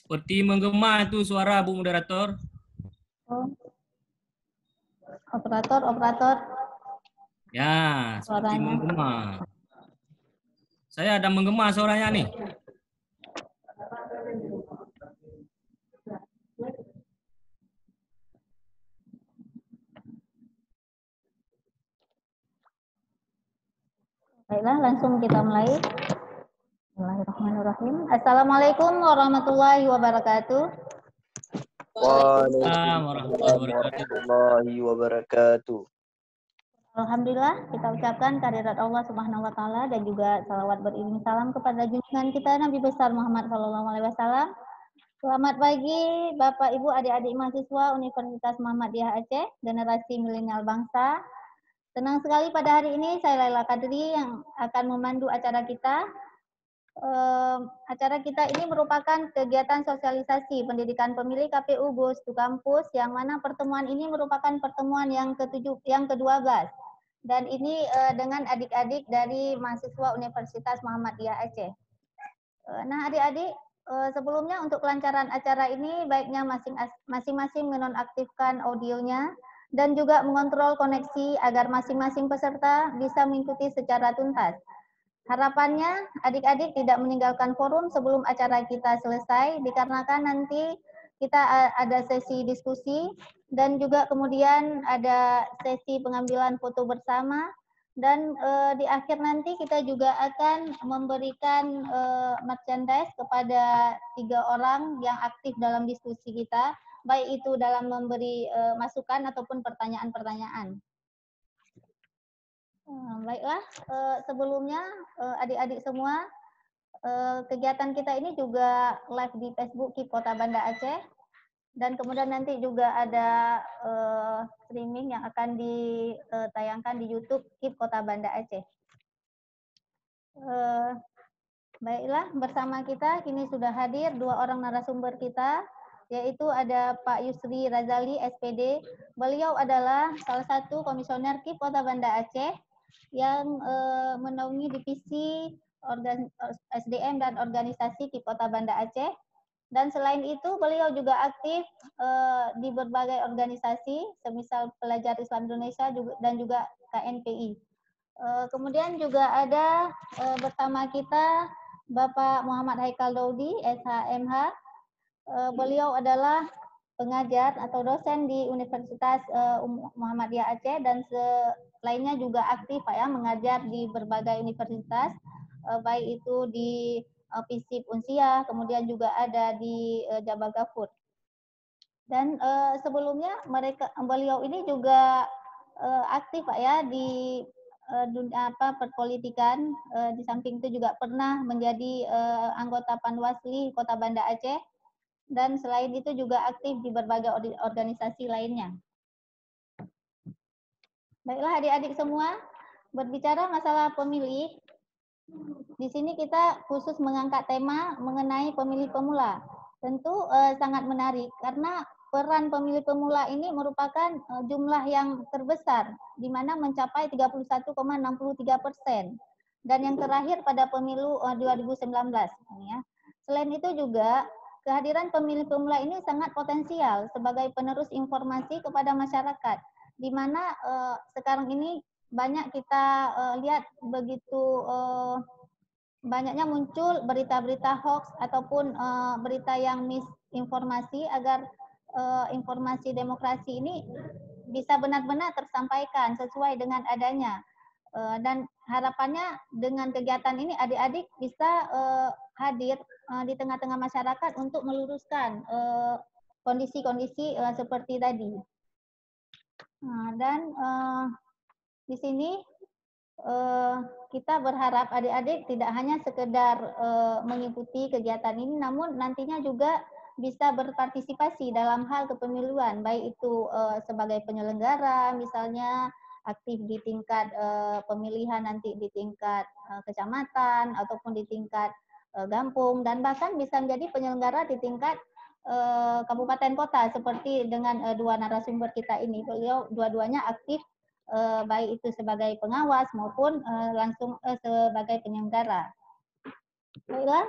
Seperti menggema itu suara Bu Moderator. Oh. Operator. Ya, seperti Suaranya. menggema. Saya ada menggema suaranya nih. Baiklah, langsung kita mulai. Bismillahirrahmanirrahim. Assalamualaikum warahmatullahi wabarakatuh. Waalaikumsalam warahmatullahi wabarakatuh. Alhamdulillah, kita ucapkan kehadirat Allah Subhanahu wa taala dan juga salawat beriring salam kepada junjungan kita Nabi besar Muhammad sallallahu alaihi wasallam. Selamat pagi Bapak Ibu adik-adik mahasiswa Universitas Muhammadiyah Aceh, generasi milenial bangsa. Senang sekali pada hari ini saya Laila Kadri yang akan memandu acara kita. Acara kita ini merupakan kegiatan sosialisasi pendidikan pemilih KPU Goes to Campus, yang mana pertemuan ini merupakan pertemuan yang ke-12 dan ini dengan adik-adik dari mahasiswa Universitas Muhammadiyah Aceh. Nah adik-adik, sebelumnya untuk kelancaran acara ini baiknya masing-masing menonaktifkan audionya dan juga mengontrol koneksi agar masing-masing peserta bisa mengikuti secara tuntas. Harapannya adik-adik tidak meninggalkan forum sebelum acara kita selesai, dikarenakan nanti kita ada sesi diskusi dan juga kemudian ada sesi pengambilan foto bersama, dan di akhir nanti kita juga akan memberikan merchandise kepada 3 orang yang aktif dalam diskusi kita, baik itu dalam memberi masukan ataupun pertanyaan-pertanyaan. Baiklah, sebelumnya adik-adik semua, kegiatan kita ini juga live di Facebook KIP Kota Banda Aceh, dan kemudian nanti juga ada streaming yang akan ditayangkan di YouTube KIP Kota Banda Aceh. Baiklah, bersama kita kini sudah hadir 2 orang narasumber kita, yaitu ada Pak Yusri Razali, SPD. Beliau adalah salah satu komisioner KIP Kota Banda Aceh yang menaungi divisi SDM dan organisasi KIP Kota Banda Aceh. Dan selain itu beliau juga aktif di berbagai organisasi, semisal Pelajar Islam Indonesia dan juga KNPI. Kemudian juga ada bersama kita Bapak Muhammad Haikal Daudi, SHMH. Beliau adalah pengajar atau dosen di Universitas Muhammadiyah Aceh dan lainnya juga aktif Pak ya, mengajar di berbagai universitas, baik itu di FISIP Unsia, kemudian juga ada di Jabal Ghafur. Dan sebelumnya beliau ini juga aktif Pak ya di dunia perpolitikan. Di samping itu juga pernah menjadi anggota Panwasli Kota Banda Aceh, dan selain itu juga aktif di berbagai organisasi lainnya. Baiklah adik-adik semua, berbicara masalah pemilih, di sini kita khusus mengangkat tema mengenai pemilih pemula. Tentu sangat menarik karena peran pemilih pemula ini merupakan jumlah yang terbesar, di mana mencapai 31,63%. Dan yang terakhir pada pemilu 2019. Ya. Selain itu juga kehadiran pemilih pemula ini sangat potensial sebagai penerus informasi kepada masyarakat, di mana sekarang ini banyak kita lihat begitu banyaknya muncul berita-berita hoax ataupun berita yang misinformasi, agar informasi demokrasi ini bisa benar-benar tersampaikan sesuai dengan adanya. Dan harapannya dengan kegiatan ini adik-adik bisa hadir di tengah-tengah masyarakat untuk meluruskan kondisi-kondisi seperti tadi. Dan di sini kita berharap adik-adik tidak hanya sekedar mengikuti kegiatan ini, namun nantinya juga bisa berpartisipasi dalam hal kepemiluan, baik itu sebagai penyelenggara, misalnya aktif di tingkat pemilihan nanti di tingkat kecamatan ataupun di tingkat kampung, dan bahkan bisa menjadi penyelenggara di tingkat kabupaten kota seperti dengan 2 narasumber kita ini. Beliau dua-duanya aktif baik itu sebagai pengawas maupun langsung sebagai penyelenggara. Baiklah,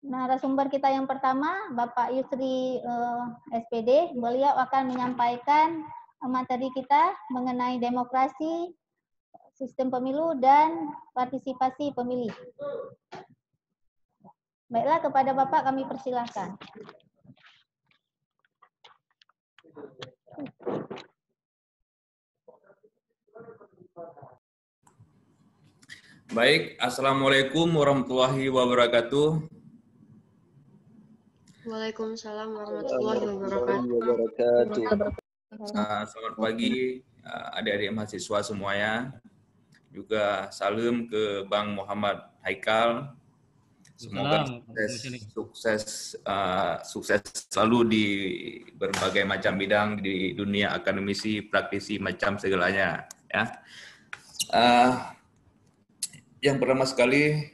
Narasumber kita yang pertama, Bapak Yusri SPD, beliau akan menyampaikan materi kita mengenai demokrasi, sistem pemilu, dan partisipasi pemilih. Baiklah, kepada Bapak kami persilahkan. Baik, Assalamualaikum warahmatullahi wabarakatuh. Waalaikumsalam warahmatullahi wabarakatuh. Selamat pagi adik-adik mahasiswa semuanya. Juga salam ke Bang Muhammad Haikal. Semoga sukses selalu di berbagai macam bidang di dunia akademisi, praktisi, macam segalanya. Ya. Yang pertama sekali,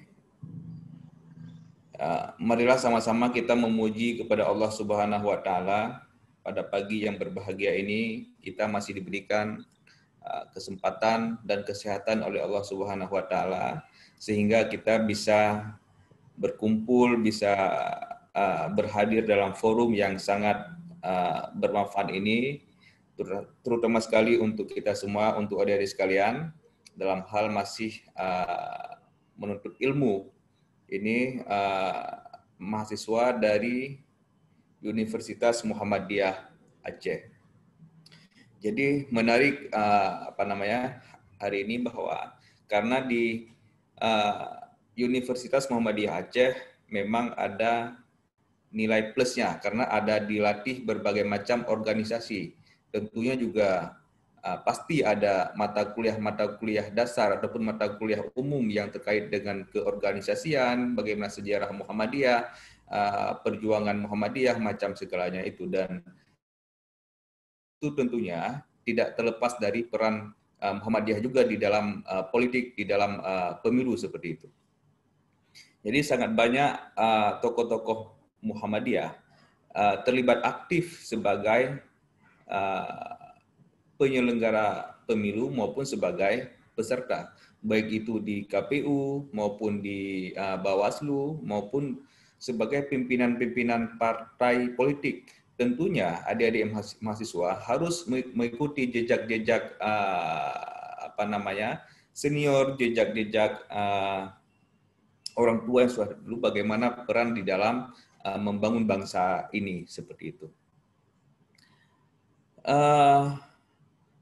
marilah sama-sama kita memuji kepada Allah Subhanahu wa Ta'ala. Pada pagi yang berbahagia ini, kita masih diberikan kesempatan dan kesehatan oleh Allah Subhanahu wa Ta'ala, sehingga kita bisa berkumpul, bisa berhadir dalam forum yang sangat bermanfaat ini, terutama sekali untuk kita semua, untuk adik-adik sekalian, dalam hal masih menuntut ilmu. Ini mahasiswa dari Universitas Muhammadiyah Aceh. Jadi menarik hari ini bahwa karena di Universitas Muhammadiyah Aceh memang ada nilai plusnya karena ada dilatih berbagai macam organisasi. Tentunya juga pasti ada mata kuliah dasar ataupun mata kuliah umum yang terkait dengan keorganisasian, bagaimana sejarah Muhammadiyah, perjuangan Muhammadiyah, macam segalanya itu. Dan itu tentunya tidak terlepas dari peran Muhammadiyah juga di dalam politik, di dalam pemilu seperti itu. Jadi sangat banyak tokoh-tokoh Muhammadiyah terlibat aktif sebagai penyelenggara pemilu maupun sebagai peserta, baik itu di KPU maupun di Bawaslu maupun sebagai pimpinan-pimpinan partai politik. Tentunya adik-adik mahasiswa harus mengikuti jejak-jejak senior, jejak-jejak orang tua yang sudah dulu, bagaimana peran di dalam membangun bangsa ini seperti itu.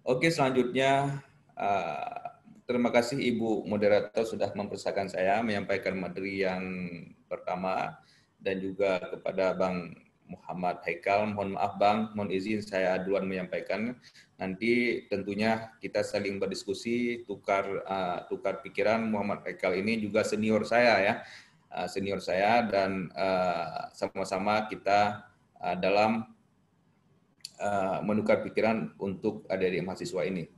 Oke, selanjutnya terima kasih Ibu Moderator sudah mempersilahkan saya menyampaikan materi yang pertama, dan juga kepada Bang Muhammad Haikal. Mohon maaf Bang, mohon izin saya duluan menyampaikan. Nanti tentunya kita saling berdiskusi, tukar pikiran. Muhammad Haikal ini juga senior saya ya, dan sama-sama kita dalam menukar pikiran untuk adik-adik mahasiswa ini.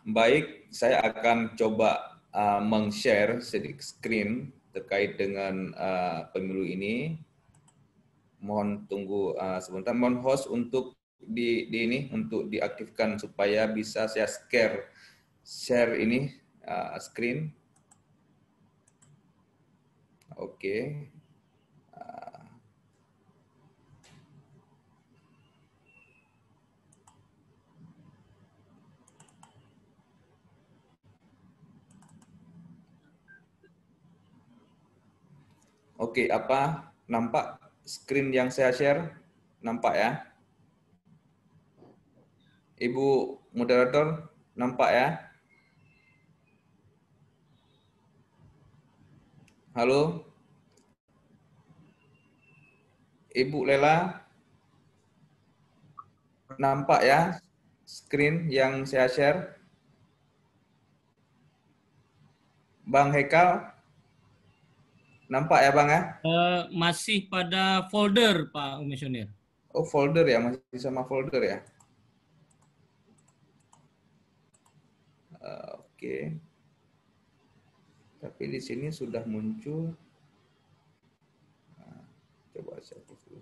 Baik, saya akan coba meng-share sedikit screen terkait dengan pemilu ini. Mohon tunggu sebentar. Mohon host untuk untuk diaktifkan supaya bisa saya share ini screen. Oke. Oke, apa nampak screen yang saya share? Nampak ya? Ibu moderator, nampak ya? Halo? Ibu Lela? Nampak ya screen yang saya share? Bang Hekal? Nampak ya Bang ya? Masih pada folder Pak Komisioner. Oh folder ya, masih sama folder ya? Oke. Tapi di sini sudah muncul. Nah, coba saya hapus dulu.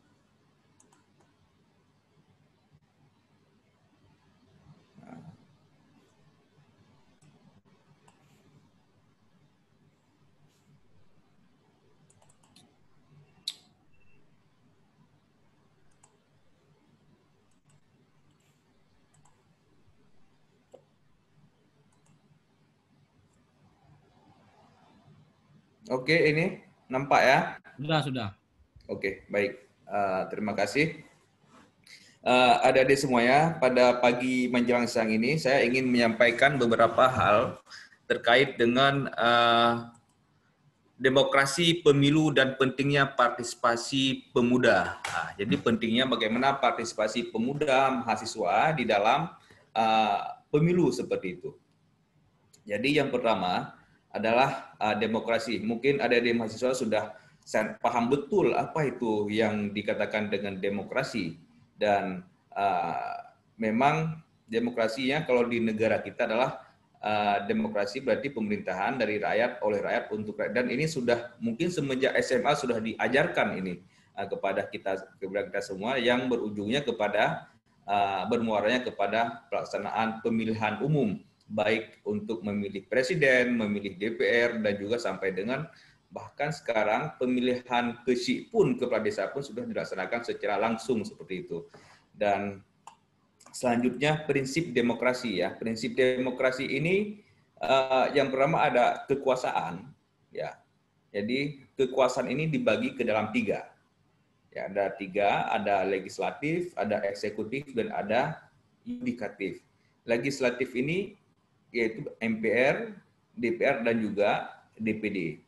Nah. Oke, ini nampak ya? Sudah. Oke, baik. Terima kasih. Adik-adik semuanya, pada pagi menjelang siang ini saya ingin menyampaikan beberapa hal terkait dengan demokrasi pemilu dan pentingnya partisipasi pemuda. Jadi pentingnya bagaimana partisipasi pemuda mahasiswa di dalam pemilu seperti itu. Jadi yang pertama adalah demokrasi. Mungkin adik-adik mahasiswa sudah paham betul apa itu yang dikatakan dengan demokrasi. Dan memang demokrasinya kalau di negara kita adalah demokrasi berarti pemerintahan dari rakyat, oleh rakyat, untuk rakyat. Dan ini sudah mungkin semenjak SMA sudah diajarkan ini kepada kita semua, yang berujungnya kepada bermuaranya kepada pelaksanaan pemilihan umum, baik untuk memilih presiden, memilih DPR, dan juga sampai dengan bahkan sekarang pemilihan KSI pun, kepala desa pun sudah dilaksanakan secara langsung seperti itu. Dan selanjutnya prinsip demokrasi ya. Prinsip demokrasi ini yang pertama ada kekuasaan ya. Jadi kekuasaan ini dibagi ke dalam tiga. Ya, ada tiga, ada legislatif, ada eksekutif, dan ada yudikatif. Legislatif ini yaitu MPR, DPR, dan juga DPD.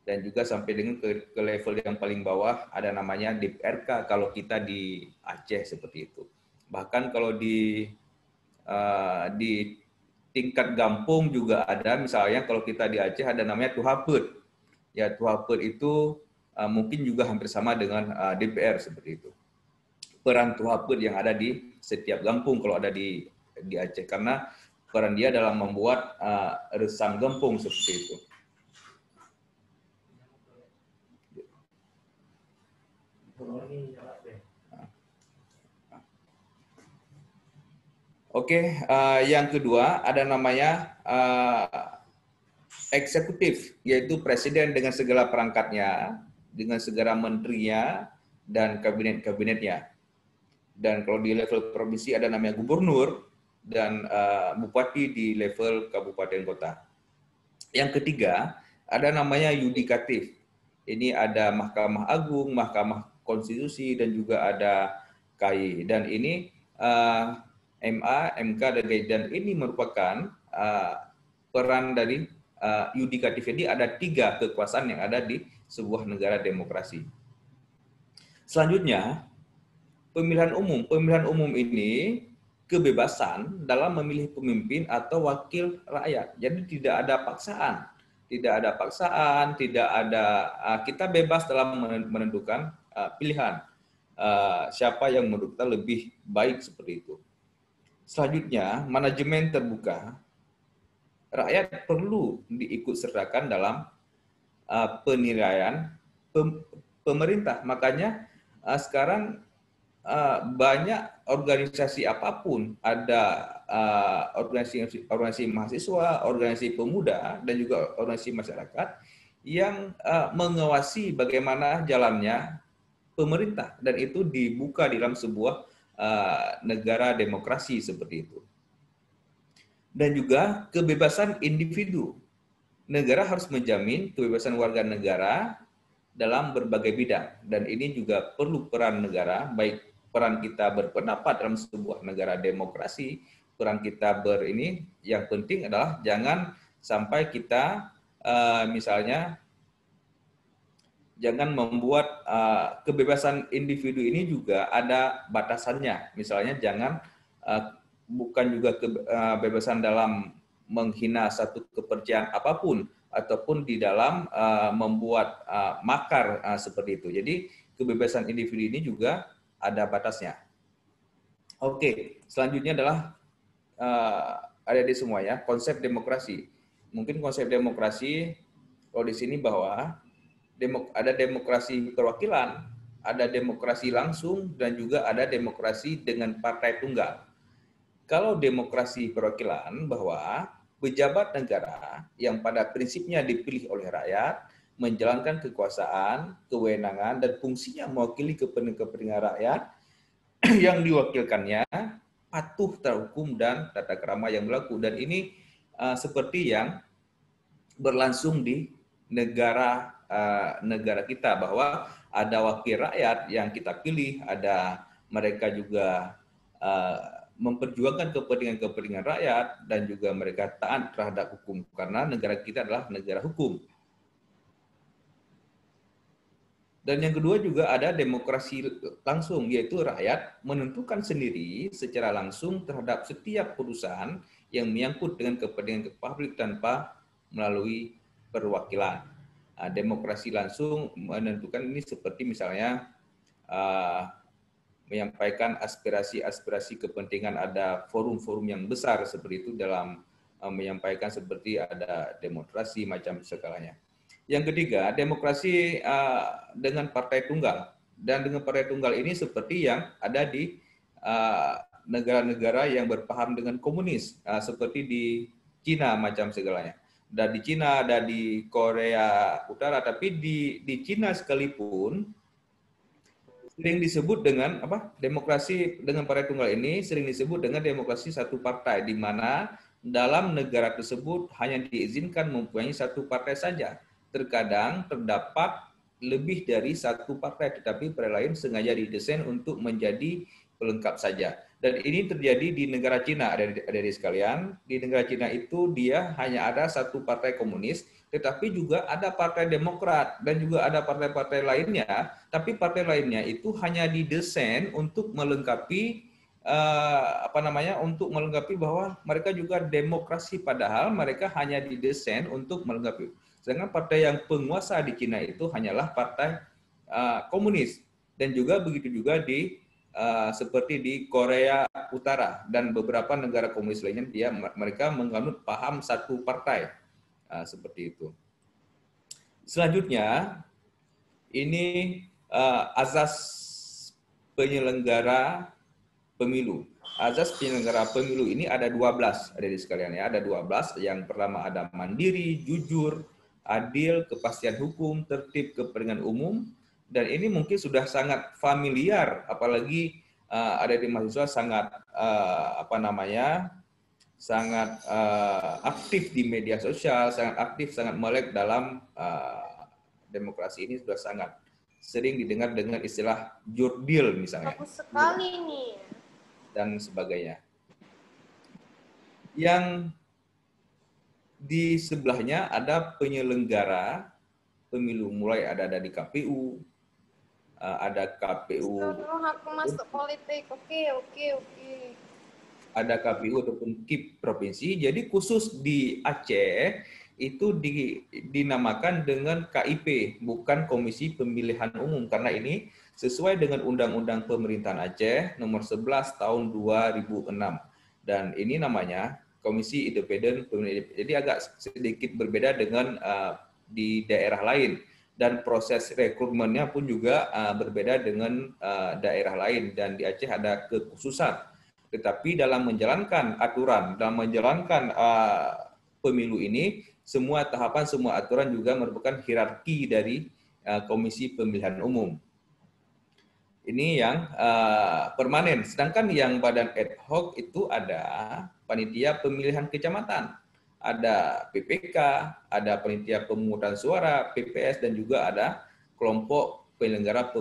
Dan juga sampai dengan ke level yang paling bawah ada namanya DPRK kalau kita di Aceh seperti itu. Bahkan kalau di tingkat gampung juga ada, misalnya kalau kita di Aceh ada namanya Tuhaput. Ya, Tuhaput itu mungkin juga hampir sama dengan DPR seperti itu. Peran Tuhaput yang ada di setiap gampung kalau ada di Aceh, karena peran dia dalam membuat resam gampung seperti itu. Oke, yang kedua ada namanya eksekutif, yaitu presiden dengan segala perangkatnya, dengan segala menterinya, dan kabinet-kabinetnya. Dan kalau di level provinsi ada namanya gubernur, dan bupati di level kabupaten kota. Yang ketiga, ada namanya yudikatif. Ini ada Mahkamah Agung, Mahkamah Konstitusi, dan juga ada KAI. Dan ini MA, MK, dan ini merupakan peran dari yudikatif. Jadi ada tiga kekuasaan yang ada di sebuah negara demokrasi. Selanjutnya, pemilihan umum. Pemilihan umum ini kebebasan dalam memilih pemimpin atau wakil rakyat. Jadi tidak ada paksaan. Tidak ada kita bebas dalam menentukan pilihan siapa yang menurut kita lebih baik seperti itu. Selanjutnya, manajemen terbuka. Rakyat perlu diikut sertakan dalam penilaian pemerintah. Makanya sekarang banyak organisasi apapun, ada organisasi mahasiswa, organisasi pemuda, dan juga organisasi masyarakat yang mengawasi bagaimana jalannya pemerintah, dan itu dibuka di dalam sebuah negara demokrasi seperti itu. Dan juga kebebasan individu. Negara harus menjamin kebebasan warga negara dalam berbagai bidang, dan ini juga perlu peran negara, baik peran kita berpendapat dalam sebuah negara demokrasi, peran kita yang penting adalah jangan sampai kita misalnya jangan membuat kebebasan individu ini juga ada batasannya. Misalnya jangan bukan juga kebebasan dalam menghina satu kepercayaan apapun, ataupun di dalam membuat makar seperti itu. Jadi kebebasan individu ini juga ada batasnya. Oke, selanjutnya adalah ada di semua ya, konsep demokrasi. Mungkin konsep demokrasi kalau di sini bahwa ada demokrasi perwakilan, ada demokrasi langsung, dan juga ada demokrasi dengan partai tunggal. Kalau demokrasi perwakilan bahwa pejabat negara yang pada prinsipnya dipilih oleh rakyat, menjalankan kekuasaan, kewenangan, dan fungsinya mewakili kepentingan rakyat yang diwakilkannya, patuh terhadap hukum dan tata krama yang berlaku. Dan ini seperti yang berlangsung di negara kita, bahwa ada wakil rakyat yang kita pilih, ada mereka juga memperjuangkan kepentingan rakyat, dan juga mereka taat terhadap hukum karena negara kita adalah negara hukum. Dan yang kedua juga ada demokrasi langsung, yaitu rakyat menentukan sendiri secara langsung terhadap setiap putusan yang menyangkut dengan kepentingan publik tanpa melalui perwakilan. Demokrasi langsung menentukan ini seperti misalnya menyampaikan aspirasi kepentingan, ada forum-forum yang besar seperti itu dalam menyampaikan, seperti ada demonstrasi macam segalanya. Yang ketiga, demokrasi dengan partai tunggal. Dan dengan partai tunggal ini seperti yang ada di negara-negara yang berpaham dengan komunis, seperti di Cina macam segalanya. Dan di Cina, ada di Korea Utara, tapi di Cina sekalipun sering disebut dengan demokrasi dengan partai tunggal ini sering disebut dengan demokrasi satu partai, di mana dalam negara tersebut hanya diizinkan mempunyai satu partai saja. Terkadang terdapat lebih dari satu partai, tetapi partai lain sengaja didesain untuk menjadi pelengkap saja. Dan ini terjadi di negara Cina, adik-adik sekalian. Di negara Cina itu dia hanya ada satu partai komunis, tetapi juga ada partai Demokrat dan juga ada partai-partai lainnya. Tapi partai lainnya itu hanya didesain untuk melengkapi untuk melengkapi bahwa mereka juga demokrasi, padahal mereka hanya didesain untuk melengkapi. Sedangkan partai yang penguasa di Cina itu hanyalah partai komunis, dan juga begitu juga seperti di Korea Utara dan beberapa negara komunis lainnya, mereka menganut paham satu partai, seperti itu. Selanjutnya ini azas penyelenggara pemilu. Azas penyelenggara pemilu ini ada 12, adik-adik sekalian ya, ada 12. Yang pertama ada mandiri, jujur, adil, kepastian hukum, tertib, kepentingan umum. Dan ini mungkin sudah sangat familiar, apalagi ada di mahasiswa sangat sangat aktif di media sosial, sangat aktif, sangat melek dalam demokrasi ini, sudah sangat sering didengar dengan istilah jurdil misalnya. Bagus sekali nih. Dan sebagainya. Yang di sebelahnya ada penyelenggara pemilu, mulai ada di KPU, ada KPU. Aku masuk politik, oke. Ada KPU ataupun KIP provinsi. Jadi khusus di Aceh itu dinamakan dengan KIP, bukan Komisi Pemilihan Umum, karena ini sesuai dengan Undang-Undang Pemerintahan Aceh nomor 11 tahun 2006. Dan ini namanya Komisi Independen Pemilihan. Jadi agak sedikit berbeda dengan di daerah lain. Dan proses rekrutmennya pun juga berbeda dengan daerah lain. Dan di Aceh ada kekhususan. Tetapi dalam menjalankan aturan, dalam menjalankan pemilu ini, semua tahapan, semua aturan juga merupakan hierarki dari Komisi Pemilihan Umum. Ini yang permanen. Sedangkan yang badan ad hoc itu ada panitia pemilihan kecamatan, ada PPK, ada panitia pemungutan suara, PPS, dan juga ada kelompok penyelenggara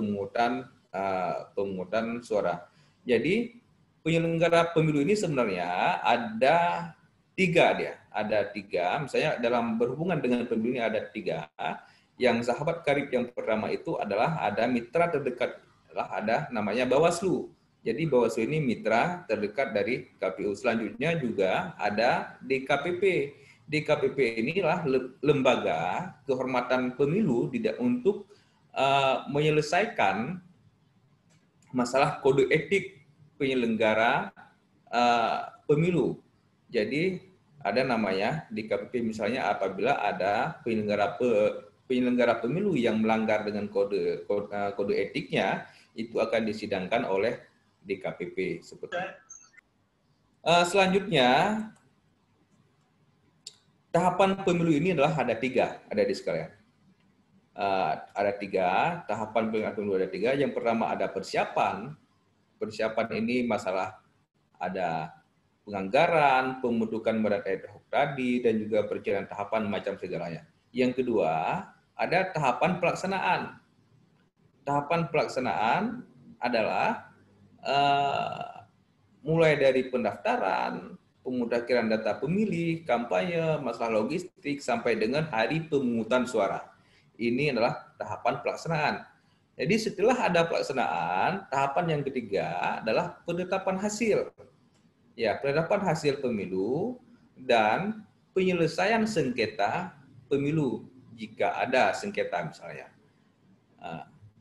pemungutan suara. Jadi penyelenggara pemilu ini sebenarnya ada tiga dia. Ada tiga, misalnya dalam berhubungan dengan pemilu ini ada tiga. Yang sahabat karib yang pertama itu adalah ada mitra terdekat, ada namanya Bawaslu. Jadi Bawaslu ini mitra terdekat dari KPU. Selanjutnya juga ada DKPP. DKPP inilah lembaga kehormatan pemilu untuk menyelesaikan masalah kode etik penyelenggara pemilu. Jadi ada namanya DKPP, misalnya apabila ada penyelenggara pemilu yang melanggar dengan kode etiknya, itu akan disidangkan oleh DKPP. Seperti selanjutnya, tahapan pemilu ini adalah ada tiga, ada di sekalian. Ada tiga, tahapan pemilu ada tiga. Yang pertama ada persiapan. Persiapan ini masalah ada penganggaran, pembentukan badan ad hoc tadi, dan juga perjalanan tahapan macam segalanya. Yang kedua, ada tahapan pelaksanaan. Tahapan pelaksanaan adalah mulai dari pendaftaran, pemutakhiran data pemilih, kampanye, masalah logistik, sampai dengan hari pemungutan suara. Ini adalah tahapan pelaksanaan. Jadi setelah ada pelaksanaan, tahapan yang ketiga adalah penetapan hasil. Ya, penetapan hasil pemilu dan penyelesaian sengketa pemilu jika ada sengketa misalnya.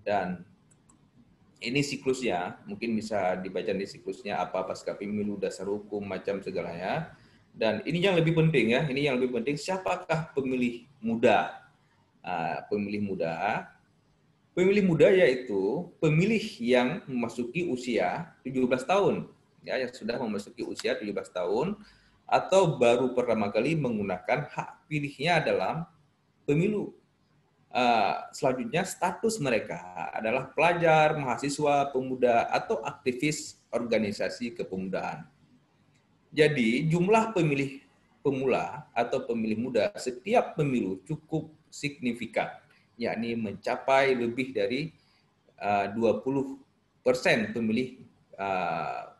Dan ini siklusnya, mungkin bisa dibaca di siklusnya apa pasca pemilu, dasar hukum, macam segalanya. Dan ini yang lebih penting ya, ini yang lebih penting, siapakah pemilih muda? Pemilih muda. Pemilih muda yaitu pemilih yang memasuki usia 17 tahun, ya, yang sudah memasuki usia 17 tahun atau baru pertama kali menggunakan hak pilihnya dalam pemilu. Selanjutnya status mereka adalah pelajar, mahasiswa, pemuda, atau aktivis organisasi kepemudaan. Jadi jumlah pemilih pemula atau pemilih muda setiap pemilu cukup signifikan, yakni mencapai lebih dari 20% pemilih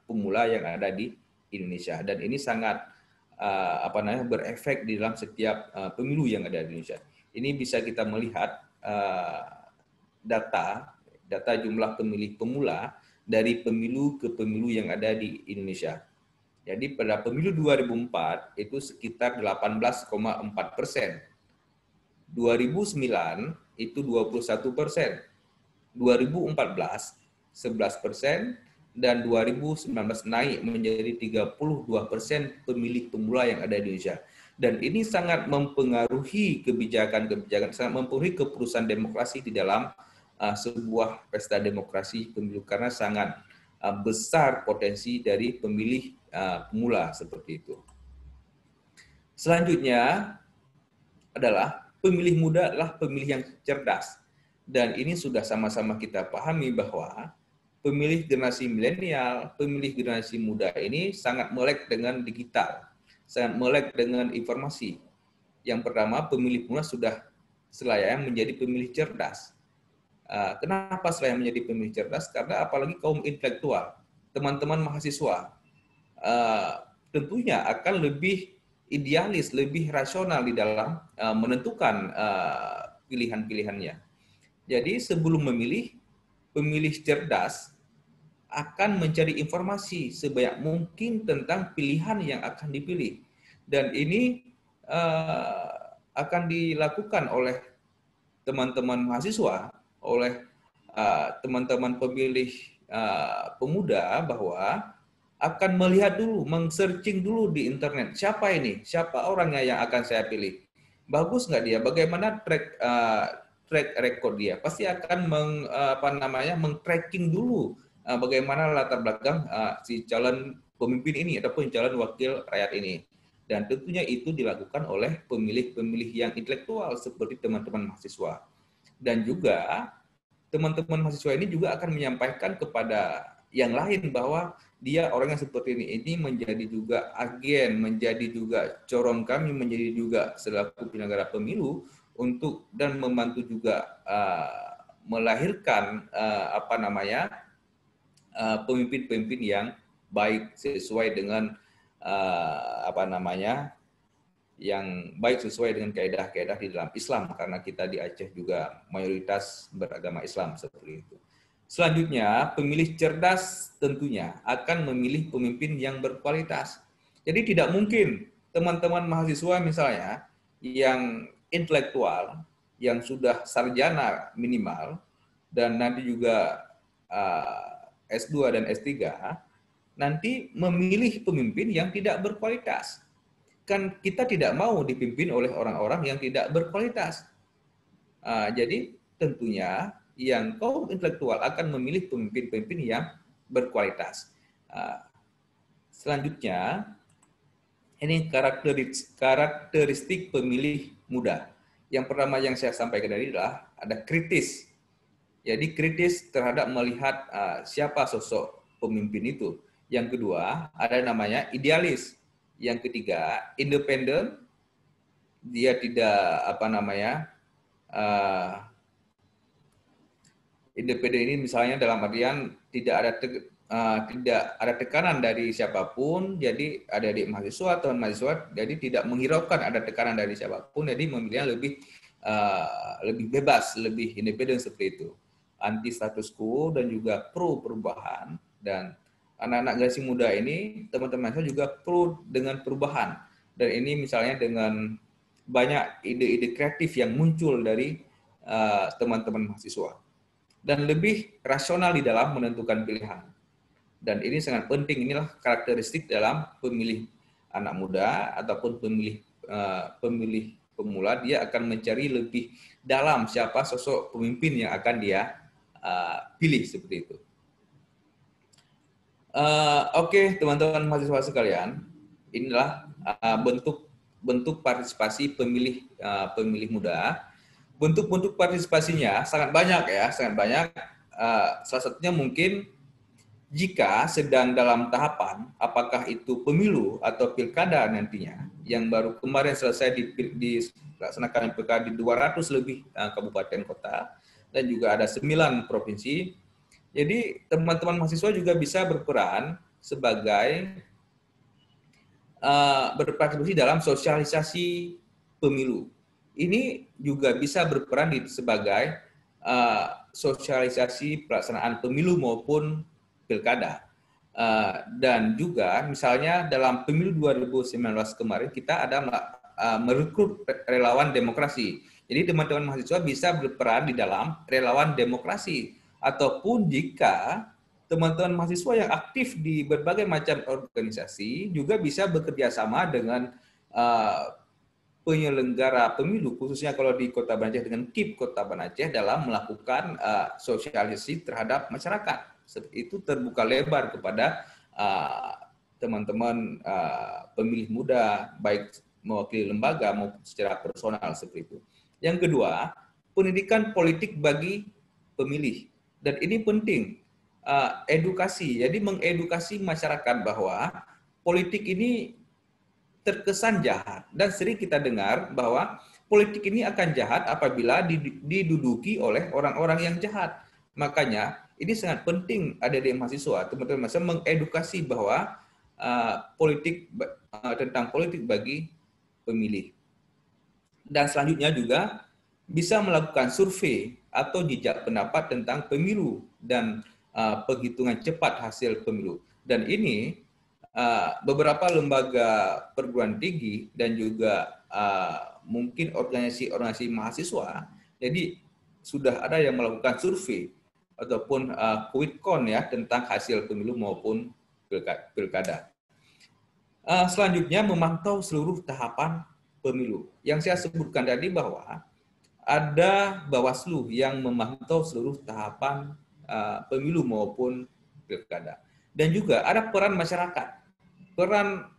pemula yang ada di Indonesia. Dan ini sangat berefek di dalam setiap pemilu yang ada di Indonesia. Ini bisa kita melihat data jumlah pemilih pemula dari pemilu ke pemilu yang ada di Indonesia. Jadi pada pemilu 2004 itu sekitar 18,4%. 2009 itu 21%. 2014 11%, dan 2019 naik menjadi 32% pemilih pemula yang ada di Indonesia. Dan ini sangat mempengaruhi kebijakan-kebijakan, sangat mempengaruhi keputusan demokrasi di dalam sebuah pesta demokrasi pemilu, karena sangat besar potensi dari pemilih pemula seperti itu. Selanjutnya adalah pemilih muda adalah pemilih yang cerdas. Dan ini sudah sama-sama kita pahami bahwa pemilih generasi milenial, pemilih generasi muda ini sangat melek dengan digital, sangat melek dengan informasi. Yang pertama, pemilih muda sudah selayaknya menjadi pemilih cerdas. Kenapa selayaknya menjadi pemilih cerdas? Karena apalagi kaum intelektual, teman-teman mahasiswa, tentunya akan lebih idealis, lebih rasional di dalam menentukan pilihan-pilihannya. Jadi sebelum memilih, pemilih cerdas akan mencari informasi sebanyak mungkin tentang pilihan yang akan dipilih. Dan ini akan dilakukan oleh teman-teman mahasiswa, oleh teman-teman pemilih pemuda, bahwa akan melihat dulu, meng-searching dulu di internet, siapa ini, siapa orangnya yang akan saya pilih. Bagus nggak dia, bagaimana track record dia, pasti akan meng-tracking dulu bagaimana latar belakang si calon pemimpin ini ataupun calon wakil rakyat ini. Dan tentunya itu dilakukan oleh pemilih-pemilih yang intelektual seperti teman-teman mahasiswa. Dan juga teman-teman mahasiswa ini juga akan menyampaikan kepada yang lain bahwa dia orang yang seperti ini menjadi juga agen, menjadi juga corong kami, menjadi juga selaku penyelenggara pemilu untuk dan membantu juga melahirkan pemimpin-pemimpin yang baik sesuai dengan yang baik sesuai dengan kaidah-kaidah di dalam Islam, karena kita di Aceh juga mayoritas beragama Islam seperti itu. Selanjutnya, pemilih cerdas tentunya akan memilih pemimpin yang berkualitas. Jadi tidak mungkin teman-teman mahasiswa misalnya yang intelektual, yang sudah sarjana minimal, dan nanti juga S2 dan S3, nanti memilih pemimpin yang tidak berkualitas. Kan kita tidak mau dipimpin oleh orang-orang yang tidak berkualitas. Jadi tentunya yang kaum intelektual akan memilih pemimpin-pemimpin yang berkualitas. Selanjutnya, ini karakteristik pemilih muda. Yang pertama yang saya sampaikan tadi adalah ada kritis. Jadi kritis terhadap melihat siapa sosok pemimpin itu. Yang kedua, ada namanya idealis. Yang ketiga, independen. dia tidak independen ini misalnya dalam artian tidak ada tekanan dari siapapun, jadi adik-adik mahasiswa atau mahasiswa jadi tidak menghiraukan ada tekanan dari siapapun, jadi memilih lebih bebas, lebih independen seperti itu, anti status quo dan juga pro perubahan. Dan anak-anak generasi muda ini, teman-teman saya juga pro dengan perubahan, dan ini misalnya dengan banyak ide-ide kreatif yang muncul dari teman-teman mahasiswa dan lebih rasional di dalam menentukan pilihan. Dan ini sangat penting, inilah karakteristik dalam pemilih anak muda ataupun pemilih pemula, dia akan mencari lebih dalam siapa sosok pemimpin yang akan dia pilih seperti itu. Oke, teman-teman mahasiswa sekalian, inilah bentuk partisipasi pemilih muda. Bentuk-bentuk partisipasinya sangat banyak ya, sangat banyak. Salah satunya mungkin jika sedang dalam tahapan, apakah itu pemilu atau pilkada nantinya, yang baru kemarin selesai dilaksanakan pilkada di 200 lebih kabupaten kota, dan juga ada 9 provinsi. Jadi teman-teman mahasiswa juga bisa berperan sebagai berpartisipasi dalam sosialisasi pemilu. Ini juga bisa berperan sebagai sosialisasi pelaksanaan pemilu maupun pilkada. Dan juga misalnya dalam pemilu 2019 kemarin kita ada merekrut relawan demokrasi. Jadi teman-teman mahasiswa bisa berperan di dalam relawan demokrasi. Ataupun jika teman-teman mahasiswa yang aktif di berbagai macam organisasi juga bisa bekerja sama dengan penyelenggara pemilu, khususnya kalau di Kota Banda Aceh dengan KIP Kota Banda Aceh dalam melakukan sosialisasi terhadap masyarakat. Itu terbuka lebar kepada teman-teman pemilih muda, baik mewakili lembaga maupun secara personal seperti itu. Yang kedua, pendidikan politik bagi pemilih. Dan ini penting, edukasi. Jadi mengedukasi masyarakat bahwa politik ini terkesan jahat, dan sering kita dengar bahwa politik ini akan jahat apabila diduduki oleh orang-orang yang jahat. Makanya ini sangat penting adik-adik mahasiswa, teman-teman mahasiswa mengedukasi bahwa tentang politik bagi pemilih. Dan selanjutnya juga bisa melakukan survei atau jejak pendapat tentang pemilu dan penghitungan cepat hasil pemilu. Dan ini beberapa lembaga perguruan tinggi dan juga mungkin organisasi mahasiswa, jadi sudah ada yang melakukan survei ataupun quick-count ya tentang hasil pemilu maupun pilkada. Selanjutnya memantau seluruh tahapan pemilu. Yang saya sebutkan tadi bahwa ada Bawaslu yang memantau seluruh tahapan pemilu maupun pilkada. Dan juga ada peran masyarakat, peran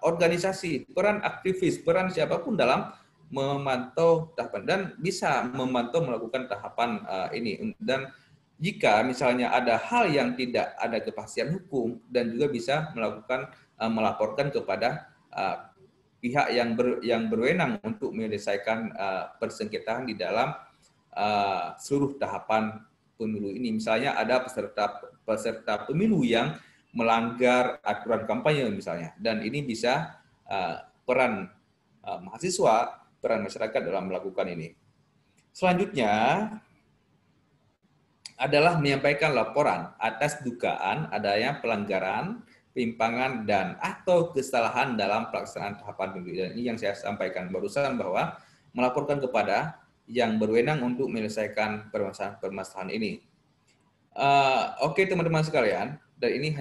organisasi, peran aktivis, peran siapapun dalam memantau tahapan dan bisa memantau melakukan tahapan ini. Dan jika misalnya ada hal yang tidak ada kepastian hukum, dan juga bisa melaporkan kepada pihak yang berwenang untuk menyelesaikan persengketaan di dalam seluruh tahapan pemilu ini. Misalnya ada peserta pemilu yang melanggar aturan kampanye misalnya, dan ini bisa peran mahasiswa, peran masyarakat dalam melakukan ini. Selanjutnya adalah menyampaikan laporan atas dugaan adanya pelanggaran, penyimpangan dan atau kesalahan dalam pelaksanaan tahapan pemilu. Dan ini yang saya sampaikan barusan bahwa melaporkan kepada yang berwenang untuk menyelesaikan permasalahan ini. Oke teman-teman sekalian, dan ini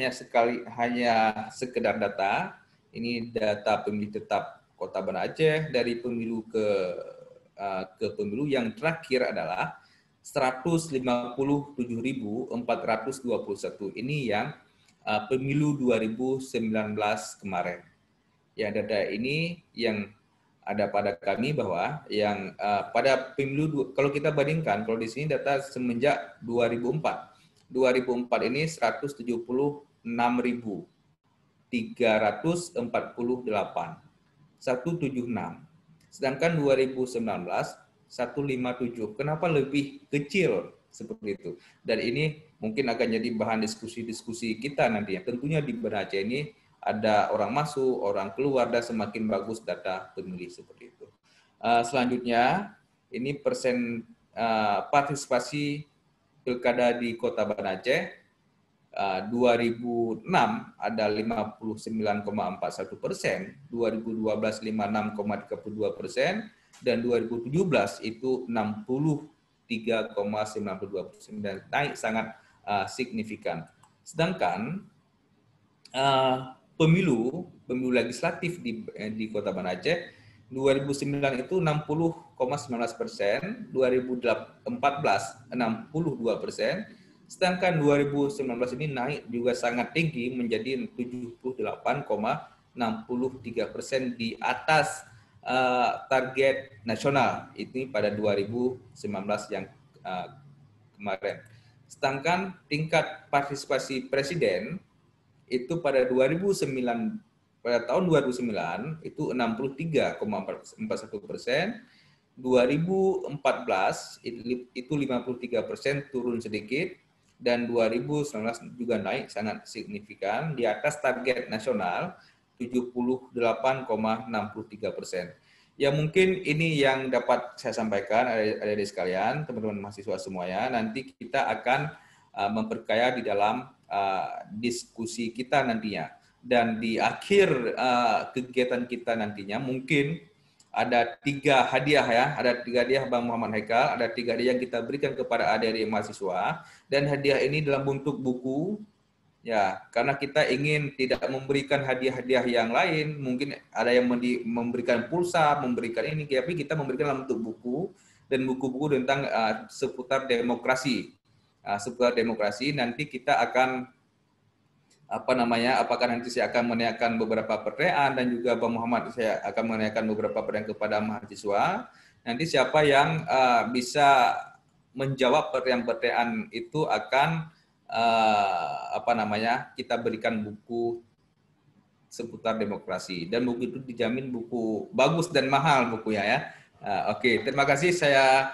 hanya sekedar data. Ini data pemilih tetap Kota Banda Aceh dari pemilu ke pemilu yang terakhir adalah 157.421. Ini yang pemilu 2019 kemarin. Ya, data ini yang ada pada kami bahwa yang pada pemilu, kalau kita bandingkan, kalau di sini data semenjak 2004. 2004 ini 176.348. 176. Sedangkan 2019 157. Kenapa lebih kecil seperti itu? Dan ini mungkin akan jadi bahan diskusi-diskusi kita nantinya. Tentunya di Banda Aceh ini ada orang masuk, orang keluar, dan semakin bagus data pemilih seperti itu. Selanjutnya, ini persen partisipasi pilkada di Kota Banda Aceh. 2006 ada 59,41%, 2012 56,32%, dan 2017 itu 63,92%, dan naik sangat signifikan. Sedangkan pemilu legislatif di Kota Banda Aceh 2009 itu 60,19%, 2014 62%, sedangkan 2019 ini naik juga sangat tinggi menjadi 78,63%, di atas target nasional itu pada 2019 yang kemarin. Sedangkan tingkat partisipasi presiden itu pada tahun 2009 itu 63,41%, 2014 itu 53%, turun sedikit, dan 2019 juga naik sangat signifikan di atas target nasional 78,63%. Ya mungkin ini yang dapat saya sampaikan adik-adik sekalian, teman-teman mahasiswa semuanya. Nanti kita akan memperkaya di dalam diskusi kita nantinya. Dan di akhir kegiatan kita nantinya mungkin ada 3 hadiah ya, ada 3 hadiah Bang Muhammad Haikal, ada 3 hadiah yang kita berikan kepada adik-adik mahasiswa, dan hadiah ini dalam bentuk buku ya, karena kita ingin tidak memberikan hadiah-hadiah yang lain, mungkin ada yang memberikan pulsa, memberikan ini, tapi kita memberikan dalam bentuk buku, dan buku-buku tentang seputar demokrasi. Seputar demokrasi nanti kita akan apakah nanti saya akan menanyakan beberapa pertanyaan, dan juga Bang Muhammad saya akan menanyakan beberapa pertanyaan kepada mahasiswa. Nanti siapa yang bisa menjawab pertanyaan-pertanyaan itu akan kita berikan buku seputar demokrasi, dan buku itu dijamin buku bagus dan mahal bukunya ya. Oke, terima kasih, saya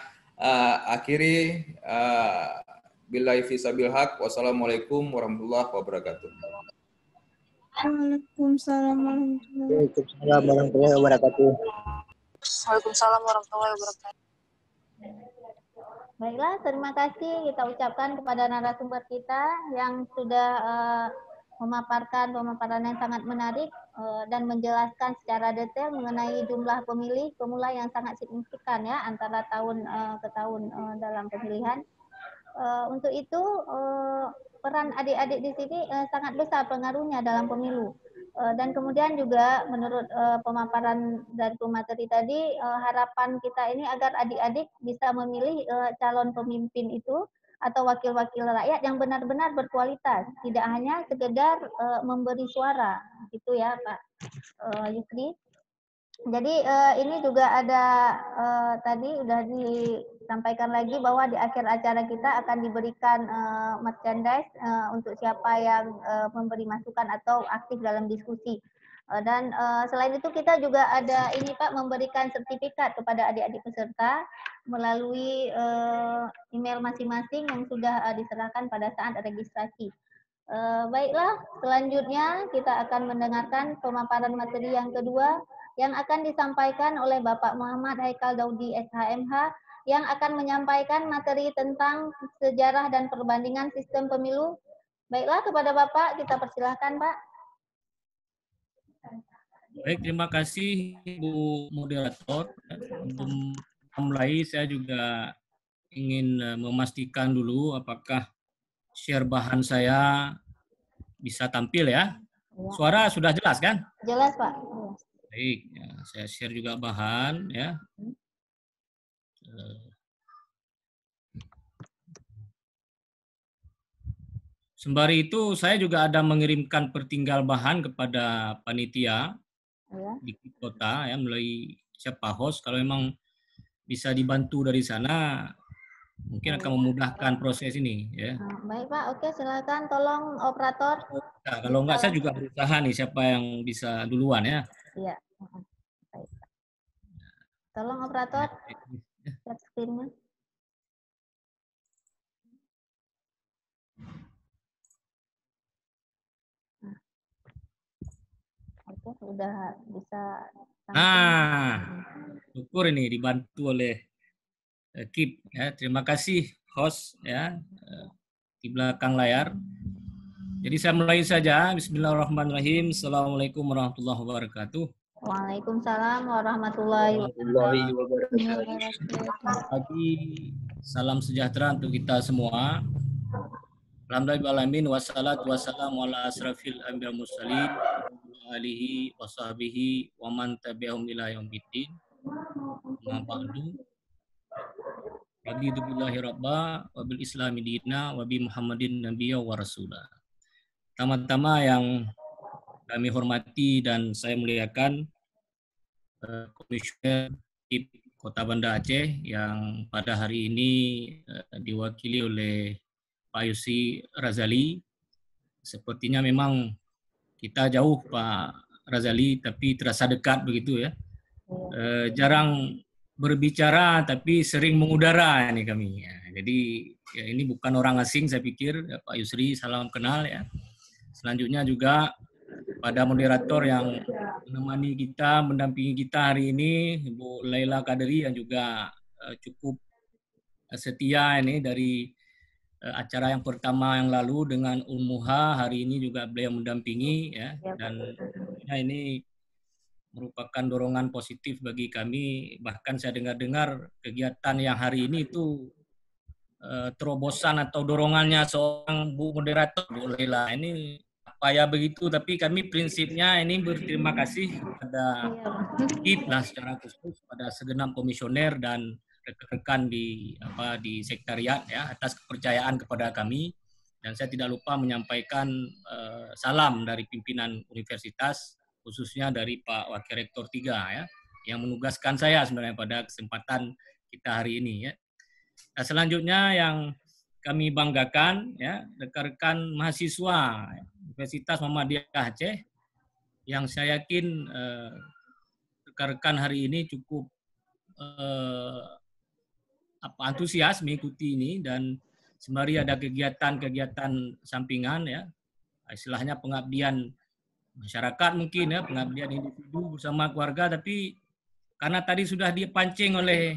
akhiri. Billahi fisabil haq. Wassalamualaikum warahmatullahi wabarakatuh. Waalaikumsalam warahmatullahi wabarakatuh. Waalaikumsalam warahmatullahi wabarakatuh. Baiklah, terima kasih kita ucapkan kepada narasumber kita yang sudah memaparkan pemaparan yang sangat menarik dan menjelaskan secara detail mengenai jumlah pemilih pemula yang sangat signifikan ya antara tahun ke tahun dalam pemilihan. Untuk itu peran adik-adik di sini sangat besar pengaruhnya dalam pemilu. Dan kemudian juga menurut pemaparan dari pemateri tadi, harapan kita ini agar adik-adik bisa memilih calon pemimpin itu atau wakil-wakil rakyat yang benar-benar berkualitas, tidak hanya sekedar memberi suara, gitu ya Pak Yusri. Jadi ini juga ada tadi sudah disampaikan lagi bahwa di akhir acara kita akan diberikan merchandise untuk siapa yang memberi masukan atau aktif dalam diskusi. Dan selain itu kita juga ada ini Pak, memberikan sertifikat kepada adik-adik peserta melalui email masing-masing yang sudah diserahkan pada saat registrasi. Baiklah, selanjutnya kita akan mendengarkan pemaparan materi yang kedua yang akan disampaikan oleh Bapak Muhammad Haikal Daudi SHMH yang akan menyampaikan materi tentang sejarah dan perbandingan sistem pemilu. Baiklah, kepada Bapak kita persilahkan Pak. Baik, terima kasih Bu Moderator. Sebelum mulai saya juga ingin memastikan dulu apakah share bahan saya bisa tampil ya. Suara sudah jelas kan? Jelas Pak. Baik, ya, saya share juga bahan ya. Sembari itu saya juga ada mengirimkan pertinggal bahan kepada panitia di kota ya melalui siapa host. Kalau memang bisa dibantu dari sana, mungkin akan memudahkan proses ini ya. Baik Pak, oke silakan tolong operator. Nah, kalau enggak saya juga berusaha nih siapa yang bisa duluan ya. Iya. Tolong operator share screen-nya. Oke, sudah bisa. Nah, syukur ini dibantu oleh Kip ya. Terima kasih host ya di belakang layar. Jadi saya mulai saja. Bismillahirrahmanirrahim. Assalamualaikum warahmatullahi wabarakatuh. Waalaikumsalam warahmatullahi wabarakatuh. Pagi, salam sejahtera untuk kita semua. Alhamdulillahirrahmanirrahim. Wassalatu wassalamu ala asrafil anbiya mursalin alihi wa sahbihi wa man tabi'ahum ila yaumiddin. Ma ba'du. Raditu billahi rabba wa bil islami dina wa bi Muhammadin nabiyya wa rasulah. Pertama-tama yang kami hormati dan saya muliakan Komisioner KIP Kota Banda Aceh yang pada hari ini diwakili oleh Pak Yusri Razali. Sepertinya memang kita jauh Pak Razali, tapi terasa dekat begitu ya. Jarang berbicara tapi sering mengudara ini kami. Ya. Jadi ya ini bukan orang asing saya pikir. Ya, Pak Yusri, salam kenal ya. Selanjutnya juga pada moderator yang menemani kita, mendampingi kita hari ini, Ibu Laila Kadri yang juga cukup setia ini dari acara yang pertama yang lalu dengan Ummuha, hari ini juga beliau mendampingi ya, dan ini merupakan dorongan positif bagi kami. Bahkan saya dengar-dengar kegiatan yang hari ini itu terobosan atau dorongannya seorang Bu Moderator, Bu Laila. Ini apa ya begitu, tapi kami prinsipnya ini berterima kasih kepada KIP lah secara khusus pada segenap komisioner dan rekan-rekan di sekretariat ya atas kepercayaan kepada kami, dan saya tidak lupa menyampaikan salam dari pimpinan universitas khususnya dari Pak Wakil Rektor 3 ya yang menugaskan saya sebenarnya pada kesempatan kita hari ini ya. Nah, selanjutnya yang kami banggakan ya rekan-rekan mahasiswa Universitas Muhammadiyah Aceh yang saya yakin rekan-rekan hari ini cukup antusias mengikuti ini, dan sembari ada kegiatan-kegiatan sampingan ya, istilahnya pengabdian masyarakat mungkin ya, pengabdian individu bersama keluarga, tapi karena tadi sudah dipancing oleh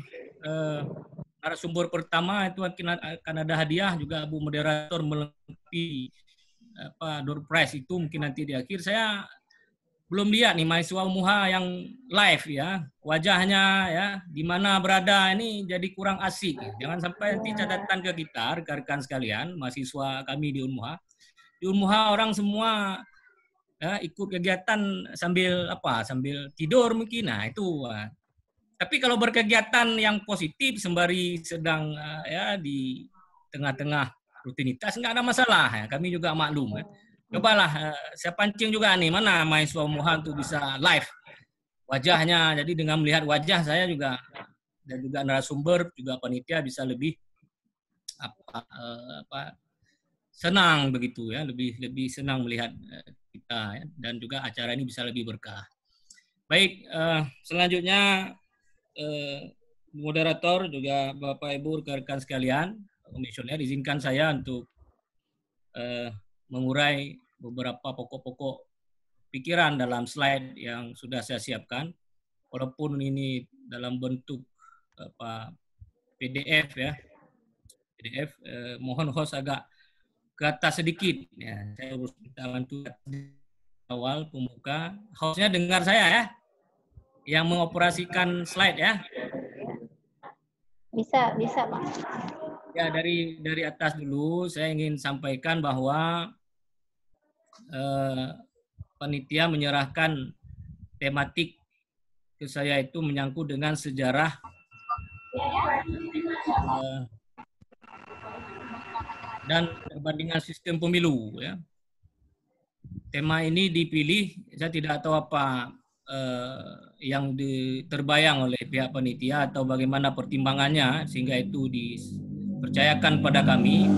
narasumber pertama itu akan ada hadiah juga Bu Moderator melengkapi door prize itu mungkin nanti di akhir. Saya belum lihat nih mahasiswa Ummuha yang live ya, wajahnya ya di mana berada, ini jadi kurang asik. Jangan sampai nanti catatan ke kita rekan-rekan sekalian mahasiswa kami di Ummuha. Di Ummuha orang semua ya, ikut kegiatan sambil tidur mungkin. Nah itu. Tapi kalau berkegiatan yang positif sembari sedang ya di tengah-tengah rutinitas nggak ada masalah ya. Kami juga maklum ya. Cobalah saya pancing juga nih mana mahasiswa Ummuha untuk bisa live wajahnya. Jadi dengan melihat wajah saya juga dan juga narasumber juga panitia bisa lebih senang begitu ya, lebih senang melihat kita ya, dan juga acara ini bisa lebih berkah. Baik, selanjutnya moderator juga Bapak Ibu rekan-rekan sekalian, komisioner, izinkan saya untuk mengurai beberapa pokok-pokok pikiran dalam slide yang sudah saya siapkan. Walaupun ini dalam bentuk PDF ya. PDF mohon host agak ke atas sedikit ya. Saya harus minta bantu awal pembuka. Hostnya dengar saya ya. Yang mengoperasikan slide ya. Bisa Pak. Ya, dari atas dulu saya ingin sampaikan bahwa panitia menyerahkan tematik ke saya itu menyangkut dengan sejarah dan perbandingan sistem pemilu ya. Tema ini dipilih, saya tidak tahu apa yang terbayang oleh pihak panitia atau bagaimana pertimbangannya sehingga itu dipercayakan pada kami.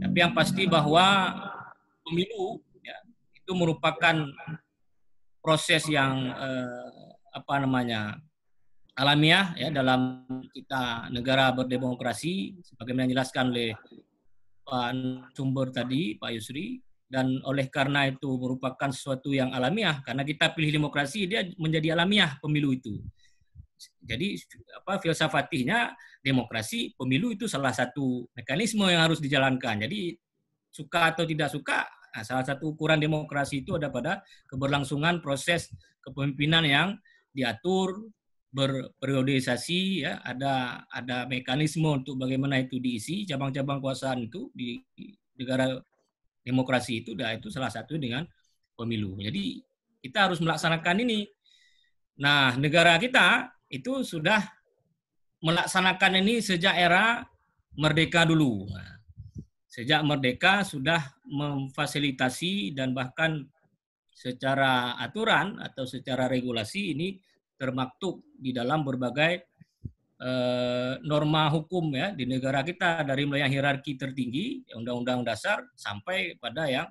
Tapi yang pasti bahwa pemilu ya, itu merupakan proses yang alamiah ya dalam kita negara berdemokrasi sebagaimana dijelaskan oleh Pak sumber tadi Pak Yusri, dan oleh karena itu merupakan sesuatu yang alamiah karena kita pilih demokrasi, dia menjadi alamiah pemilu itu. Jadi filsafatihnya demokrasi pemilu itu salah satu mekanisme yang harus dijalankan. Jadi suka atau tidak suka, salah satu ukuran demokrasi itu ada pada keberlangsungan proses kepemimpinan yang diatur, berperiodisasi, ya, ada mekanisme untuk bagaimana itu diisi cabang-cabang kekuasaan itu di negara demokrasi itu, itu salah satu dengan pemilu. Jadi kita harus melaksanakan ini. Nah, negara kita itu sudah melaksanakan ini sejak era merdeka dulu. Nah, sejak merdeka sudah memfasilitasi dan bahkan secara aturan atau secara regulasi ini termaktub di dalam berbagai norma hukum ya di negara kita, dari mulai yang hierarki tertinggi undang-undang dasar sampai pada yang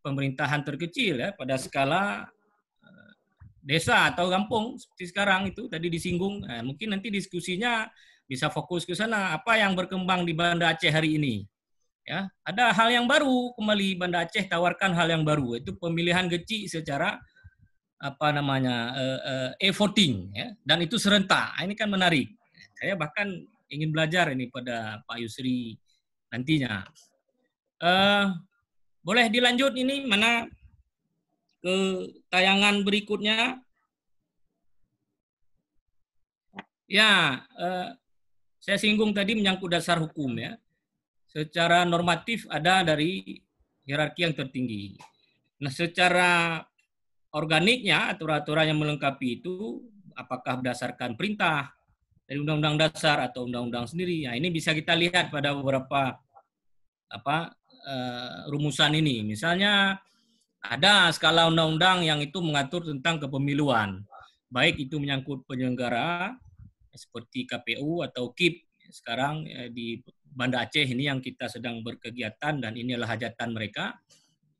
pemerintahan terkecil ya pada skala desa atau kampung seperti sekarang itu tadi disinggung. Nah, mungkin nanti diskusinya bisa fokus ke sana, apa yang berkembang di Banda Aceh hari ini. Ya, ada hal yang baru kembali, Banda Aceh tawarkan hal yang baru, itu pemilihan kecil secara e-voting ya, dan itu serentak. Ini kan menarik. Saya bahkan ingin belajar ini pada Pak Yusri nantinya. Boleh dilanjut ini mana ke tayangan berikutnya? Ya, saya singgung tadi menyangkut dasar hukum ya. Secara normatif ada dari hierarki yang tertinggi. Nah, secara organiknya aturan-aturan yang melengkapi itu apakah berdasarkan perintah dari undang-undang dasar atau undang-undang sendiri. Nah, ini bisa kita lihat pada beberapa rumusan ini. Misalnya ada skala undang-undang yang itu mengatur tentang kepemiluan, baik itu menyangkut penyelenggara seperti KPU atau KIP. Sekarang di Banda Aceh ini yang kita sedang berkegiatan dan ini adalah hajatan mereka.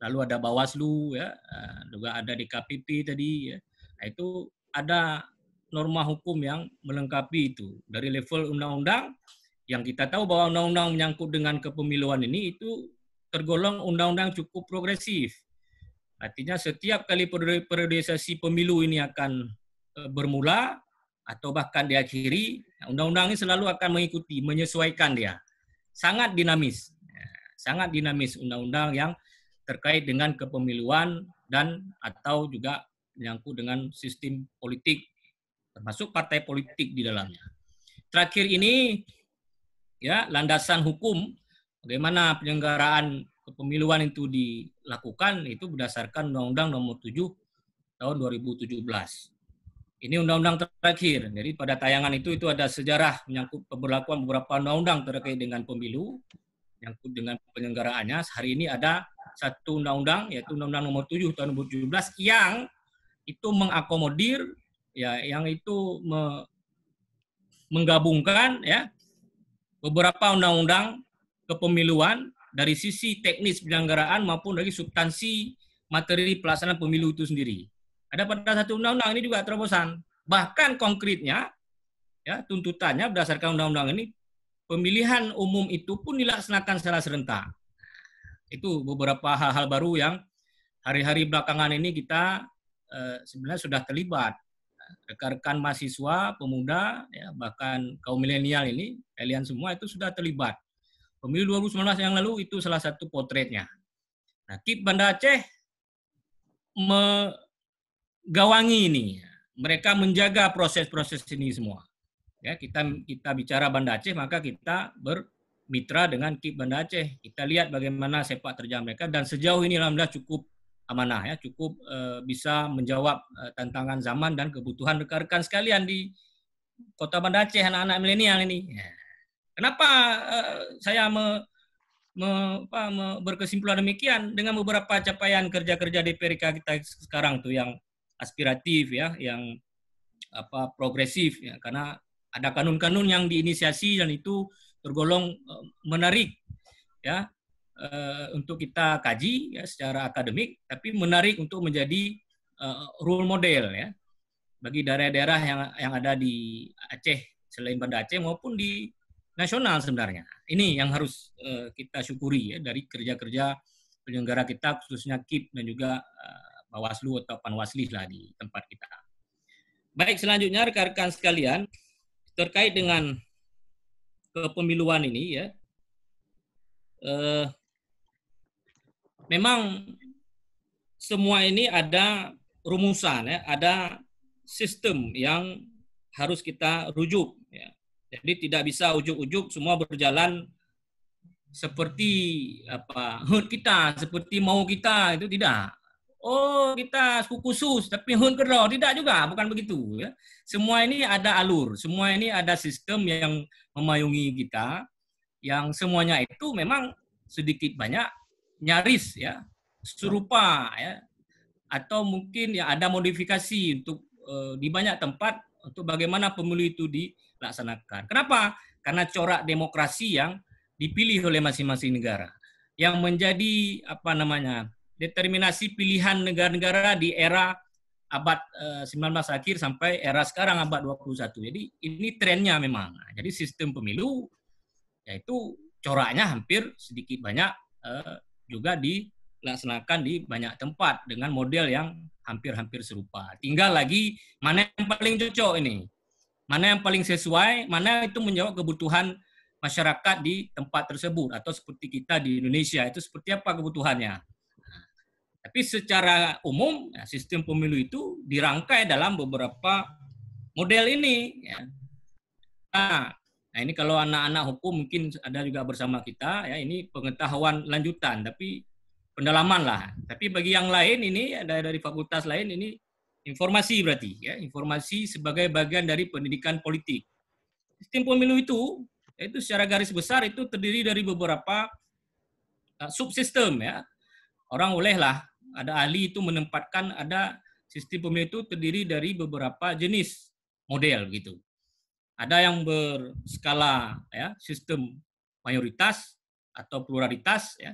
Lalu ada Bawaslu ya, juga ada DKPP tadi ya. Nah, itu ada norma hukum yang melengkapi itu dari level undang-undang yang kita tahu bahwa undang-undang menyangkut dengan kepemiluan ini itu tergolong undang-undang cukup progresif. Artinya setiap kali periodisasi pemilu ini akan bermula atau bahkan diakhiri, undang-undang ini selalu akan mengikuti, menyesuaikan dia. Sangat dinamis undang-undang yang terkait dengan kepemiluan dan atau juga menyangkut dengan sistem politik, termasuk partai politik di dalamnya. Terakhir ini, ya, landasan hukum bagaimana penyelenggaraan kepemiluan itu dilakukan itu berdasarkan Undang-Undang Nomor 7 tahun 2017. Ini undang-undang terakhir. Jadi pada tayangan itu ada sejarah menyangkut pemberlakuan beberapa undang-undang terkait dengan pemilu, menyangkut dengan penyelenggaraannya. Hari ini ada satu undang-undang yaitu Undang-Undang Nomor 7 tahun 2017 yang itu mengakomodir ya, yang itu menggabungkan ya beberapa undang-undang kepemiluan dari sisi teknis penyelenggaraan maupun dari substansi materi pelaksanaan pemilu itu sendiri. Ada pada satu undang-undang ini juga terobosan. Bahkan konkretnya, ya, tuntutannya berdasarkan undang-undang ini, pemilihan umum itu pun dilaksanakan secara serentak. Itu beberapa hal-hal baru yang hari-hari belakangan ini kita sebenarnya sudah terlibat. Rekan-rekan mahasiswa, pemuda, ya, bahkan kaum milenial ini, kalian semua itu sudah terlibat. Pemilu 2019 yang lalu itu salah satu potretnya. Nah, KIP Banda Aceh gawangi ini, mereka menjaga proses-proses ini semua. Ya, kita bicara Banda Aceh, maka kita bermitra dengan KIP Banda Aceh. Kita lihat bagaimana sepak terjang mereka dan sejauh ini alhamdulillah cukup amanah ya, cukup bisa menjawab tantangan zaman dan kebutuhan rekan-rekan sekalian di Kota Banda Aceh, anak-anak milenial ini. Ya. Kenapa saya berkesimpulan demikian dengan beberapa capaian kerja-kerja DPRK kita sekarang tuh yang aspiratif ya, yang progresif ya, karena ada kanun-kanun yang diinisiasi dan itu tergolong menarik ya untuk kita kaji ya secara akademik, tapi menarik untuk menjadi role model ya bagi daerah-daerah yang ada di Aceh, selain Banda Aceh maupun di nasional sebenarnya. Ini yang harus kita syukuri ya dari kerja-kerja penyelenggara kita, khususnya KIP dan juga Bawaslu atau Panwasli lah di tempat kita. Baik, selanjutnya rekan-rekan sekalian, terkait dengan kepemiluan ini ya, memang semua ini ada rumusan ya, ada sistem yang harus kita rujuk ya. Jadi tidak bisa ujuk-ujuk semua berjalan seperti HUT kita, seperti mau kita, itu tidak. Oh, kita suku khusus tapi HUT kedua, tidak juga, bukan begitu ya. Semua ini ada alur, semua ini ada sistem yang memayungi kita, yang semuanya itu memang sedikit banyak nyaris ya serupa ya, atau mungkin ya ada modifikasi untuk di banyak tempat untuk bagaimana pemilu itu dilaksanakan. Kenapa? Karena corak demokrasi yang dipilih oleh masing-masing negara, yang menjadi determinasi pilihan negara-negara di era abad 19 akhir sampai era sekarang abad 21. Jadi ini trennya memang. Jadi sistem pemilu yaitu coraknya hampir sedikit banyak juga dilaksanakan di banyak tempat dengan model yang hampir-hampir serupa. Tinggal lagi mana yang paling cocok ini, mana yang paling sesuai, mana itu menjawab kebutuhan masyarakat di tempat tersebut, atau seperti kita di Indonesia itu seperti apa kebutuhannya. Tapi secara umum sistem pemilu itu dirangkai dalam beberapa model ini. Ya. Nah ini kalau anak-anak hukum mungkin ada juga bersama kita, ya ini pengetahuan lanjutan, tapi pendalaman lah. Tapi bagi yang lain ini ada dari fakultas lain ini informasi berarti, ya informasi sebagai bagian dari pendidikan politik. Sistem pemilu itu secara garis besar itu terdiri dari beberapa subsistem ya. Orang bolehlah ada ahli itu menempatkan ada sistem pemilu itu terdiri dari beberapa jenis model gitu. Ada yang berskala ya sistem mayoritas atau pluralitas ya.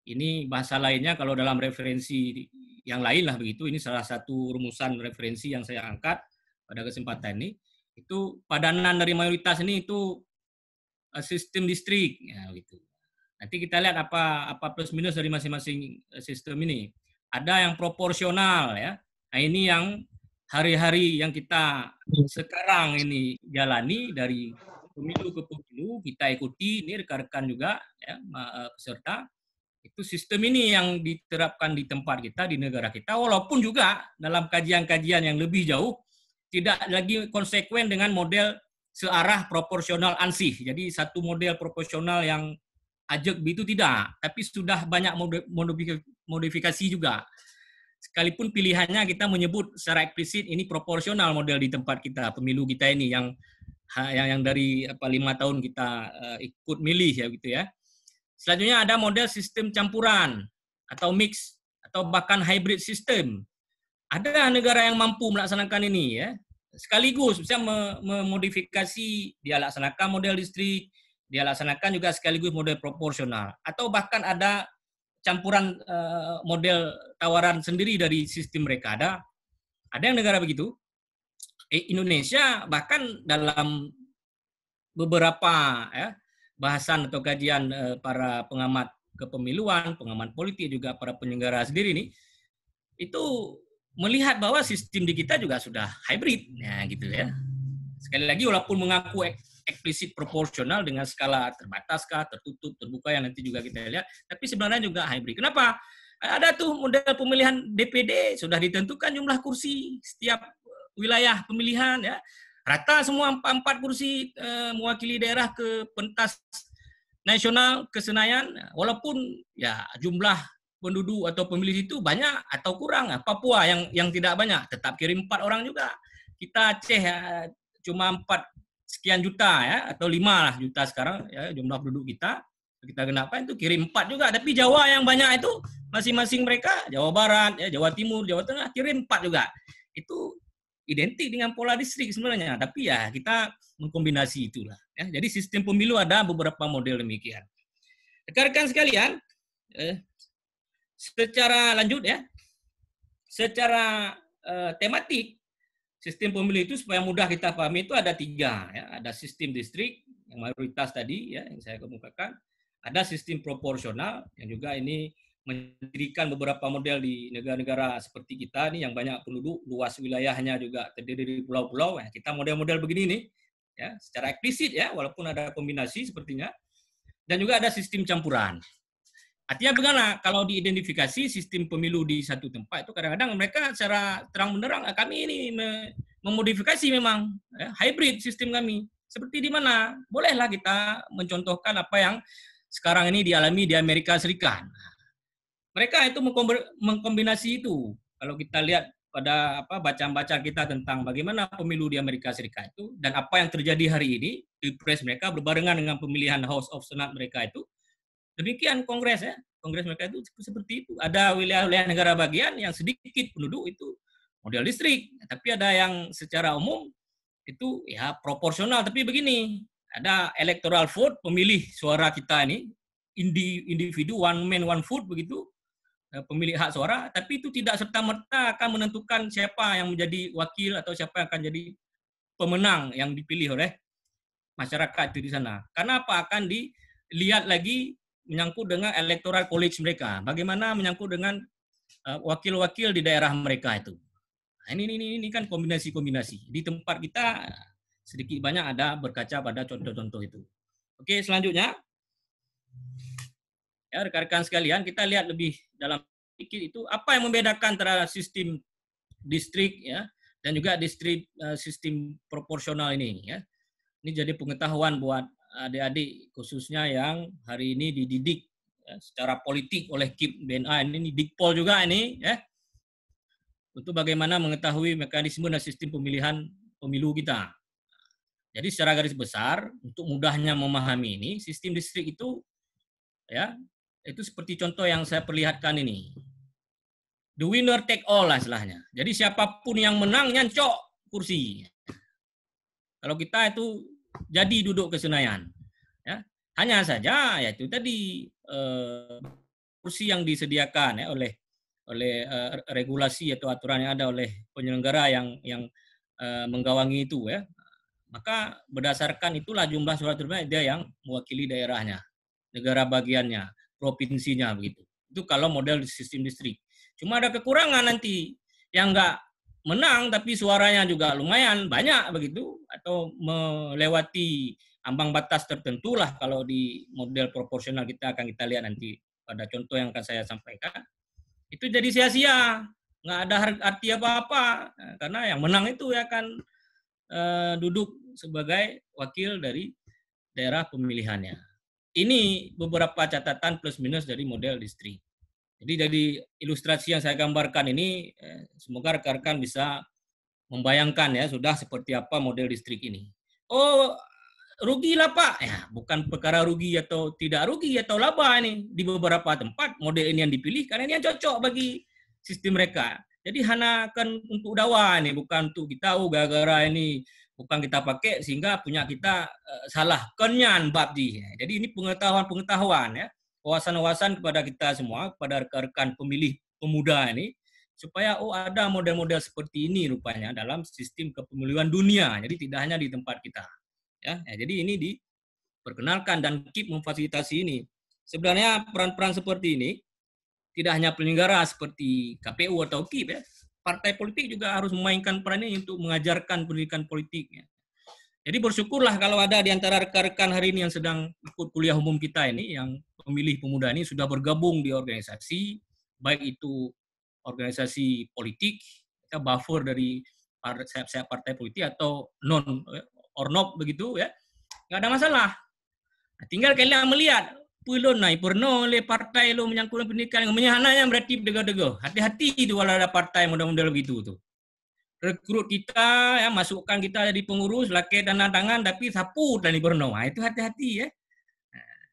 Ini bahasa lainnya kalau dalam referensi yang lain lah begitu. Ini salah satu rumusan referensi yang saya angkat pada kesempatan ini. Itu padanan dari mayoritas ini itu sistem distrik ya gitu. Nanti kita lihat apa plus minus dari masing-masing sistem ini. Ada yang proporsional ya. Nah ini yang hari-hari yang kita sekarang ini jalani dari pemilu ke pemilu, kita ikuti, ini rekan-rekan juga ya peserta. Itu sistem ini yang diterapkan di tempat kita, di negara kita, walaupun juga dalam kajian-kajian yang lebih jauh tidak lagi konsekuen dengan model searah proporsional ansih. Jadi satu model proporsional yang ajak itu tidak, tapi sudah banyak modifikasi juga. Sekalipun pilihannya kita menyebut secara eksplisit ini proporsional model di tempat kita, pemilu kita ini yang dari 5 tahun kita ikut milih ya gitu ya. Selanjutnya ada model sistem campuran atau mix atau bahkan hybrid system. Ada negara yang mampu melaksanakan ini ya. Sekaligus bisa memodifikasi, dia laksanakan model distrik, dia laksanakan juga sekaligus model proporsional, atau bahkan ada campuran model tawaran sendiri dari sistem mereka. Ada yang negara begitu. Indonesia bahkan dalam beberapa ya bahasan atau kajian para pengamat kepemiluan, pengamat politik juga para penyelenggara sendiri nih, itu melihat bahwa sistem di kita juga sudah hybrid, ya gitu ya. Sekali lagi walaupun mengaku eksplisit proporsional dengan skala terbatas kah, tertutup, terbuka yang nanti juga kita lihat, tapi sebenarnya juga hybrid. Kenapa? Ada tuh model pemilihan DPD sudah ditentukan jumlah kursi setiap wilayah pemilihan ya. Rata semua 4 kursi mewakili daerah ke pentas nasional ke Senayan, walaupun ya jumlah penduduk atau pemilih itu banyak atau kurang. Papua yang tidak banyak tetap kirim 4 orang juga. Kita Aceh cuma 4 sekian juta ya, atau 5 juta sekarang ya jumlah penduduk kita genapkan itu kirim 4 juga. Tapi Jawa yang banyak itu masing-masing mereka, Jawa Barat, ya, Jawa Timur, Jawa Tengah kirim 4 juga. Itu identik dengan pola distrik sebenarnya, tapi ya kita mengkombinasi itulah. Ya. Jadi sistem pemilu ada beberapa model demikian. Rekan-rekan sekalian, secara lanjut ya, secara tematik, sistem pemilu itu supaya mudah kita pahami itu ada 3 ya. Ada sistem distrik yang mayoritas tadi ya yang saya kemukakan, ada sistem proporsional yang juga ini mendirikan beberapa model di negara-negara seperti kita nih yang banyak penduduk, luas wilayahnya juga terdiri dari pulau-pulau. Ya, kita model-model begini nih ya, secara eksplisit ya, walaupun ada kombinasi sepertinya. Dan juga ada sistem campuran. Artinya bagaimana kalau diidentifikasi sistem pemilu di satu tempat itu kadang-kadang mereka secara terang benderang kami ini memodifikasi memang ya, hybrid sistem kami. Seperti di mana? Bolehlah kita mencontohkan apa yang sekarang ini dialami di Amerika Serikat. Mereka itu mengkombinasi itu. Kalau kita lihat pada baca-baca kita tentang bagaimana pemilu di Amerika Serikat itu dan apa yang terjadi hari ini, Pilpres mereka berbarengan dengan pemilihan House of Senate mereka itu. Demikian Kongres ya, Kongres mereka itu seperti itu. Ada wilayah-wilayah negara bagian yang sedikit penduduk itu model distrik, tapi ada yang secara umum itu ya proporsional. Tapi begini, ada electoral vote, pemilih suara kita ini, individu one man one vote begitu, pemilih hak suara, tapi itu tidak serta-merta akan menentukan siapa yang menjadi wakil atau siapa yang akan jadi pemenang yang dipilih oleh masyarakat itu di sana. Karena apa? Akan dilihat lagi menyangkut dengan electoral college mereka. Bagaimana menyangkut dengan wakil-wakil di daerah mereka itu. Nah, ini kan kombinasi-kombinasi. Di tempat kita sedikit banyak ada berkaca pada contoh-contoh itu. Oke, selanjutnya. Ya, rekan-rekan sekalian, kita lihat lebih dalam sedikit itu apa yang membedakan antara sistem distrik ya dan juga sistem proporsional ini ya. Ini jadi pengetahuan buat adik-adik khususnya yang hari ini dididik ya, secara politik oleh KIP BNA ini Dikpol juga ini ya. Untuk bagaimana mengetahui mekanisme dan sistem pemilihan pemilu kita. Jadi secara garis besar untuk mudahnya memahami ini sistem distrik itu ya itu seperti contoh yang saya perlihatkan ini. The winner take all lah istilahnya. Jadi siapapun yang menang nyancok kursi. Kalau kita itu jadi duduk ke Senayan, ya hanya saja ya itu tadi kursi yang disediakan ya oleh regulasi atau aturan yang ada oleh penyelenggara yang menggawangi itu ya, maka berdasarkan itulah jumlah surat terbanyak dia yang mewakili daerahnya, negara bagiannya, provinsinya begitu. Itu kalau model sistem distrik. Cuma ada kekurangan nanti yang enggak menang tapi suaranya juga lumayan banyak begitu atau melewati ambang batas tertentu lah kalau di model proporsional kita akan kita lihat nanti pada contoh yang akan saya sampaikan itu jadi sia-sia nggak ada arti apa-apa karena yang menang itu ya akan duduk sebagai wakil dari daerah pemilihannya. Ini beberapa catatan plus minus dari model distrik. Jadi dari ilustrasi yang saya gambarkan ini, semoga rekan-rekan bisa membayangkan ya sudah seperti apa model distrik ini. Oh, rugilah Pak. Ya, bukan perkara rugi atau tidak rugi atau laba ini. Di beberapa tempat model ini yang dipilih karena ini yang cocok bagi sistem mereka. Jadi hanya kan untuk dakwah ini, bukan untuk kita gara-gara ini bukan kita pakai sehingga punya kita salah kenyan babdi. Jadi ini pengetahuan ya. Wawasan-wawasan kepada kita semua, kepada rekan-rekan pemilih pemuda ini, supaya ada model-model seperti ini rupanya dalam sistem kepemiluan dunia. Jadi tidak hanya di tempat kita. Ya, jadi ini diperkenalkan dan KIP memfasilitasi ini. Sebenarnya peran-peran seperti ini tidak hanya penyelenggara seperti KPU atau KIP ya. Partai politik juga harus memainkan peran ini untuk mengajarkan pendidikan politiknya. Jadi bersyukurlah kalau ada di antara rekan-rekan hari ini yang sedang ikut kuliah umum kita ini, yang pemilih pemuda ini sudah bergabung di organisasi, baik itu organisasi politik, kita buffer dari partai politik atau non ornop begitu ya, nggak ada masalah. Nah, tinggal kalian melihat, pernah oleh partai lo menyangkut pendidikan, menyahananya berarti dego-dego. Hati-hati itu kalau ada partai model-model begitu tuh. Rekrut kita, ya masukkan kita jadi pengurus, laki dana tangan, tapi sapu dan Iberno. Nah, itu hati-hati ya.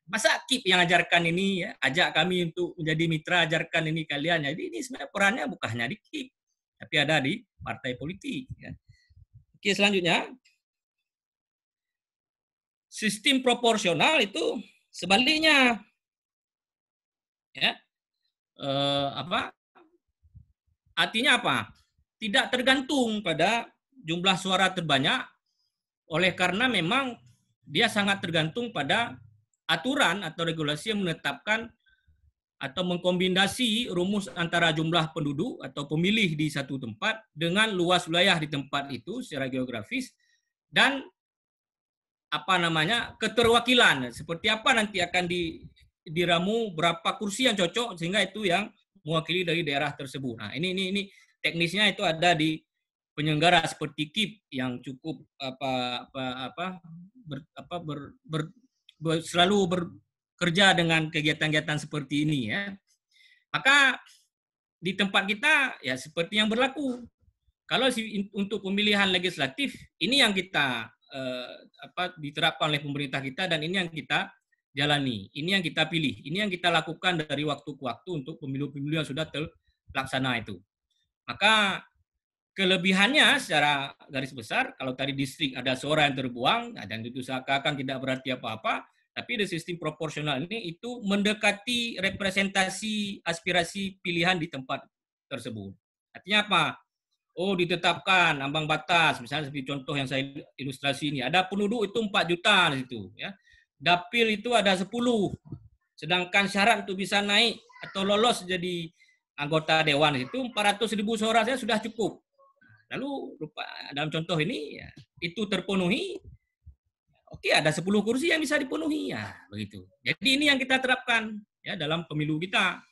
Masa KIP yang ajarkan ini ya, ajak kami untuk menjadi mitra, ajarkan ini kalian. Jadi ini sebenarnya perannya bukan hanya di KIP, tapi ada di partai politik. Ya. Oke, selanjutnya. Sistem proporsional itu sebaliknya. Ya. Artinya apa? Tidak tergantung pada jumlah suara terbanyak oleh karena memang dia sangat tergantung pada aturan atau regulasi yang menetapkan atau mengkombinasi rumus antara jumlah penduduk atau pemilih di satu tempat dengan luas wilayah di tempat itu secara geografis dan keterwakilan, seperti apa nanti akan diramu berapa kursi yang cocok sehingga itu yang mewakili dari daerah tersebut. Nah, ini teknisnya itu ada di penyelenggara seperti KIP yang cukup selalu bekerja dengan kegiatan-kegiatan seperti ini ya. Maka di tempat kita ya seperti yang berlaku. Kalau untuk pemilihan legislatif ini yang kita diterapkan oleh pemerintah kita dan ini yang kita jalani, ini yang kita pilih, ini yang kita lakukan dari waktu ke waktu untuk pemilu-pemilu yang sudah terlaksana itu. Maka kelebihannya secara garis besar, kalau tadi distrik ada suara yang terbuang, dan itu seakan-akan tidak berarti apa-apa, tapi di sistem proporsional ini itu mendekati representasi aspirasi pilihan di tempat tersebut. Artinya apa? Oh, ditetapkan ambang batas, misalnya seperti contoh yang saya ilustrasi ini, ada penduduk itu 4 juta di situ, ya. Dapil itu ada 10, sedangkan syarat untuk bisa naik atau lolos jadi anggota dewan itu 400.000 suara saja sudah cukup. Lalu dalam contoh ini ya, itu terpenuhi, oke ada 10 kursi yang bisa dipenuhi ya begitu. Jadi ini yang kita terapkan ya dalam pemilu kita.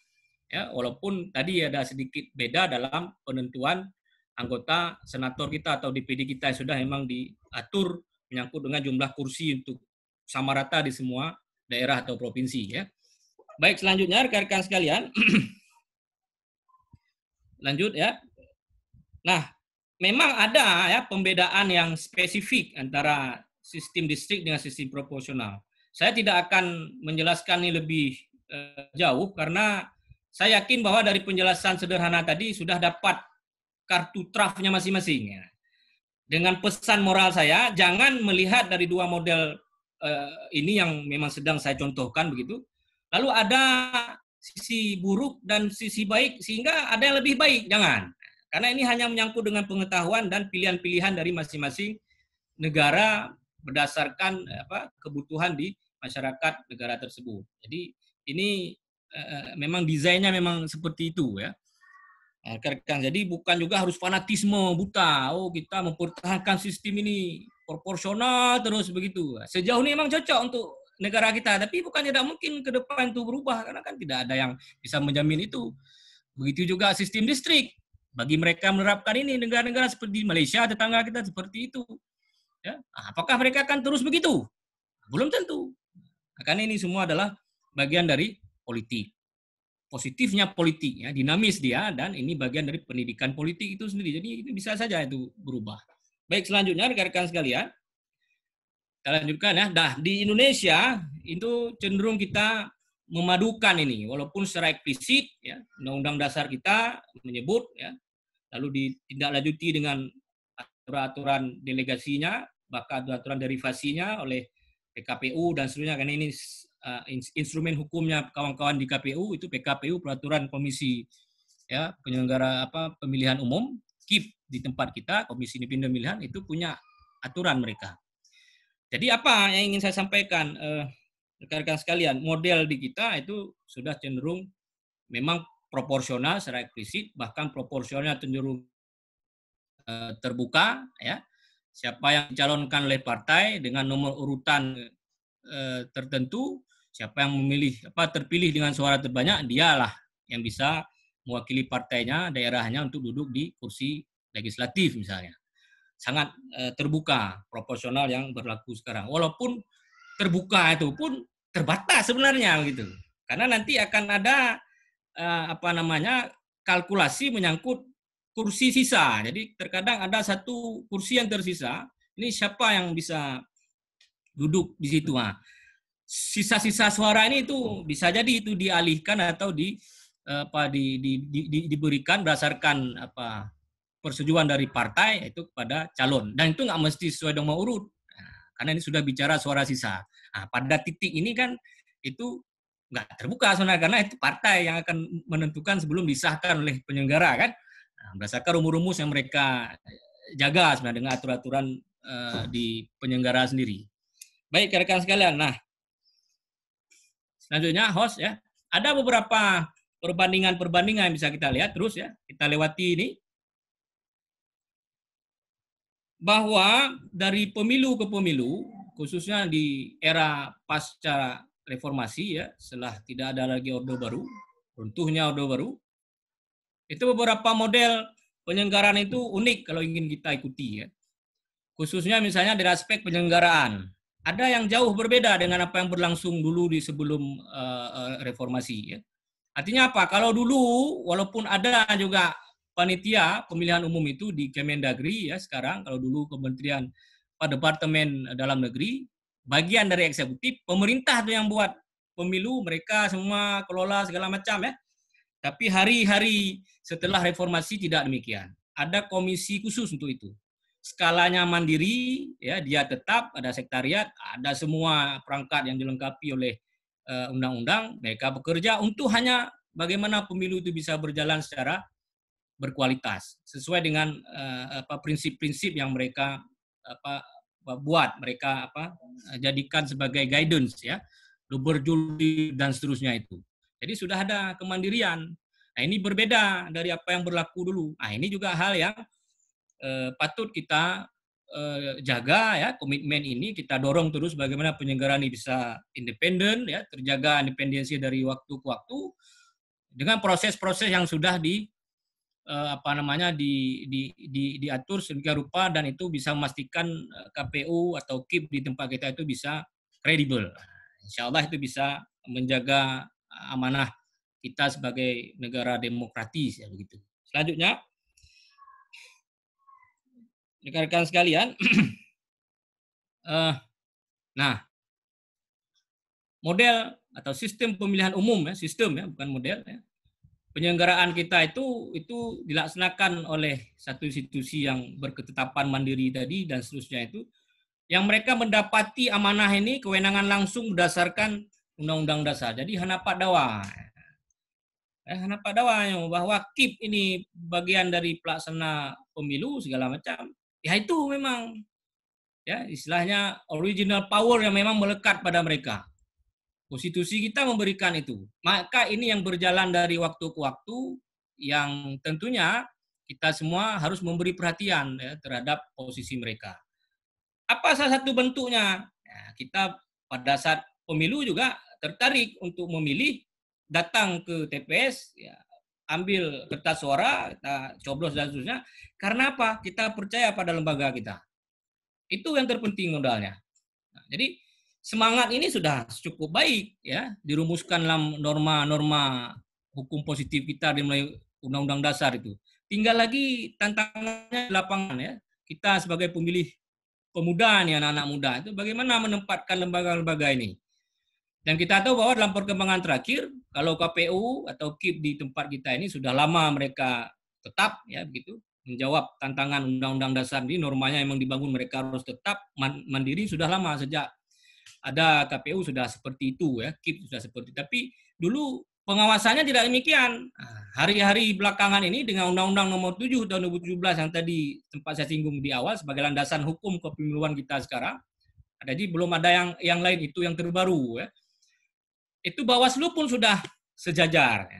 Ya, walaupun tadi ada sedikit beda dalam penentuan anggota senator kita atau DPD kita yang sudah memang diatur menyangkut dengan jumlah kursi untuk sama rata di semua daerah atau provinsi ya. Baik, selanjutnya rekan-rekan sekalian. Lanjut ya. Nah, memang ada ya pembedaan yang spesifik antara sistem distrik dengan sistem proporsional. Saya tidak akan menjelaskan ini lebih jauh karena saya yakin bahwa dari penjelasan sederhana tadi sudah dapat kartu trafnya masing-masing. Ya. Dengan pesan moral saya, jangan melihat dari dua model ini yang memang sedang saya contohkan begitu. Lalu ada sisi buruk dan sisi baik sehingga ada yang lebih baik, jangan. Karena ini hanya menyangkut dengan pengetahuan dan pilihan-pilihan dari masing-masing negara berdasarkan kebutuhan di masyarakat negara tersebut. Jadi ini memang desainnya memang seperti itu ya. Jadi bukan juga harus fanatisme buta. Oh kita mempertahankan sistem ini proporsional terus begitu. Sejauh ini memang cocok untuk negara kita, tapi bukan tidak mungkin ke depan itu berubah karena kan tidak ada yang bisa menjamin itu. Begitu juga sistem distrik. Bagi mereka menerapkan ini negara-negara seperti Malaysia tetangga kita seperti itu. Ya, apakah mereka akan terus begitu? Belum tentu. Karena ini semua adalah bagian dari politik. Positifnya politik, ya, dinamis dia, dan ini bagian dari pendidikan politik itu sendiri. Jadi ini bisa saja itu berubah. Baik, selanjutnya rekan-rekan sekalian, kita lanjutkan ya. Nah, di Indonesia itu cenderung kita memadukan ini, walaupun secara eksplisit, ya, Undang-Undang Dasar kita menyebut, ya, lalu ditindaklanjuti dengan aturan delegasinya, bahkan aturan derivasinya oleh PKPU dan seterusnya, karena ini instrumen hukumnya kawan-kawan di KPU itu PKPU, peraturan komisi ya penyelenggara pemilihan umum, KIP di tempat kita, komisi independen pemilihan itu punya aturan mereka. Jadi apa yang ingin saya sampaikan rekan-rekan sekalian, model di kita itu sudah cenderung memang proporsional secara eksplisit, bahkan proporsionalnya cenderung terbuka ya. Siapa yang dicalonkan oleh partai dengan nomor urutan tertentu, siapa yang terpilih dengan suara terbanyak, dialah yang bisa mewakili partainya, daerahnya untuk duduk di kursi legislatif misalnya. Sangat terbuka, proporsional yang berlaku sekarang. Walaupun terbuka itu pun terbatas sebenarnya gitu. Karena nanti akan ada kalkulasi menyangkut kursi sisa. Jadi terkadang ada satu kursi yang tersisa, ini siapa yang bisa duduk di situ. Sisa-sisa suara ini itu bisa jadi itu dialihkan atau diberikan berdasarkan persetujuan dari partai itu kepada calon, dan itu nggak mesti sesuai nomor urut karena ini sudah bicara suara sisa. Pada titik ini kan itu nggak terbuka sebenarnya karena itu partai yang akan menentukan sebelum disahkan oleh penyelenggara kan, berdasarkan rumus-rumus yang mereka jaga sebenarnya dengan aturan-aturan di penyelenggara sendiri. Baik, rekan sekalian. Nah, selanjutnya host ya. Ada beberapa perbandingan yang bisa kita lihat terus ya. Kita lewati ini. Bahwa dari pemilu ke pemilu, khususnya di era pasca reformasi ya, setelah tidak ada lagi Orde Baru, runtuhnya Orde Baru, itu beberapa model penyelenggaraan itu unik kalau ingin kita ikuti ya. Khususnya misalnya dari aspek penyelenggaraan. Ada yang jauh berbeda dengan apa yang berlangsung dulu di sebelum reformasi ya. Artinya apa? Kalau dulu walaupun ada juga panitia pemilihan umum itu di Kemendagri ya, sekarang kalau dulu Kementerian Departemen Dalam Negeri, bagian dari eksekutif, pemerintah itu yang buat pemilu, mereka semua kelola segala macam ya. Tapi hari-hari setelah reformasi tidak demikian. Ada komisi khusus untuk itu. Skalanya mandiri, ya dia tetap ada sekretariat, ada semua perangkat yang dilengkapi oleh undang-undang. Mereka bekerja untuk hanya bagaimana pemilu itu bisa berjalan secara berkualitas sesuai dengan prinsip-prinsip yang mereka buat, mereka jadikan sebagai guidance ya, berjudi dan seterusnya itu. Jadi sudah ada kemandirian. Nah ini berbeda dari apa yang berlaku dulu. Nah ini juga hal yang patut kita jaga ya, komitmen ini kita dorong terus bagaimana penyelenggaraan ini bisa independen ya, terjaga independensi dari waktu ke waktu dengan proses-proses yang sudah diatur sedemikian rupa dan itu bisa memastikan KPU atau KIP di tempat kita itu bisa kredibel. Insya Allah itu bisa menjaga amanah kita sebagai negara demokratis ya begitu. Selanjutnya, rekan-rekan sekalian, nah model atau sistem pemilihan umum ya, sistem ya bukan model ya. Penyelenggaraan kita itu dilaksanakan oleh satu institusi yang berketetapan mandiri tadi dan seterusnya itu, yang mereka mendapati amanah ini kewenangan langsung berdasarkan Undang-Undang Dasar. Jadi hanapak dawa. Hanapak dawa bahwa KIP ini bagian dari pelaksana pemilu segala macam. Ya itu memang ya istilahnya original power yang memang melekat pada mereka. Konstitusi kita memberikan itu. Maka ini yang berjalan dari waktu ke waktu yang tentunya kita semua harus memberi perhatian ya, terhadap posisi mereka. Apa salah satu bentuknya? Ya, kita pada saat pemilu juga tertarik untuk memilih, datang ke TPS, ya, ambil kertas suara, kita coblos dan seterusnya. Karena apa? Kita percaya pada lembaga kita. Itu yang terpenting modalnya. Nah, jadi semangat ini sudah cukup baik ya, dirumuskan dalam norma-norma hukum positif kita dimulai Undang-Undang Dasar itu. Tinggal lagi tantangannya di lapangan ya. Kita sebagai pemilih pemuda nih, anak-anak muda itu bagaimana menempatkan lembaga-lembaga ini. Dan kita tahu bahwa dalam perkembangan terakhir, kalau KPU atau KIP di tempat kita ini sudah lama mereka tetap ya begitu, menjawab tantangan Undang-Undang Dasar ini, normanya memang dibangun mereka harus tetap mandiri sudah lama, sejak ada KPU sudah seperti itu ya, KIP sudah seperti itu. Tapi dulu pengawasannya tidak demikian. Hari-hari belakangan ini dengan Undang-Undang Nomor 7 tahun 2017 yang tadi tempat saya singgung di awal sebagai landasan hukum kepemiluan kita sekarang, jadi belum ada yang lain, itu yang terbaru ya. Itu Bawaslu pun sudah sejajar.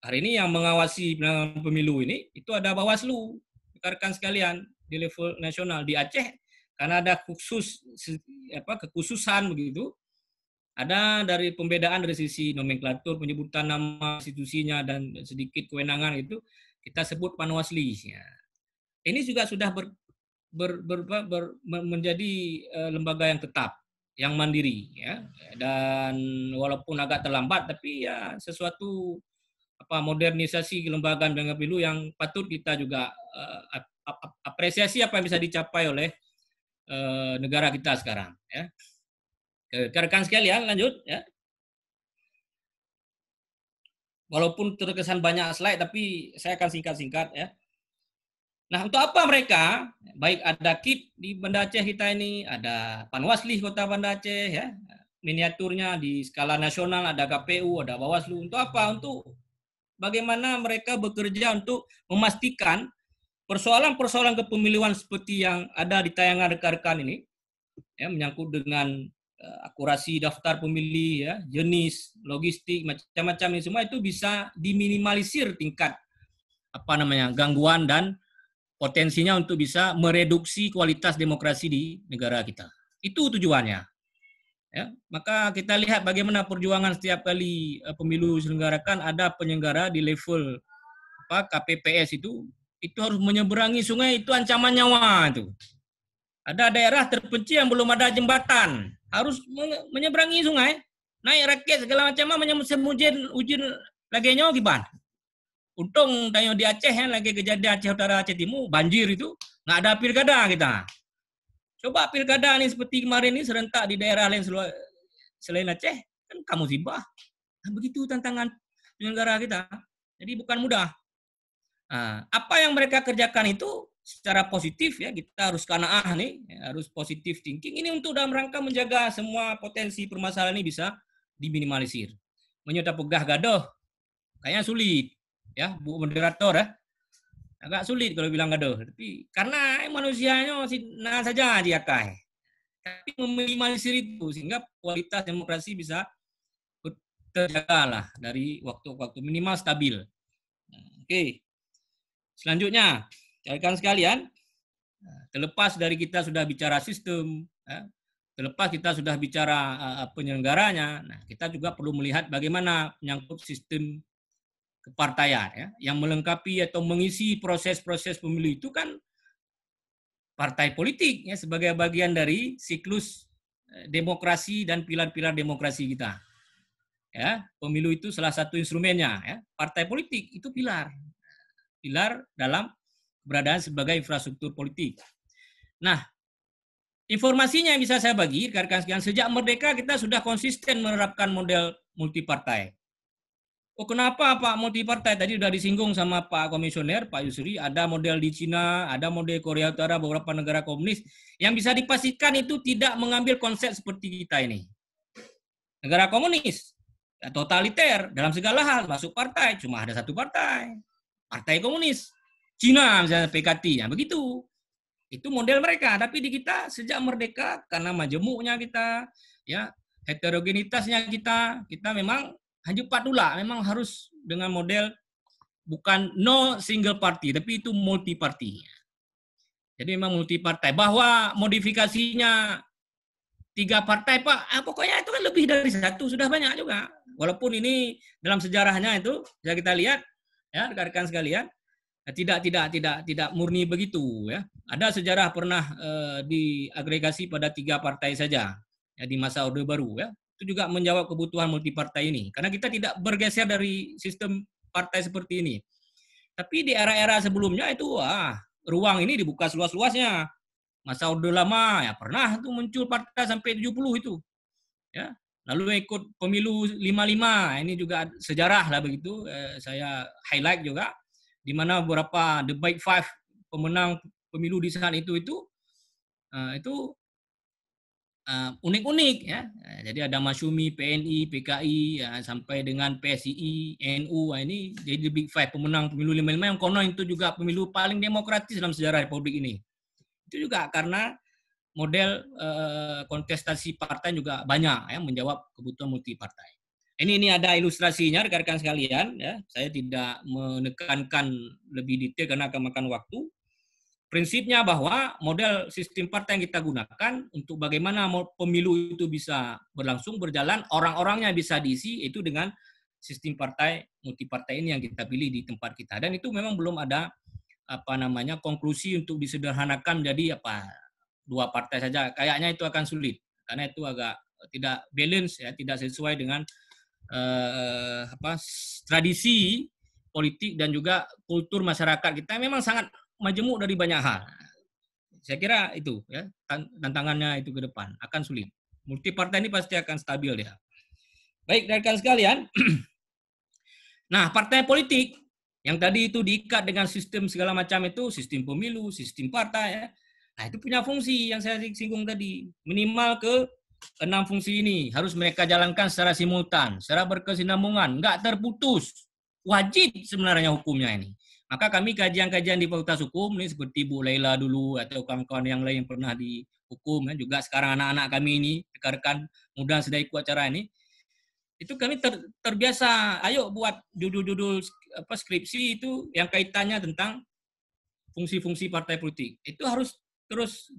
Hari ini yang mengawasi pemilu ini itu ada Bawaslu, rekan sekalian, di level nasional. Di Aceh karena ada kekhususan begitu, ada dari pembedaan dari sisi nomenklatur, penyebutan nama institusinya dan sedikit kewenangan itu kita sebut panwasli. Ya. Ini juga sudah menjadi lembaga yang tetap, yang mandiri ya. Dan walaupun agak terlambat tapi ya sesuatu modernisasi kelembagaan pemilu yang patut kita juga apresiasi apa yang bisa dicapai oleh negara kita sekarang ya. Rekan sekalian lanjut ya. Walaupun terkesan banyak slide tapi saya akan singkat-singkat ya. Nah, untuk apa mereka? Baik ada KIP di Banda Aceh kita ini, ada Panwasli Kota Banda Aceh ya. Miniaturnya di skala nasional ada KPU, ada Bawaslu. Untuk apa? Untuk bagaimana mereka bekerja untuk memastikan persoalan-persoalan kepemiluan seperti yang ada di tayangan rekan-rekan ini, ya, menyangkut dengan akurasi daftar pemilih, ya, jenis, logistik, macam-macam ini semua itu bisa diminimalisir tingkat gangguan dan potensinya untuk bisa mereduksi kualitas demokrasi di negara kita. Itu tujuannya. Ya, maka kita lihat bagaimana perjuangan setiap kali pemilu diselenggarakan, ada penyelenggara di level KPPS itu harus menyeberangi sungai, itu ancaman nyawa itu. Ada daerah terpencil yang belum ada jembatan, harus menyeberangi sungai, naik raket segala macam, ujian lagi nyawa gimana? Untung tanya di Aceh yang lagi kejadian Aceh Utara, Aceh Timur, banjir itu nggak ada pilkada kita. Coba pilkada ini seperti kemarin ini serentak di daerah lain selain Aceh, kan kamu musibah. Nah, begitu tantangan penyelenggara kita. Jadi bukan mudah. Nah, apa yang mereka kerjakan itu secara positif, ya, kita harus qanaah nih, ya, harus positif thinking ini untuk dalam rangka menjaga semua potensi permasalahan ini bisa diminimalisir. Menyudah pegah gaduh kayaknya sulit, ya, Bu Moderator, ya. Agak sulit kalau bilang gaduh, tapi karena manusianya nah saja diakai. Tapi meminimalisir itu sehingga kualitas demokrasi bisa terjaga lah dari waktu-waktu, minimal stabil. Oke. Selanjutnya, rekan sekalian, terlepas dari kita sudah bicara sistem, ya, terlepas kita sudah bicara penyelenggaranya, nah, kita juga perlu melihat bagaimana menyangkut sistem kepartaian, ya, yang melengkapi atau mengisi proses-proses pemilu itu kan partai politik, ya, sebagai bagian dari siklus demokrasi dan pilar-pilar demokrasi kita. Ya, pemilu itu salah satu instrumennya, ya. Partai politik itu pilar dalam keberadaan sebagai infrastruktur politik. Nah, informasinya yang bisa saya bagi, rekan-rekan sekalian, sejak merdeka kita sudah konsisten menerapkan model multipartai. Oh, kenapa Pak multipartai? Tadi sudah disinggung sama Pak Komisioner, Pak Yusri, ada model di Cina, ada model Korea Utara, beberapa negara komunis, yang bisa dipastikan itu tidak mengambil konsep seperti kita ini. Negara komunis, totaliter, dalam segala hal, masuk partai, cuma ada satu partai. Partai Komunis, Cina misalnya PKT, ya begitu. Itu model mereka. Tapi di kita sejak merdeka karena majemuknya kita, ya heterogenitasnya kita memang hanya patula, memang harus dengan model bukan no single party, tapi itu multi party. Jadi memang multi partai. Bahwa modifikasinya 3 partai Pak, pokoknya itu kan lebih dari 1 sudah banyak juga. Walaupun ini dalam sejarahnya itu bisa kita lihat. Ya, rekan-rekan sekalian, tidak murni begitu, ya. Ada sejarah pernah diagregasi pada 3 partai saja, ya, di masa Orde Baru, ya. Itu juga menjawab kebutuhan multipartai ini, karena kita tidak bergeser dari sistem partai seperti ini. Tapi di era-era sebelumnya itu ruang ini dibuka seluas-luasnya. Masa Orde Lama, ya pernah itu muncul partai sampai 70 itu, ya. Lalu ikut pemilu 55, ini juga sejarah lah begitu, saya highlight juga, di mana beberapa the big five pemenang pemilu di saat itu unik-unik, ya. Jadi ada Masyumi, PNI, PKI, ya, sampai dengan PSII, NU, ini jadi the big five pemenang pemilu 55 yang konon itu juga pemilu paling demokratis dalam sejarah Republik ini. Itu juga karena model kontestasi partai juga banyak, ya, menjawab kebutuhan multipartai. Ini ada ilustrasinya rekan-rekan sekalian, ya. Saya tidak menekankan lebih detail karena akan makan waktu. Prinsipnya bahwa model sistem partai yang kita gunakan untuk bagaimana pemilu itu bisa berlangsung, berjalan, orang-orangnya bisa diisi, itu dengan sistem partai multipartai ini yang kita pilih di tempat kita. Dan itu memang belum ada konklusi untuk disederhanakan menjadi 2 partai saja, kayaknya itu akan sulit karena itu agak tidak balance, ya, tidak sesuai dengan tradisi politik dan juga kultur masyarakat kita memang sangat majemuk dari banyak hal. Saya kira itu, ya, tantangannya itu ke depan akan sulit. Multipartai ini pasti akan stabil ya. Baik, rekan sekalian. Nah, partai politik yang tadi itu diikat dengan sistem segala macam itu, sistem pemilu, sistem partai, ya. Nah, itu punya fungsi yang saya singgung tadi. Minimal ke 6 fungsi ini harus mereka jalankan secara simultan, secara berkesinambungan, nggak terputus. Wajib sebenarnya hukumnya ini. Maka kami kajian-kajian di Fakultas Hukum ini seperti Bu Laila dulu atau kawan-kawan yang lain yang pernah di hukum ya, juga sekarang anak-anak kami ini rekan-rekan muda yang sedang ikut acara ini, itu kami terbiasa ayo buat judul-judul skripsi itu yang kaitannya tentang fungsi-fungsi partai politik. Itu harus terus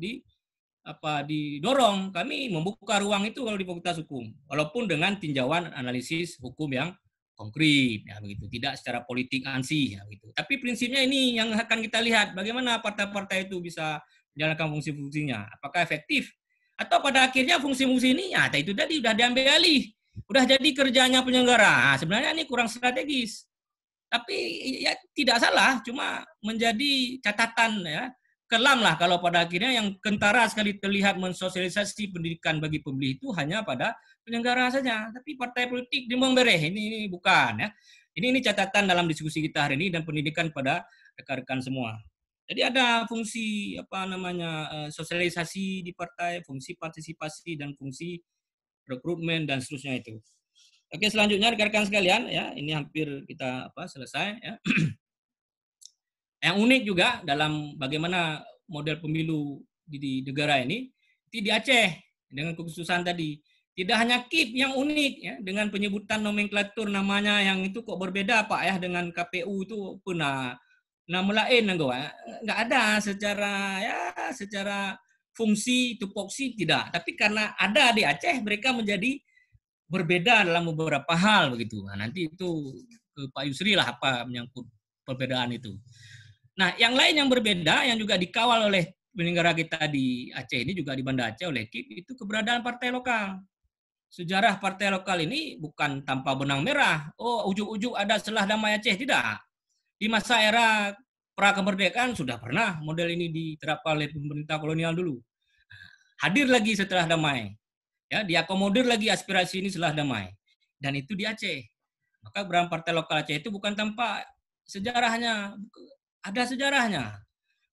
didorong. Kami membuka ruang itu kalau di Fakultas Hukum, walaupun dengan tinjauan analisis hukum yang konkret, ya begitu, tidak secara politik ansih, ya begitu. Tapi prinsipnya ini yang akan kita lihat, bagaimana partai-partai itu bisa menjalankan fungsi-fungsinya, apakah efektif, atau pada akhirnya fungsi-fungsi ini, ya itu tadi udah diambil alih, udah jadi kerjanya penyelenggara. Nah, sebenarnya ini kurang strategis. Tapi ya tidak salah, cuma menjadi catatan ya, kelam lah kalau pada akhirnya yang kentara sekali terlihat mensosialisasi pendidikan bagi pemilih itu hanya pada penyelenggara saja, tapi partai politik di memberi ini bukan ya. Ini catatan dalam diskusi kita hari ini dan pendidikan pada rekan-rekan semua. Jadi ada fungsi sosialisasi di partai, fungsi partisipasi dan fungsi rekrutmen dan seterusnya itu. Oke, selanjutnya rekan-rekan sekalian ya, ini hampir kita selesai ya. Yang unik juga dalam bagaimana model pemilu di negara ini, di Aceh dengan kekhususan tadi, tidak hanya KIP yang unik ya, dengan penyebutan nomenklatur namanya yang itu kok berbeda Pak ya dengan KPU itu pernah nama lain nggak ada secara fungsi tupoksi tidak, tapi karena ada di Aceh mereka menjadi berbeda dalam beberapa hal begitu. Nah, nanti itu ke Pak Yusri lah apa menyangkut perbedaan itu. Nah, yang lain yang berbeda yang juga dikawal oleh penyelenggara kita di Aceh ini juga di Banda Aceh oleh KIP itu keberadaan partai lokal. Sejarah partai lokal ini bukan tanpa benang merah. Oh, ujuk-ujuk ada setelah damai Aceh, tidak. Di masa era pra kemerdekaan sudah pernah model ini diterapkan oleh pemerintah kolonial dulu. Hadir lagi setelah damai. Ya, diakomodir lagi aspirasi ini setelah damai. Dan itu di Aceh. Maka keberadaan partai lokal Aceh itu bukan tanpa sejarahnya. Ada sejarahnya.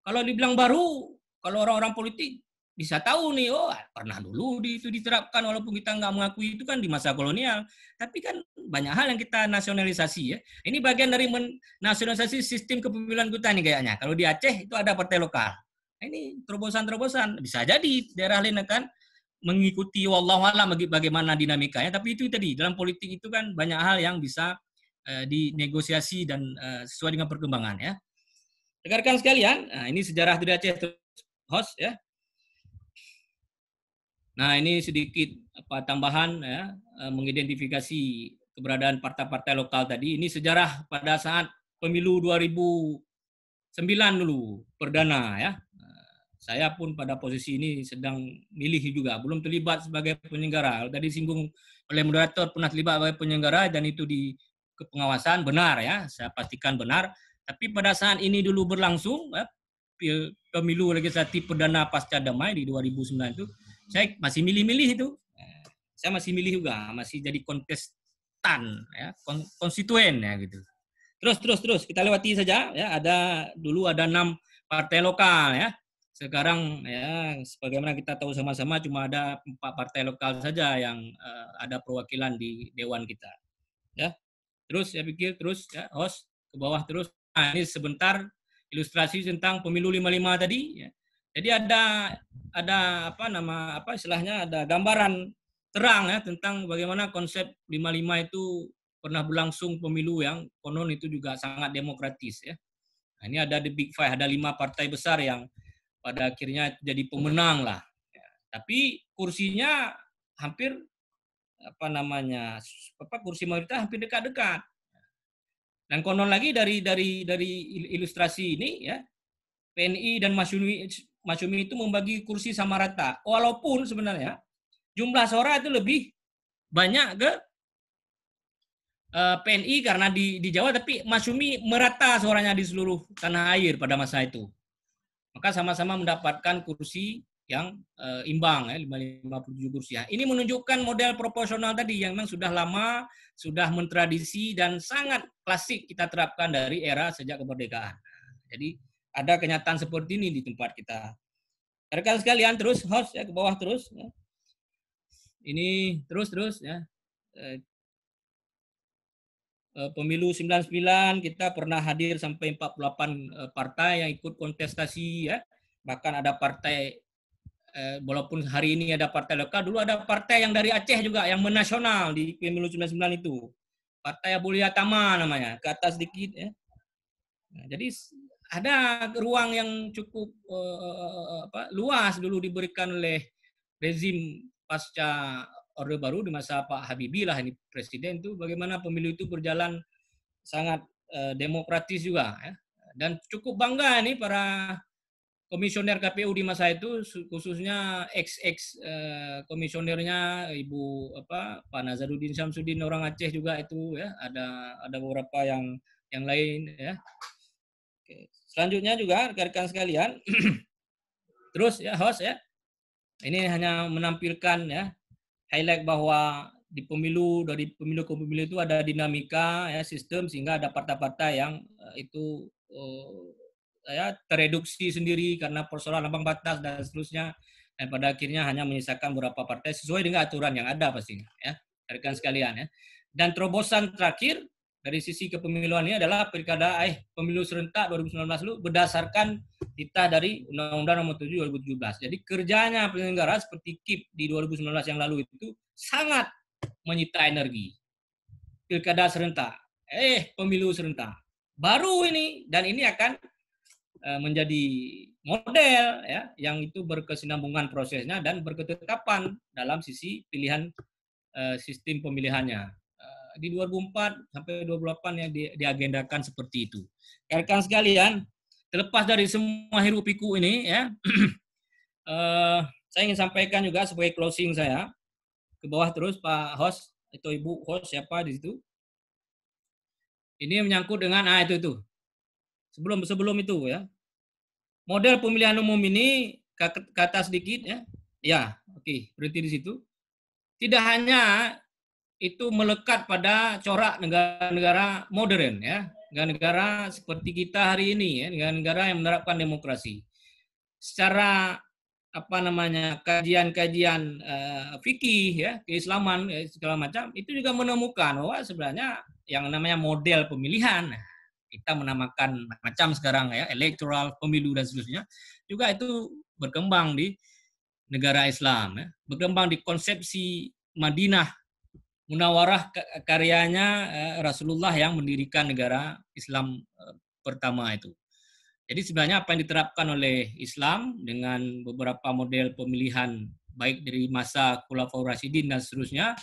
Kalau dibilang baru, kalau orang-orang politik bisa tahu nih, oh pernah dulu itu diterapkan walaupun kita nggak mengakui itu kan di masa kolonial. Tapi kan banyak hal yang kita nasionalisasi ya. Ini bagian dari nasionalisasi sistem kepemilikan kita nih kayaknya. Kalau di Aceh itu ada partai lokal. Ini terobosan-terobosan. Bisa jadi daerah lain akan mengikuti wallahualam bagaimana dinamikanya. Tapi itu tadi, dalam politik itu kan banyak hal yang bisa dinegosiasi dan sesuai dengan perkembangan ya. Rekan-rekan sekalian, nah ini sejarah dari Aceh host ya. Nah ini sedikit tambahan ya, mengidentifikasi keberadaan partai-partai lokal tadi. Ini sejarah pada saat pemilu 2009 dulu perdana ya. Saya pun pada posisi ini sedang milih juga, belum terlibat sebagai penyelenggara. Tadi singgung oleh moderator pernah terlibat sebagai penyelenggara dan itu di kepengawasan benar ya, saya pastikan benar. Tapi pada saat ini dulu berlangsung pemilu legislatif perdana pasca damai di 2009 itu, saya masih milih-milih itu. Saya masih milih juga, masih jadi kontestan ya, konstituen ya gitu. Terus kita lewati saja ya, dulu ada 6 partai lokal ya. Sekarang ya sebagaimana kita tahu sama-sama cuma ada 4 partai lokal saja yang ada perwakilan di dewan kita. Ya. Terus saya pikir terus ya, host ke bawah terus. Nah, ini sebentar ilustrasi tentang pemilu 55 tadi ya. Jadi ada istilahnya ada gambaran terang ya tentang bagaimana konsep 55 itu pernah berlangsung pemilu yang konon itu juga sangat demokratis ya. Nah, ini ada the big five, ada 5 partai besar yang pada akhirnya jadi pemenang lah. Ya. Tapi kursinya hampir kursi mayoritas hampir dekat-dekat. Dan konon lagi dari ilustrasi ini ya, PNI dan Masyumi itu membagi kursi sama rata. Walaupun sebenarnya jumlah suara itu lebih banyak ke PNI karena di Jawa, tapi Masyumi merata suaranya di seluruh tanah air pada masa itu. Maka sama-sama mendapatkan kursi yang imbang ya, 57 kursi. Ya. Ini menunjukkan model proporsional tadi yang memang sudah lama, sudah mentradisi dan sangat klasik kita terapkan dari era sejak kemerdekaan. Jadi ada kenyataan seperti ini di tempat kita. Rekan sekalian terus host ya ke bawah terus ya. Ini terus ya. pemilu 99 kita pernah hadir sampai 48 partai yang ikut kontestasi ya. Bahkan ada partai walaupun hari ini ada partai lokal, dulu ada partai yang dari Aceh juga yang menasional di pemilu 99 itu. Partai Abulia Tama namanya, ke atas sedikit ya. Nah, jadi ada ruang yang cukup luas dulu diberikan oleh rezim pasca Orde Baru di masa Pak Habibie lah ini presiden itu, bagaimana pemilu itu berjalan sangat demokratis juga ya. Dan cukup bangga ini para komisioner KPU di masa itu, khususnya ex komisionernya Ibu Pak Nazaruddin Syamsuddin orang Aceh juga itu ya, ada beberapa yang lain ya. Oke. Selanjutnya juga rekan-rekan sekalian, terus ya host ya, ini hanya menampilkan ya highlight bahwa di pemilu, dari pemilu ke pemilu itu ada dinamika ya sistem, sehingga ada partai-partai yang itu ya tereduksi sendiri karena persoalan ambang batas dan seterusnya, dan pada akhirnya hanya menyisakan beberapa partai sesuai dengan aturan yang ada pastinya ya rekan sekalian ya. Dan terobosan terakhir dari sisi kepemiluan ini adalah pemilu serentak 2019 lalu berdasarkan titah dari Undang-Undang Nomor 7 2017. Jadi kerjanya penyelenggara seperti KIP di 2019 yang lalu itu sangat menyita energi. Pilkada serentak, pemilu serentak. Baru ini, dan ini akan menjadi model ya yang itu berkesinambungan prosesnya dan berketetapan dalam sisi pilihan sistem pemilihannya. Di 2004 sampai 2028 yang diagendakan seperti itu. Rekan sekalian, terlepas dari semua hiruk pikuk ini ya, saya ingin sampaikan juga sebagai closing saya ke bawah terus Pak host atau Ibu host siapa di situ. Ini menyangkut dengan itu. Sebelum itu ya. Model pemilihan umum ini kata sedikit ya. Ya, oke, berhenti di situ. Tidak hanya itu melekat pada corak negara-negara modern ya, negara-negara seperti kita hari ini ya, negara-negara yang menerapkan demokrasi. Secara kajian-kajian fikih ya, keislaman segala macam itu juga menemukan bahwa sebenarnya yang namanya model pemilihan, kita menamakan macam sekarang ya, electoral, pemilu dan seterusnya, juga itu berkembang di negara Islam ya, berkembang di konsepsi Madinah Munawarah, karyanya Rasulullah yang mendirikan negara Islam pertama itu. Jadi sebenarnya apa yang diterapkan oleh Islam dengan beberapa model pemilihan baik dari masa Khulafaur Rasyidin dan seterusnya,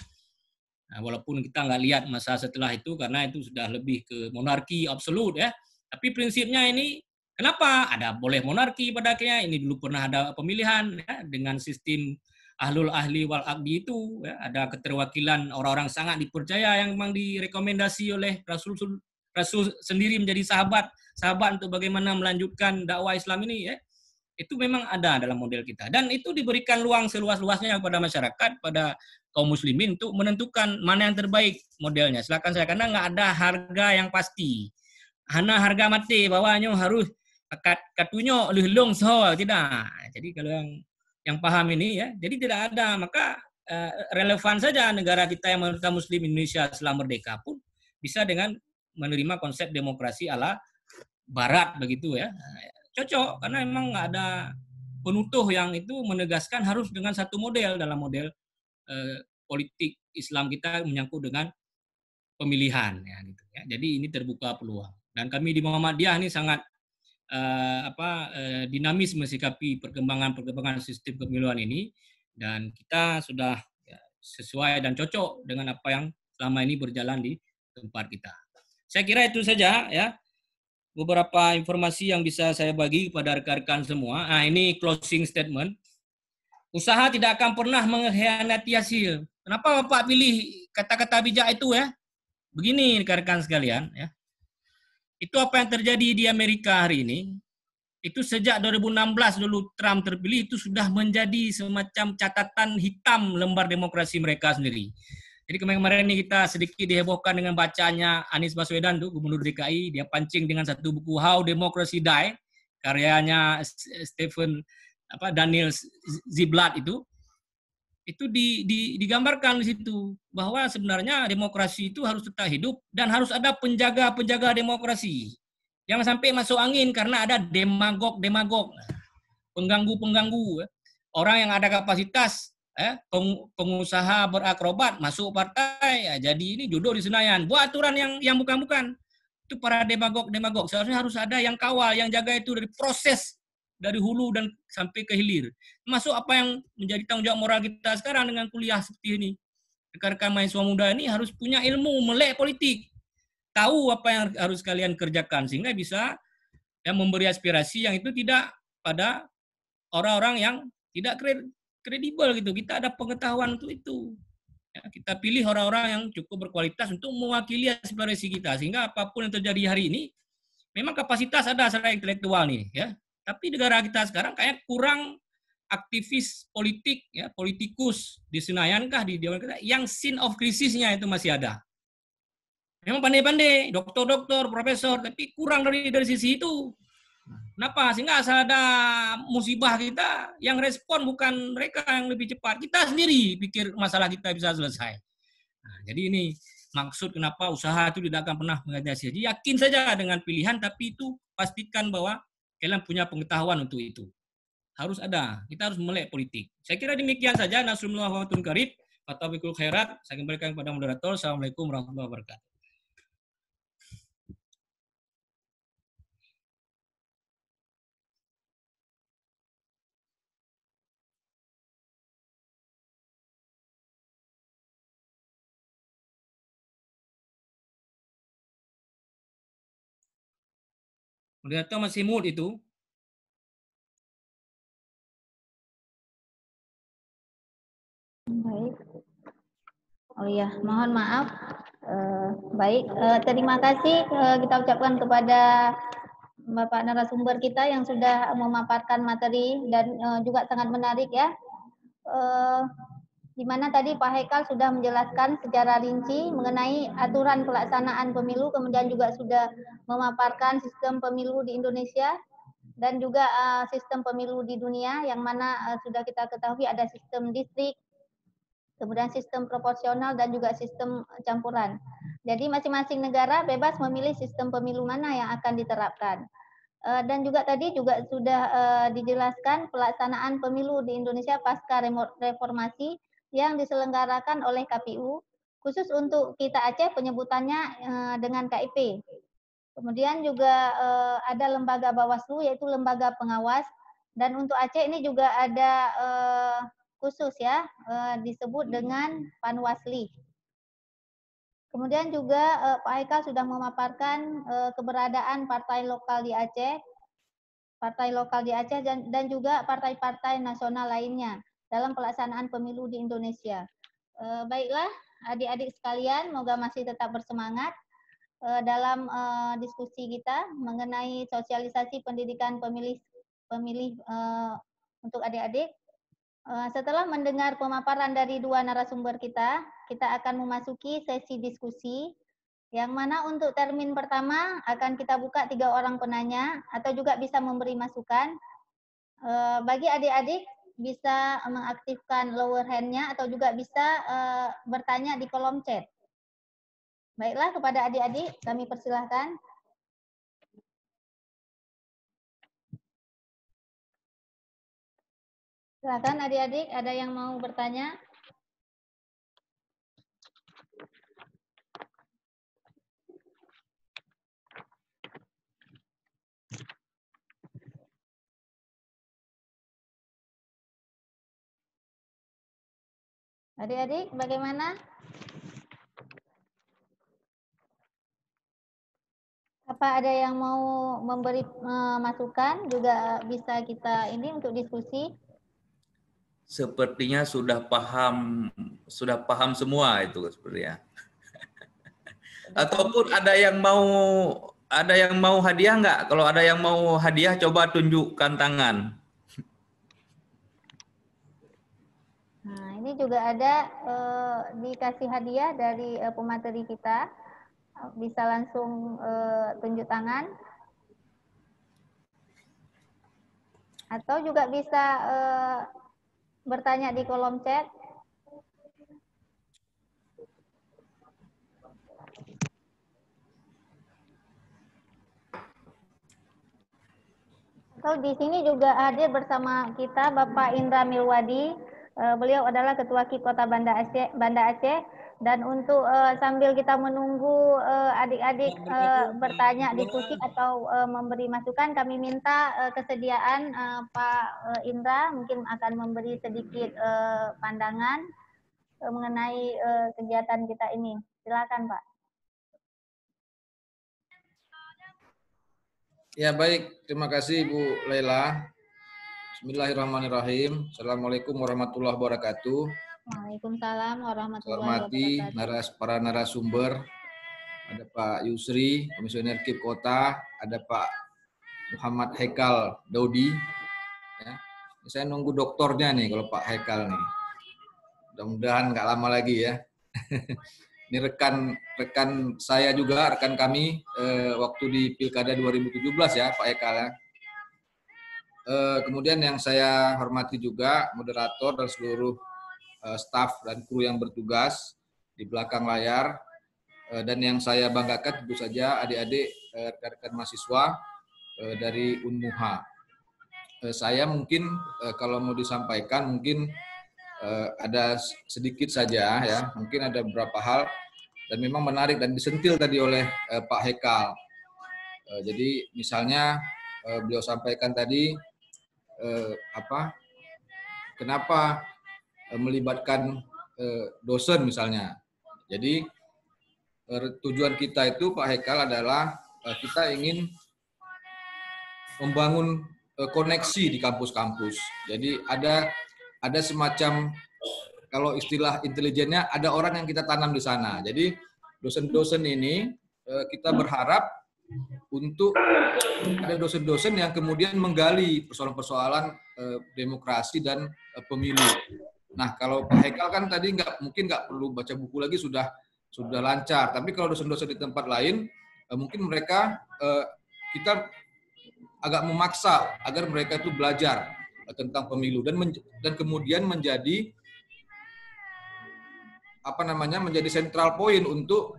nah, walaupun kita nggak lihat masa setelah itu karena itu sudah lebih ke monarki absolut ya, tapi prinsipnya ini kenapa ada boleh monarki pada akhirnya, ini dulu pernah ada pemilihan ya, dengan sistem ahlul ahli wal aqdi itu ya, ada keterwakilan orang-orang sangat dipercaya yang memang direkomendasi oleh Rasul sendiri menjadi sahabat untuk bagaimana melanjutkan dakwah Islam ini ya. Itu memang ada dalam model kita, dan itu diberikan ruang seluas-luasnya kepada masyarakat, pada kaum muslimin untuk menentukan mana yang terbaik modelnya. Silakan saya, karena nggak ada harga yang pasti. Hana harga mati bawahnya harus katunyo lulung so tidak. Jadi kalau yang paham ini ya, jadi tidak ada, maka relevan saja negara kita yang mayoritas muslim Indonesia setelah merdeka pun bisa dengan menerima konsep demokrasi ala barat begitu ya. Cocok karena memang nggak ada penutuh yang itu menegaskan harus dengan satu model dalam model politik Islam kita menyangkut dengan pemilihan ya gitu ya. Jadi ini terbuka peluang, dan kami di Muhammadiyah ini sangat dinamis mensikapi perkembangan sistem kepemiluan ini, dan kita sudah ya, sesuai dan cocok dengan apa yang selama ini berjalan di tempat kita. Saya kira itu saja ya, beberapa informasi yang bisa saya bagi kepada rekan-rekan semua. Nah, ini closing statement. Usaha tidak akan pernah mengkhianati hasil. Kenapa Bapak pilih kata-kata bijak itu ya? Begini rekan-rekan sekalian ya. Itu apa yang terjadi di Amerika hari ini. Itu sejak 2016 dulu Trump terpilih, itu sudah menjadi semacam catatan hitam lembar demokrasi mereka sendiri. Jadi kemarin ini kita sedikit dihebohkan dengan bacanya Anies Baswedan tuh, Gubernur DKI, dia pancing dengan satu buku How Democracy Die, karyanya Daniel Ziblatt itu. itu digambarkan di situ bahwa sebenarnya demokrasi itu harus tetap hidup dan harus ada penjaga-penjaga demokrasi. Jangan sampai masuk angin karena ada demagog, pengganggu, orang yang ada kapasitas, pengusaha berakrobat masuk partai, jadi ini duduk di Senayan, buat aturan yang bukan-bukan. Itu para demagog. Seharusnya harus ada yang kawal, yang jaga itu dari proses dari hulu dan sampai ke hilir. Masuk apa yang menjadi tanggung jawab moral kita sekarang dengan kuliah seperti ini. Rekan-rekan mahasiswa muda ini harus punya ilmu melek politik, tahu apa yang harus kalian kerjakan sehingga bisa memberi aspirasi yang itu tidak pada orang-orang yang tidak kredibel gitu. Kita ada pengetahuan untuk itu. Ya, kita pilih orang-orang yang cukup berkualitas untuk mewakili aspirasi kita sehingga apapun yang terjadi hari ini memang kapasitas ada secara intelektual nih ya. Tapi negara kita sekarang kayak kurang aktivis politik ya, politikus di Senayan kah di Dewan kita yang scene of krisisnya itu masih ada. Memang pandai-pandai, dokter, profesor, tapi kurang dari sisi itu. Kenapa? Sehingga asal ada musibah kita, yang respon bukan mereka yang lebih cepat. Kita sendiri pikir masalah kita bisa selesai. Nah, jadi ini maksud kenapa usaha itu tidak akan pernah mengganti hasil. Jadi yakin saja dengan pilihan, tapi itu pastikan bahwa kalian punya pengetahuan untuk itu. Harus ada. Kita harus melek politik. Saya kira demikian saja. Nasrullah wa tunkarit. Fatabiqul khairat. Saya kembalikan kepada moderator. Assalamualaikum warahmatullahi wabarakatuh. Moderator masih mute itu. Baik. Oh iya, mohon maaf. Baik, terima kasih kita ucapkan kepada Bapak narasumber kita yang sudah memaparkan materi dan juga sangat menarik ya. Di mana tadi Pak Haikal sudah menjelaskan secara rinci mengenai aturan pelaksanaan pemilu, kemudian juga sudah memaparkan sistem pemilu di Indonesia dan juga sistem pemilu di dunia yang mana sudah kita ketahui ada sistem distrik, kemudian sistem proporsional dan juga sistem campuran. Jadi masing-masing negara bebas memilih sistem pemilu mana yang akan diterapkan. Dan juga tadi juga sudah dijelaskan pelaksanaan pemilu di Indonesia pasca reformasi yang diselenggarakan oleh KPU, khusus untuk kita Aceh penyebutannya dengan KIP. Kemudian juga ada lembaga Bawaslu yaitu lembaga pengawas, dan untuk Aceh ini juga ada khusus ya disebut dengan Panwasli. Kemudian juga Pak Haikal sudah memaparkan keberadaan partai lokal di Aceh, dan juga partai-partai nasional lainnya dalam pelaksanaan pemilu di Indonesia. Baiklah adik-adik sekalian, moga masih tetap bersemangat dalam diskusi kita mengenai sosialisasi pendidikan pemilih untuk adik-adik. Setelah mendengar pemaparan dari dua narasumber kita akan memasuki sesi diskusi yang mana untuk termin pertama akan kita buka 3 orang penanya atau juga bisa memberi masukan. Bagi adik-adik bisa mengaktifkan lower hand-nya atau juga bisa bertanya di kolom chat. Baiklah, kepada adik-adik kami persilahkan. Silakan adik-adik, ada yang mau bertanya? Adik-adik, bagaimana? Apa ada yang mau memberi masukan? Juga bisa kita ini untuk diskusi. Sepertinya sudah paham semua itu sepertinya. Ataupun ada yang mau hadiah nggak? Kalau ada yang mau hadiah, coba tunjukkan tangan. Nah, ini juga ada dikasih hadiah dari pemateri kita. Bisa langsung tunjuk tangan. Atau juga bisa bertanya di kolom chat. So, di sini juga hadir bersama kita Bapak Indra Milwadi. Beliau adalah Ketua KIP Kota Banda Aceh. Dan untuk sambil kita menunggu adik-adik bertanya, diskusi atau memberi masukan, kami minta kesediaan Pak Indra mungkin akan memberi sedikit pandangan mengenai kegiatan kita ini. Silakan, Pak. Ya baik, terima kasih Bu Laila. Bismillahirrahmanirrahim. Assalamualaikum warahmatullahi wabarakatuh. Waalaikumsalam warahmatullahi Hormati wabarakatuh. para narasumber, ada Pak Yusri, Komisioner KIP Kota, ada Pak Muhammad Haikal Daudi. Ya. Saya nunggu doktornya nih kalau Pak Haikal nih. Mudah-mudahan nggak lama lagi ya. Ini rekan saya juga, rekan kami waktu di Pilkada 2017 ya, Pak Haikal ya. Kemudian yang saya hormati juga moderator dan seluruh staf dan kru yang bertugas di belakang layar, dan yang saya banggakan tentu saja adik-adik rekan-rekan mahasiswa dari Unmuha. Saya mungkin kalau mau disampaikan mungkin ada sedikit saja ya, mungkin ada beberapa hal dan memang menarik dan disentil tadi oleh Pak Haikal. Jadi misalnya beliau sampaikan tadi kenapa melibatkan dosen misalnya. Jadi tujuan kita itu Pak Haikal adalah kita ingin membangun koneksi di kampus-kampus. Jadi ada semacam, kalau istilah intelijennya, ada orang yang kita tanam di sana. Jadi dosen-dosen ini kita berharap untuk ada dosen-dosen yang kemudian menggali persoalan-persoalan demokrasi dan pemilu. Nah, kalau Pak Haikal kan tadi mungkin nggak perlu baca buku lagi, sudah lancar. Tapi kalau dosen-dosen di tempat lain, mungkin mereka kita agak memaksa agar mereka itu belajar tentang pemilu dan kemudian menjadi menjadi central point untuk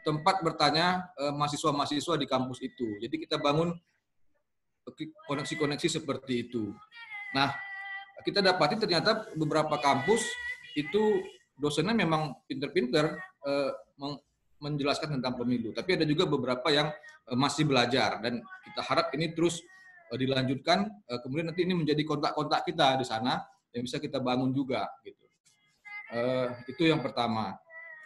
tempat bertanya mahasiswa-mahasiswa di kampus itu. Jadi kita bangun koneksi-koneksi seperti itu. Nah, kita dapati ternyata beberapa kampus itu dosennya memang pinter-pinter menjelaskan tentang pemilu, tapi ada juga beberapa yang masih belajar, dan kita harap ini terus dilanjutkan, kemudian nanti ini menjadi kontak-kontak kita di sana yang bisa kita bangun juga gitu. Itu yang pertama.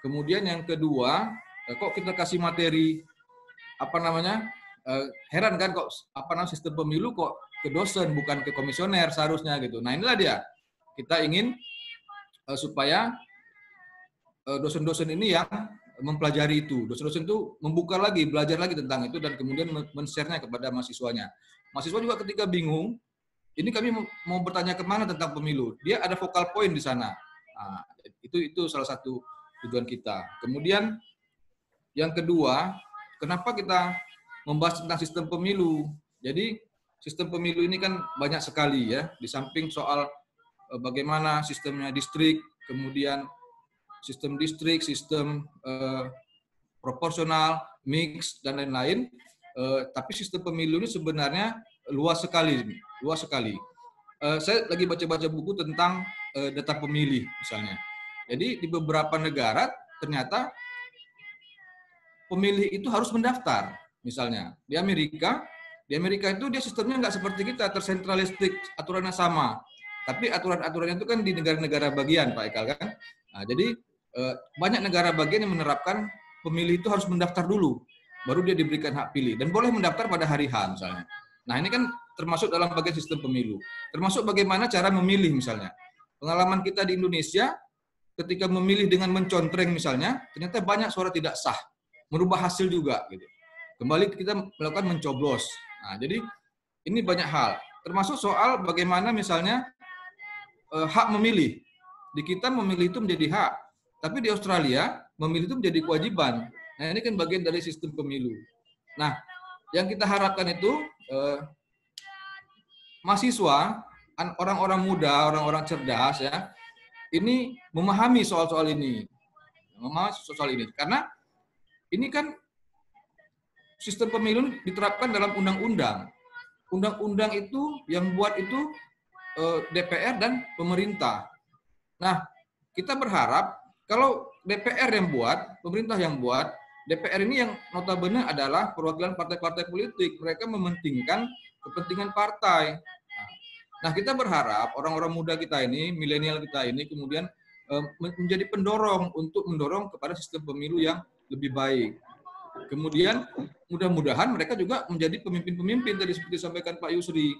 Kemudian yang kedua, kok kita kasih materi heran kan kok sistem pemilu kok ke dosen bukan ke komisioner seharusnya gitu. Nah, inilah dia. Kita ingin supaya dosen-dosen ini yang mempelajari itu. Dosen-dosen itu membuka lagi, belajar lagi tentang itu dan kemudian men-share-nya kepada mahasiswanya. Mahasiswa juga ketika bingung, ini kami mau bertanya kemana tentang pemilu. Dia ada focal point di sana. Nah, itu salah satu tujuan kita. Kemudian yang kedua, kenapa kita membahas tentang sistem pemilu? Jadi sistem pemilu ini kan banyak sekali ya. Di samping soal bagaimana sistemnya distrik, kemudian sistem distrik, sistem proporsional, mix dan lain-lain. Tapi sistem pemilu ini sebenarnya luas sekali. Saya lagi baca-baca buku tentang data pemilih misalnya. Jadi di beberapa negara ternyata pemilih itu harus mendaftar. Misalnya di Amerika itu dia sistemnya nggak seperti kita, tersentralistik, aturannya sama. Tapi aturan-aturannya itu kan di negara-negara bagian, Pak Haikal kan. Nah, jadi banyak negara bagian yang menerapkan pemilih itu harus mendaftar dulu, baru dia diberikan hak pilih dan boleh mendaftar pada hari H misalnya. Nah, ini kan termasuk dalam bagian sistem pemilu. Termasuk bagaimana cara memilih misalnya. Pengalaman kita di Indonesia ketika memilih dengan mencontreng misalnya, ternyata banyak suara tidak sah, merubah hasil juga gitu. Kembali kita melakukan mencoblos. Nah, jadi ini banyak hal. Termasuk soal bagaimana misalnya hak memilih. Di kita memilih itu menjadi hak, tapi di Australia memilih itu menjadi kewajiban. Nah, ini kan bagian dari sistem pemilu. Nah, yang kita harapkan itu mahasiswa, orang-orang muda, orang-orang cerdas ya, ini memahami soal-soal ini. Karena ini kan sistem pemilu diterapkan dalam undang-undang. undang-undang itu yang buat itu DPR dan pemerintah. Nah, kita berharap kalau DPR yang buat, pemerintah yang buat, DPR ini yang notabene adalah perwakilan partai-partai politik. Mereka mementingkan kepentingan partai. Nah, kita berharap orang-orang muda kita ini, milenial kita ini, kemudian menjadi pendorong untuk mendorong kepada sistem pemilu yang lebih baik. Kemudian mudah-mudahan mereka juga menjadi pemimpin-pemimpin tadi seperti disampaikan Pak Yusri.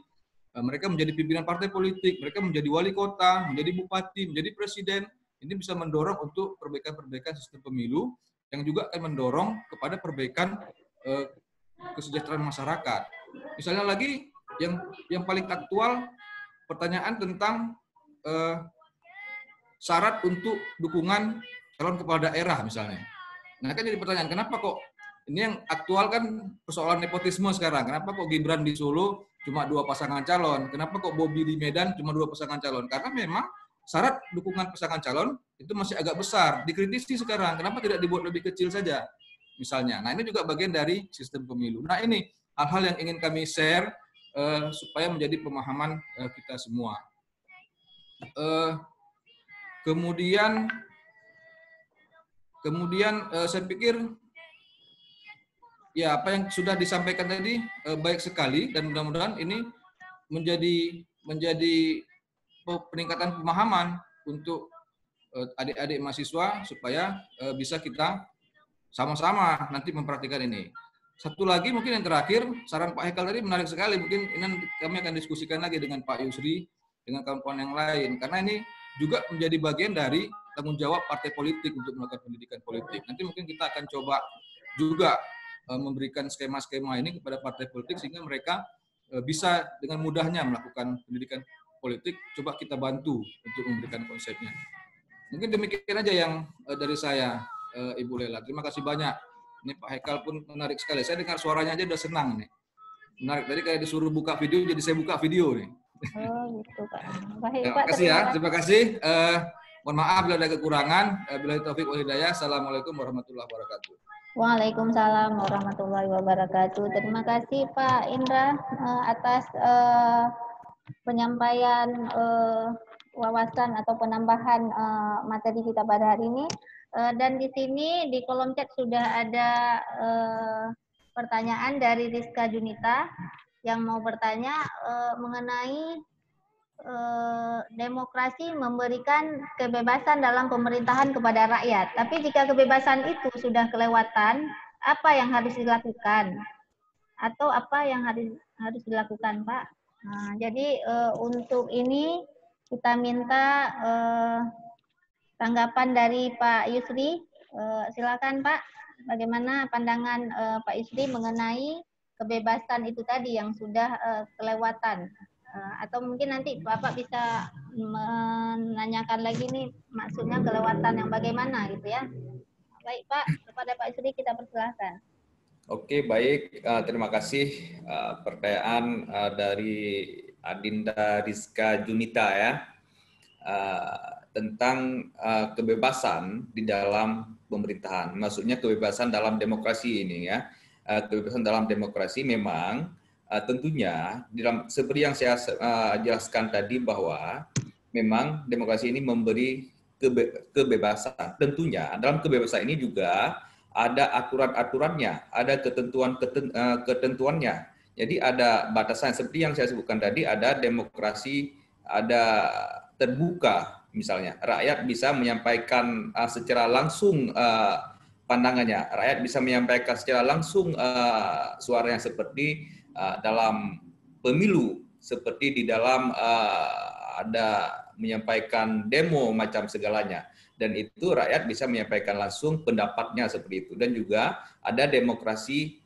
Mereka menjadi pimpinan partai politik, mereka menjadi wali kota, menjadi bupati, menjadi presiden. Ini bisa mendorong untuk perbaikan-perbaikan sistem pemilu yang juga akan mendorong kepada perbaikan kesejahteraan masyarakat. Misalnya lagi yang paling aktual pertanyaan tentang syarat untuk dukungan calon kepala daerah misalnya. Nah kan jadi pertanyaan, kenapa kok ini yang aktual kan persoalan nepotisme sekarang. Kenapa kok Gibran di Solo cuma 2 pasangan calon? Kenapa kok Bobi di Medan cuma 2 pasangan calon? Karena memang syarat dukungan pasangan calon itu masih agak besar. Dikritisi sekarang, kenapa tidak dibuat lebih kecil saja? Misalnya. Nah ini juga bagian dari sistem pemilu. Nah ini hal-hal yang ingin kami share supaya menjadi pemahaman kita semua. Kemudian saya pikir ya apa yang sudah disampaikan tadi baik sekali dan mudah-mudahan ini menjadi peningkatan pemahaman untuk adik-adik mahasiswa supaya bisa kita sama-sama nanti mempraktikkan ini. Satu lagi mungkin yang terakhir, saran Pak Haikal tadi menarik sekali. Mungkin ini kami akan diskusikan lagi dengan Pak Yusri, dengan kawan-kawan yang lain. Karena ini juga menjadi bagian dari tanggung jawab partai politik untuk melakukan pendidikan politik. Nanti mungkin kita akan coba juga memberikan skema-skema ini kepada partai politik sehingga mereka bisa dengan mudahnya melakukan pendidikan politik. Coba kita bantu untuk memberikan konsepnya. Mungkin demikian aja yang dari saya, Ibu Lela. Terima kasih banyak. Ini Pak Haikal pun menarik sekali. Saya dengar suaranya aja udah senang nih. Menarik. Tadi kayak disuruh buka video, jadi saya buka video nih. Oh gitu Pak. Baik, Terima kasih ya. Terima kasih. Mohon maaf bila ada kekurangan. Billahi taufik wal hidayah. Assalamualaikum warahmatullahi wabarakatuh. Waalaikumsalam warahmatullahi wabarakatuh. Terima kasih Pak Indra atas penyampaian wawasan atau penambahan materi kita pada hari ini. Dan di sini di kolom chat sudah ada pertanyaan dari Rizka Junita yang mau bertanya mengenai demokrasi memberikan kebebasan dalam pemerintahan kepada rakyat. Tapi jika kebebasan itu sudah kelewatan, apa yang harus dilakukan? Atau apa yang harus dilakukan, Pak? Nah, jadi untuk ini kita minta tanggapan dari Pak Yusri. Silakan Pak, bagaimana pandangan Pak Yusri mengenai kebebasan itu tadi yang sudah kelewatan? Atau mungkin nanti Bapak bisa menanyakan lagi nih maksudnya kelewatan yang bagaimana gitu ya. Baik Pak, kepada Pak Yusri kita persilahkan. Oke, baik. Terima kasih pertanyaan dari Adinda Rizka Junita ya. Tentang kebebasan di dalam pemerintahan. Maksudnya kebebasan dalam demokrasi ini ya. Kebebasan dalam demokrasi memang tentunya seperti yang saya jelaskan tadi bahwa memang demokrasi ini memberi kebebasan. Tentunya dalam kebebasan ini juga ada aturan-aturannya, ada ketentuannya. Jadi ada batasan seperti yang saya sebutkan tadi, ada demokrasi, ada terbuka. Misalnya, rakyat bisa menyampaikan secara langsung pandangannya. Rakyat bisa menyampaikan secara langsung suaranya seperti dalam pemilu, seperti di dalam ada menyampaikan demo macam segalanya. Dan itu rakyat bisa menyampaikan langsung pendapatnya seperti itu. Dan juga ada demokrasi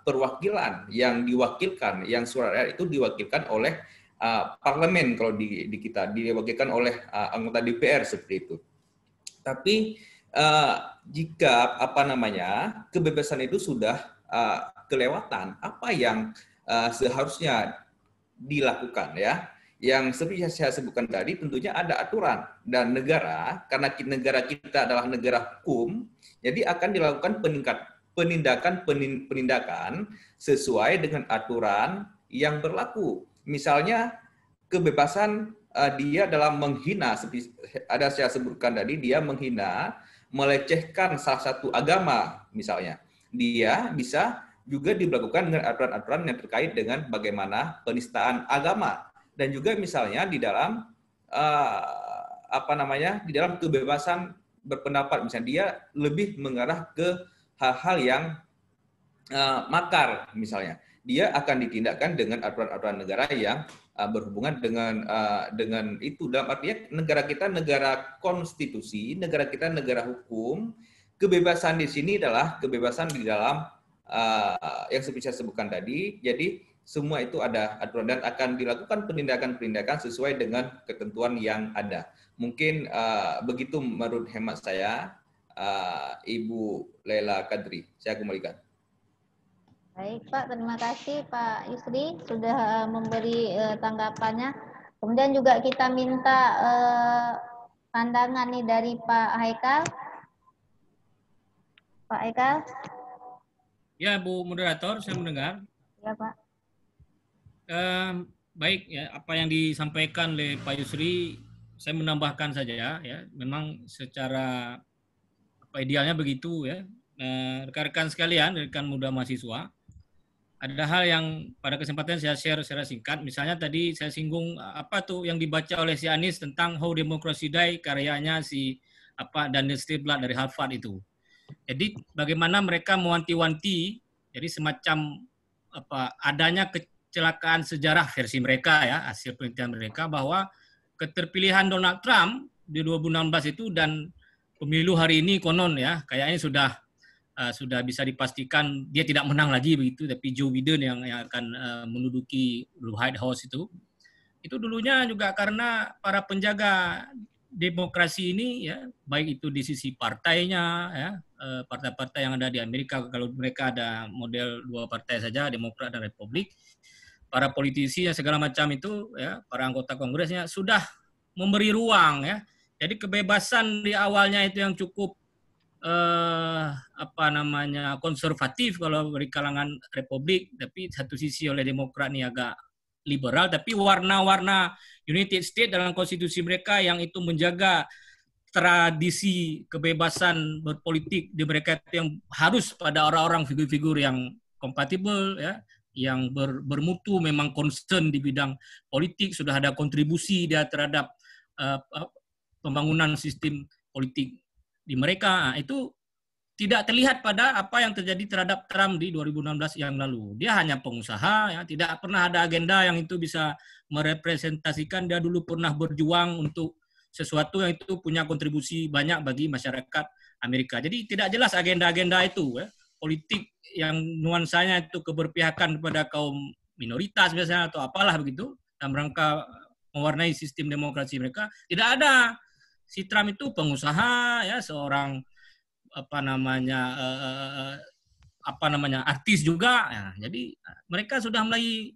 perwakilan yang diwakilkan, yang suara rakyat itu diwakilkan oleh parlemen kalau di kita diwakilkan oleh anggota DPR seperti itu. Tapi jika kebebasan itu sudah kelewatan, apa yang seharusnya dilakukan ya? Yang seperti yang saya sebutkan tadi tentunya ada aturan dan negara, karena negara kita adalah negara hukum, jadi akan dilakukan penindakan sesuai dengan aturan yang berlaku. Misalnya kebebasan dia dalam menghina, ada saya sebutkan tadi, dia menghina, melecehkan salah satu agama misalnya. Dia bisa juga diberlakukan dengan aturan-aturan yang terkait dengan bagaimana penistaan agama. Dan juga misalnya di dalam di dalam kebebasan berpendapat, misalnya dia lebih mengarah ke hal-hal yang makar misalnya. Dia akan ditindakkan dengan aturan-aturan negara yang berhubungan dengan itu. Dalam artinya negara kita negara konstitusi, negara kita negara hukum. Kebebasan di sini adalah kebebasan di dalam yang seperti saya sebutkan tadi. Jadi semua itu ada aturan dan akan dilakukan penindakan-penindakan sesuai dengan ketentuan yang ada. Mungkin begitu menurut hemat saya, Ibu Lela Kadri. Saya kembalikan. Baik Pak, terima kasih Pak Yusri sudah memberi tanggapannya. Kemudian juga kita minta pandangan nih dari Pak Haikal. Pak Haikal. Ya Bu Moderator, saya mendengar. Ya Pak. Baik ya, apa yang disampaikan oleh Pak Yusri, saya menambahkan saja ya. Memang secara idealnya begitu ya. Rekan-rekan sekalian, rekan muda mahasiswa, ada hal yang pada kesempatan saya share secara singkat. Misalnya tadi saya singgung apa tuh yang dibaca oleh si Anies tentang How Democracy Die, karyanya si Daniel Stiblatt dari Harvard itu. Jadi bagaimana mereka mewanti-wanti, jadi semacam adanya kecelakaan sejarah versi mereka ya, hasil penelitian mereka, bahwa keterpilihan Donald Trump di 2016 itu dan pemilu hari ini konon ya, kayaknya sudah bisa dipastikan dia tidak menang lagi begitu, tapi Joe Biden yang akan menduduki White House itu dulunya juga karena para penjaga demokrasi ini ya, baik itu di sisi partainya ya, partai-partai yang ada di Amerika, kalau mereka ada model dua partai saja, Demokrat dan Republik, para politisi yang segala macam itu ya, para anggota Kongresnya sudah memberi ruang ya. Jadi kebebasan di awalnya itu yang cukup konservatif kalau dari kalangan Republik, tapi satu sisi oleh Demokrat ini agak liberal, tapi warna-warna United States dalam konstitusi mereka yang itu menjaga tradisi kebebasan berpolitik di mereka itu yang harus pada orang-orang figur-figur yang kompatibel ya, yang bermutu, memang concern di bidang politik, sudah ada kontribusi dia terhadap pembangunan sistem politik di mereka. Itu tidak terlihat pada apa yang terjadi terhadap Trump di 2016 yang lalu. Dia hanya pengusaha, ya, tidak pernah ada agenda yang itu bisa merepresentasikan dia dulu pernah berjuang untuk sesuatu yang itu punya kontribusi banyak bagi masyarakat Amerika. Jadi tidak jelas agenda-agenda itu, ya. Politik yang nuansanya itu keberpihakan kepada kaum minoritas biasanya atau apalah begitu, dalam rangka mewarnai sistem demokrasi mereka, tidak ada. Si Trump itu pengusaha, ya, seorang artis juga ya. Jadi mereka sudah mulai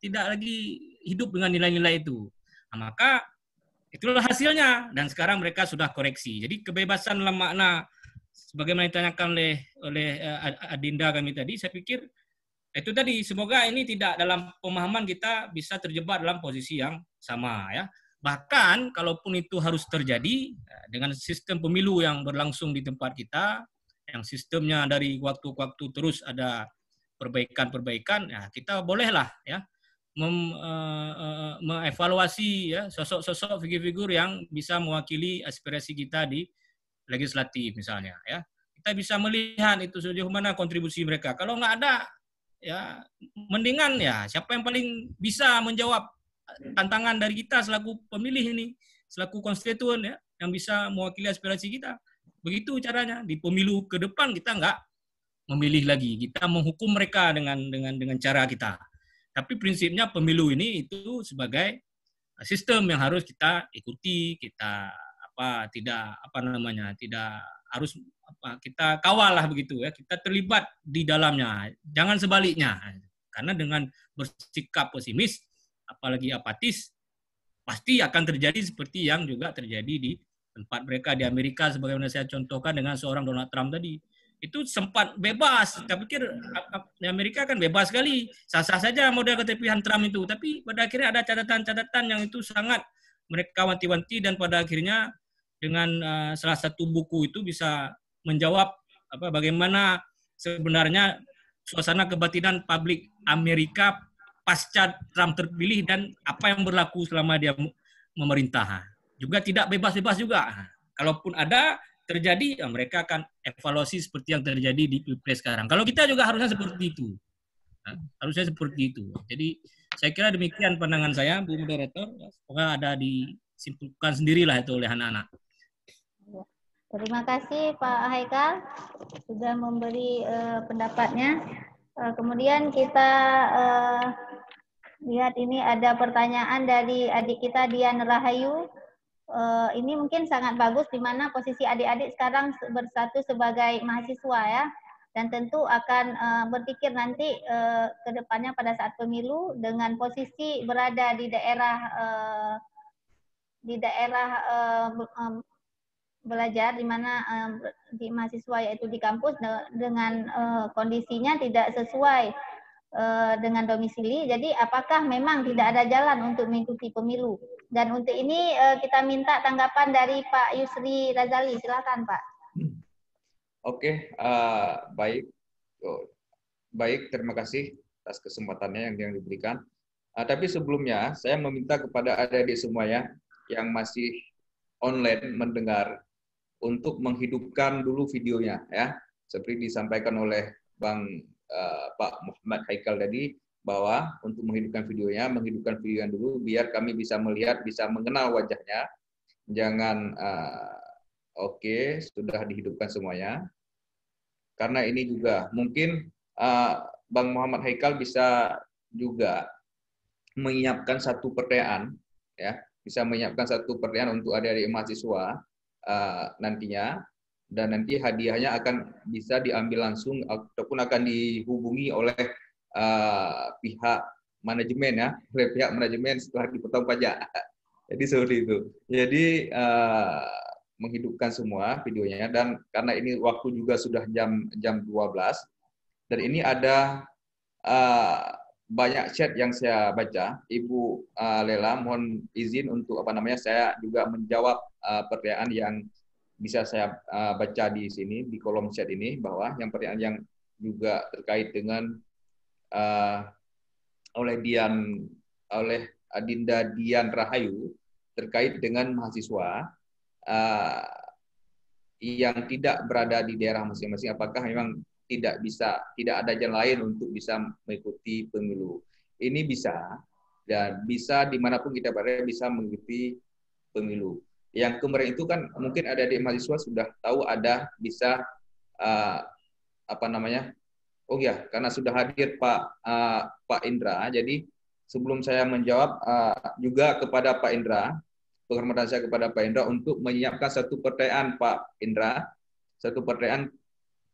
tidak lagi hidup dengan nilai-nilai itu. Nah, maka itulah hasilnya dan sekarang mereka sudah koreksi. Jadi kebebasan dalam makna sebagaimana ditanyakan oleh Adinda kami tadi, saya pikir itu tadi, semoga ini tidak dalam pemahaman kita bisa terjebak dalam posisi yang sama ya. Bahkan kalaupun itu harus terjadi dengan sistem pemilu yang berlangsung di tempat kita, yang sistemnya dari waktu ke waktu terus ada perbaikan-perbaikan, ya kita bolehlah ya mengevaluasi ya sosok-sosok figur-figur yang bisa mewakili aspirasi kita di legislatif misalnya ya. Kita bisa melihat itu sejauh mana kontribusi mereka. Kalau nggak ada ya mendingan ya siapa yang paling bisa menjawab tantangan dari kita selaku pemilih ini, selaku konstituen ya, yang bisa mewakili aspirasi kita. Begitu caranya. Di pemilu ke depan kita nggak memilih lagi, kita menghukum mereka dengan cara kita. Tapi prinsipnya pemilu ini itu sebagai sistem yang harus kita ikuti, kita tidak harus kita kawal lah begitu ya, kita terlibat di dalamnya. Jangan sebaliknya. Karena dengan bersikap pesimis apalagi apatis, pasti akan terjadi seperti yang juga terjadi di tempat mereka di Amerika, sebagaimana saya contohkan dengan seorang Donald Trump tadi. itu sempat bebas. Saya pikir Amerika kan bebas sekali, sah-sah saja model ketepian Trump itu. Tapi pada akhirnya ada catatan-catatan yang itu sangat mereka wanti-wanti, dan pada akhirnya dengan salah satu buku itu bisa menjawab bagaimana sebenarnya suasana kebatinan publik Amerika pasca Trump terpilih dan apa yang berlaku selama dia memerintah. Juga tidak bebas-bebas juga. Kalaupun ada terjadi, mereka akan evaluasi seperti yang terjadi di Pilpres sekarang. Kalau kita juga harusnya seperti itu. Harusnya seperti itu. Jadi saya kira demikian pandangan saya, Bu Moderator. Semoga ada disimpulkan sendirilah itu oleh anak-anak. Terima kasih Pak Haikal sudah memberi pendapatnya. Kemudian kita lihat ini ada pertanyaan dari adik kita Dian Rahayu. Ini mungkin sangat bagus di mana posisi adik-adik sekarang bersatu sebagai mahasiswa ya, dan tentu akan berpikir nanti ke depannya pada saat pemilu dengan posisi berada di daerah belajar di mana di mahasiswa yaitu di kampus dengan kondisinya tidak sesuai dengan domisili. Jadi apakah memang tidak ada jalan untuk mengikuti pemilu? Dan untuk ini kita minta tanggapan dari Pak Yusri Razali. Silakan Pak. Oke, baik. Baik, terima kasih atas kesempatannya yang diberikan. Tapi sebelumnya saya meminta kepada adik-adik semuanya yang masih online mendengar untuk menghidupkan dulu videonya ya. Seperti disampaikan oleh Pak Muhammad Haikal tadi, bahwa untuk menghidupkan videonya dulu biar kami bisa melihat, bisa mengenal wajahnya. Jangan oke, sudah dihidupkan semuanya. Karena ini juga mungkin Bang Muhammad Haikal bisa juga menyiapkan satu pertanyaan ya, bisa menyiapkan satu pertanyaan untuk adik-adik mahasiswa nantinya, dan nanti hadiahnya akan bisa diambil langsung ataupun akan dihubungi oleh pihak manajemen ya, oleh pihak manajemen setelah dipotong pajak. Jadi seperti itu. Jadi menghidupkan semua videonya, dan karena ini waktu juga sudah jam 12 dan ini ada banyak chat yang saya baca. Ibu Lela, mohon izin untuk saya juga menjawab pertanyaan yang bisa saya baca di sini di kolom chat ini, bahwa yang pertanyaan yang juga terkait dengan oleh Adinda Dian Rahayu terkait dengan mahasiswa yang tidak berada di daerah masing-masing, apakah memang tidak ada jalan lain untuk bisa mengikuti pemilu. Ini bisa, dan bisa dimanapun kita berada bisa mengikuti pemilu. Yang kemarin itu kan mungkin ada di mahasiswa sudah tahu ada bisa oh ya, karena sudah hadir Pak Indra, jadi sebelum saya menjawab juga kepada Pak Indra, penghormatan saya kepada Pak Indra untuk menyiapkan satu pertanyaan Pak Indra, satu pertanyaan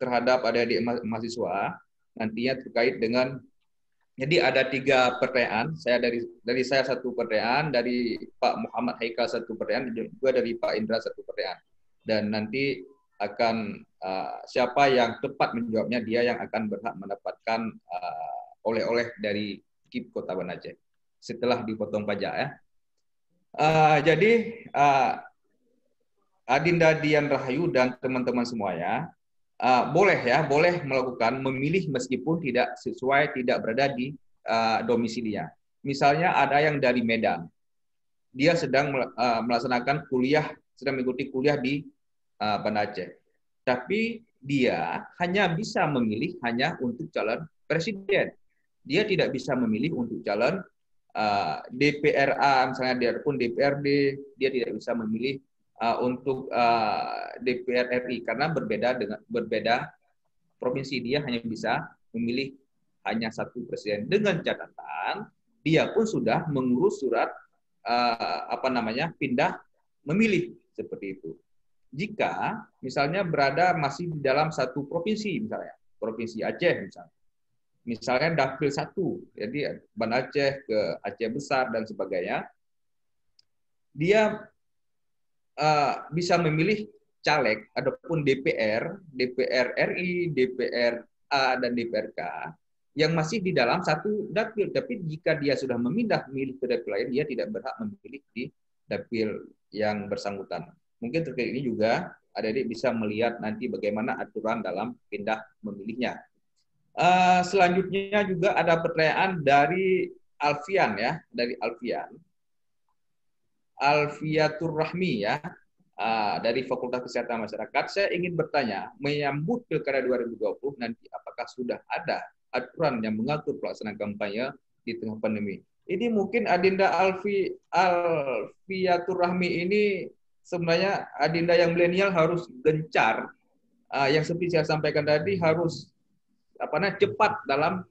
terhadap adik-adik mahasiswa nantinya terkait dengan, jadi ada 3 pertanyaan, dari saya satu pertanyaan, dari Pak Muhammad Haikal satu pertanyaan, juga dari Pak Indra satu pertanyaan, dan nanti akan siapa yang tepat menjawabnya, dia yang akan berhak mendapatkan oleh-oleh dari KIP Kota Banda Aceh setelah dipotong pajak ya. Jadi Adinda Dian Rahayu dan teman-teman semuanya boleh melakukan memilih meskipun tidak sesuai, tidak berada di domisilinya. Misalnya ada yang dari Medan, dia sedang melaksanakan kuliah, sedang mengikuti kuliah di Banda Aceh, tapi dia hanya bisa memilih hanya untuk calon presiden. Dia tidak bisa memilih untuk calon DPRA, misalnya dia pun DPRD, dia tidak bisa memilih untuk DPR RI karena berbeda provinsi. Dia hanya bisa memilih hanya satu presiden, dengan catatan dia pun sudah mengurus surat pindah memilih seperti itu. Jika misalnya berada masih di dalam satu provinsi, misalnya provinsi Aceh misalnya dapil 1, jadi Banda Aceh ke Aceh Besar dan sebagainya, dia bisa memilih caleg ataupun DPR, DPR RI, DPR A dan DPRK yang masih di dalam satu dapil, tapi jika dia sudah memilih ke dapil lain, dia tidak berhak memilih di dapil yang bersangkutan. Mungkin terkait ini juga adik-adik bisa melihat nanti bagaimana aturan dalam pindah memilihnya. Selanjutnya juga ada pertanyaan dari Alfian ya, dari Alfiatur Rahmi ya, dari Fakultas Kesehatan Masyarakat. Saya ingin bertanya, menyambut Pilkada 2020 nanti apakah sudah ada aturan yang mengatur pelaksanaan kampanye di tengah pandemi? Ini mungkin Adinda Alfiatur Rahmi ini sebenarnya Adinda yang milenial harus gencar, yang seperti saya sampaikan tadi harus cepat dalam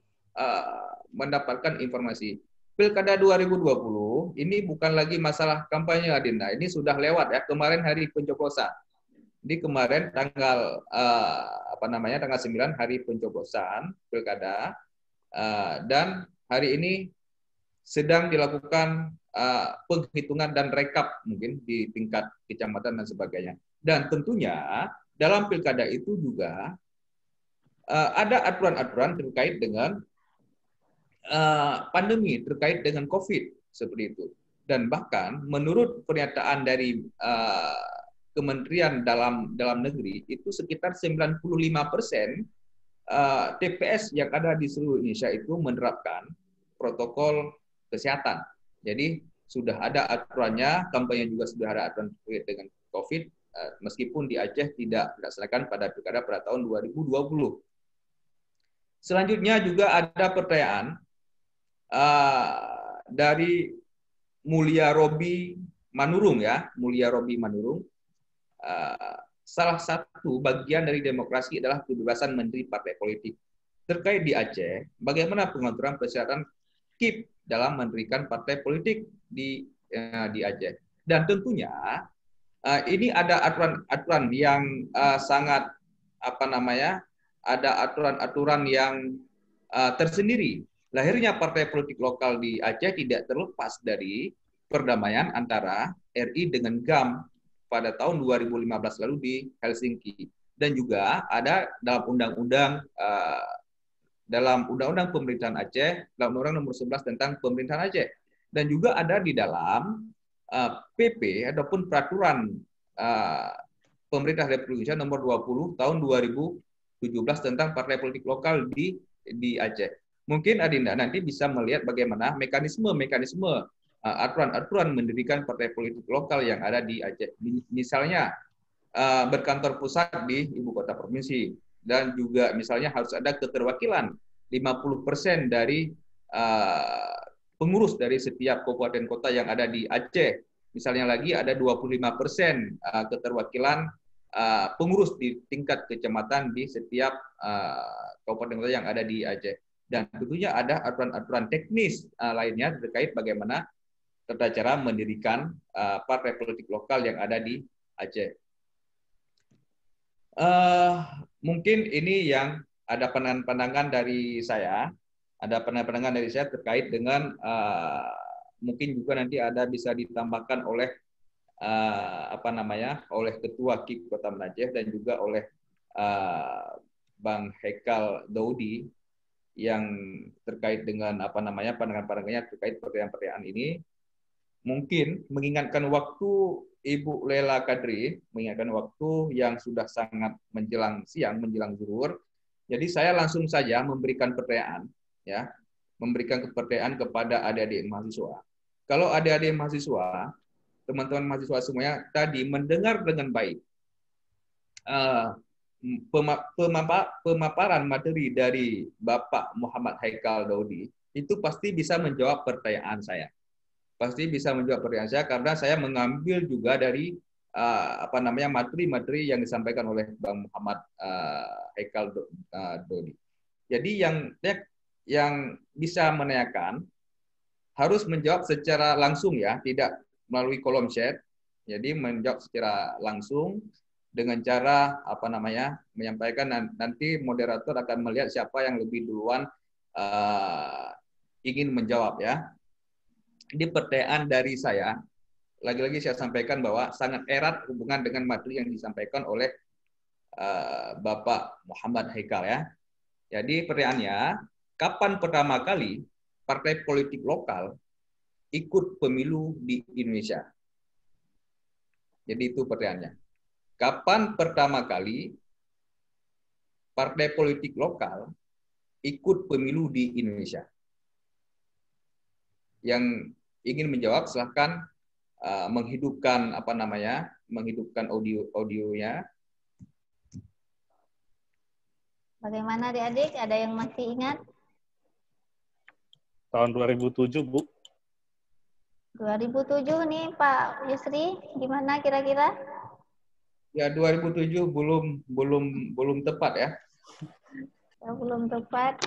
mendapatkan informasi. Pilkada 2020 ini bukan lagi masalah kampanye Adinda, ini sudah lewat ya. Kemarin hari pencoblosan. Ini kemarin tanggal tanggal 9 hari pencoblosan Pilkada, dan hari ini sedang dilakukan penghitungan dan rekap mungkin di tingkat kecamatan dan sebagainya. Dan tentunya dalam Pilkada itu juga ada aturan-aturan terkait dengan pandemi, terkait dengan COVID seperti itu. Dan bahkan menurut pernyataan dari Kementerian Dalam Negeri itu sekitar 95% TPS yang ada di seluruh Indonesia itu menerapkan protokol kesehatan. Jadi sudah ada aturannya, kampanye juga sudah ada aturan terkait dengan COVID, meskipun di Aceh tidak dilaksanakan pada pilkada pada tahun 2020. Selanjutnya juga ada pertanyaan dari Mulia Robi Manurung ya, Mulia Robi Manurung. Salah satu bagian dari demokrasi adalah kebebasan mendiri partai politik. Terkait di Aceh, bagaimana pengaturan persyaratan KIP dalam mendirikan partai politik di Aceh? Dan tentunya ini ada aturan-aturan yang sangat ada aturan-aturan yang tersendiri. Lahirnya partai politik lokal di Aceh tidak terlepas dari perdamaian antara RI dengan GAM pada tahun 2015 lalu di Helsinki. Dan juga ada dalam undang-undang pemerintahan Aceh, dalam undang-undang nomor 11 tentang pemerintahan Aceh. Dan juga ada di dalam PP ataupun peraturan pemerintah Republik Indonesia nomor 20 tahun 2017 tentang partai politik lokal di Aceh. Mungkin Adinda nanti bisa melihat bagaimana mekanisme aturan-aturan mendirikan partai politik lokal yang ada di Aceh. Misalnya berkantor pusat di ibu kota provinsi, dan juga misalnya harus ada keterwakilan 50% dari pengurus dari setiap kabupaten kota yang ada di Aceh. Misalnya lagi ada 25% keterwakilan pengurus di tingkat kecamatan di setiap kabupaten kota yang ada di Aceh. Dan tentunya ada aturan-aturan teknis lainnya terkait bagaimana tata cara mendirikan partai politik lokal yang ada di Aceh. Mungkin ini yang ada pandangan dari saya. Ada pandangan dari saya terkait dengan mungkin juga nanti ada bisa ditambahkan oleh oleh Ketua KIP Kota Aceh dan juga oleh Bang Haikal Daudi yang terkait dengan pandangan-pandangannya terkait pertanyaan-pertanyaan ini. Mungkin mengingatkan waktu Ibu Lela Kadri, mengingatkan waktu yang sudah sangat menjelang siang, menjelang zuhur. Jadi saya langsung saja memberikan pertanyaan, ya, memberikan pertanyaan kepada adik-adik mahasiswa. Kalau adik-adik mahasiswa, teman-teman mahasiswa semuanya tadi mendengar dengan baik pemaparan materi dari Bapak Muhammad Haikal Daudi, itu pasti bisa menjawab pertanyaan saya. Pasti bisa menjawab pertanyaan saya karena saya mengambil juga dari materi-materi yang disampaikan oleh Bang Muhammad Haikal Daudi. Jadi yang bisa menanyakan harus menjawab secara langsung ya, tidak melalui kolom chat. Jadi menjawab secara langsung dengan cara menyampaikan, nanti moderator akan melihat siapa yang lebih duluan ingin menjawab ya. Ini pertanyaan dari saya lagi-lagi saya sampaikan bahwa sangat erat hubungan dengan materi yang disampaikan oleh Bapak Muhammad Haikal ya. Jadi pertanyaannya, kapan pertama kali partai politik lokal ikut pemilu di Indonesia? Jadi itu pertanyaannya. Kapan pertama kali partai politik lokal ikut pemilu di Indonesia? Yang ingin menjawab silahkan menghidupkan menghidupkan audionya. Bagaimana adik-adik? Ada yang masih ingat? Tahun 2007, Bu. 2007 nih Pak Yusri, gimana kira-kira? Ya 2007 belum tepat ya. Ya, belum tepat.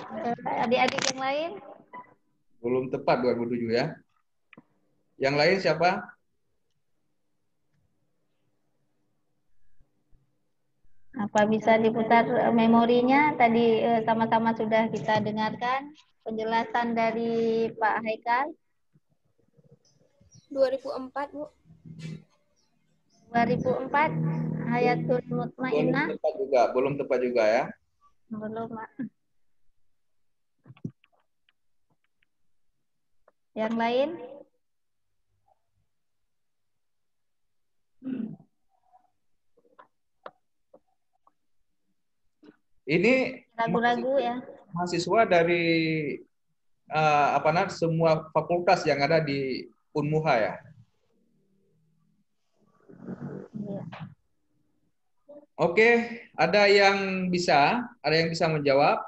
Adik-adik yang lain? Belum tepat 2007 ya. Yang lain siapa? Apa bisa diputar memorinya? Tadi sama-sama sudah kita dengarkan penjelasan dari Pak Haikal. 2004, Bu. 2004, Hayatul Mutmainnah. Belum tepat juga ya. Belum, Mak. Yang lain? Ini Ragu-ragu ya. mahasiswa dari semua fakultas yang ada di Unmuha ya. Iya. Oke, ada yang bisa menjawab.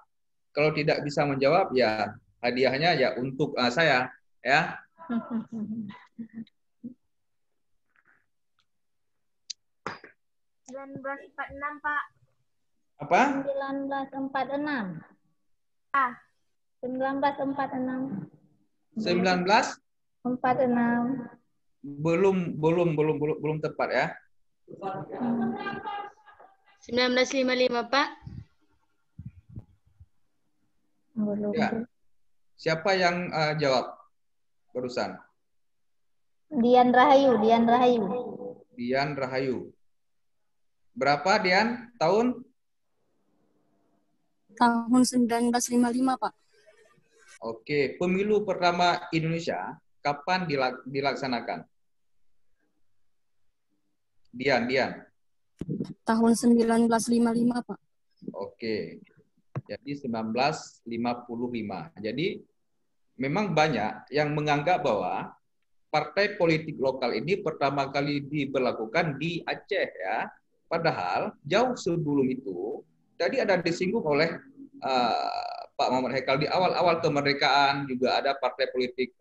Kalau tidak bisa menjawab ya hadiahnya ya untuk saya ya. 1946, Pak. Apa? 1946. Ah. 1946. 19? 46. Belum tepat ya. 1955, Pak. Belum. Ya. Siapa yang jawab barusan? Dian Rahayu, Dian Rahayu. Dian Rahayu. Berapa Dian? Tahun? Tahun 1955, Pak. Oke, pemilu pertama Indonesia kapan dilaksanakan? Dian. Tahun 1955, Pak. Oke. Jadi 1955. Jadi memang banyak yang menganggap bahwa partai politik lokal ini pertama kali diberlakukan di Aceh ya. Padahal jauh sebelum itu tadi ada disinggung oleh Pak Muhammad Haikal di awal-awal kemerdekaan juga ada partai politik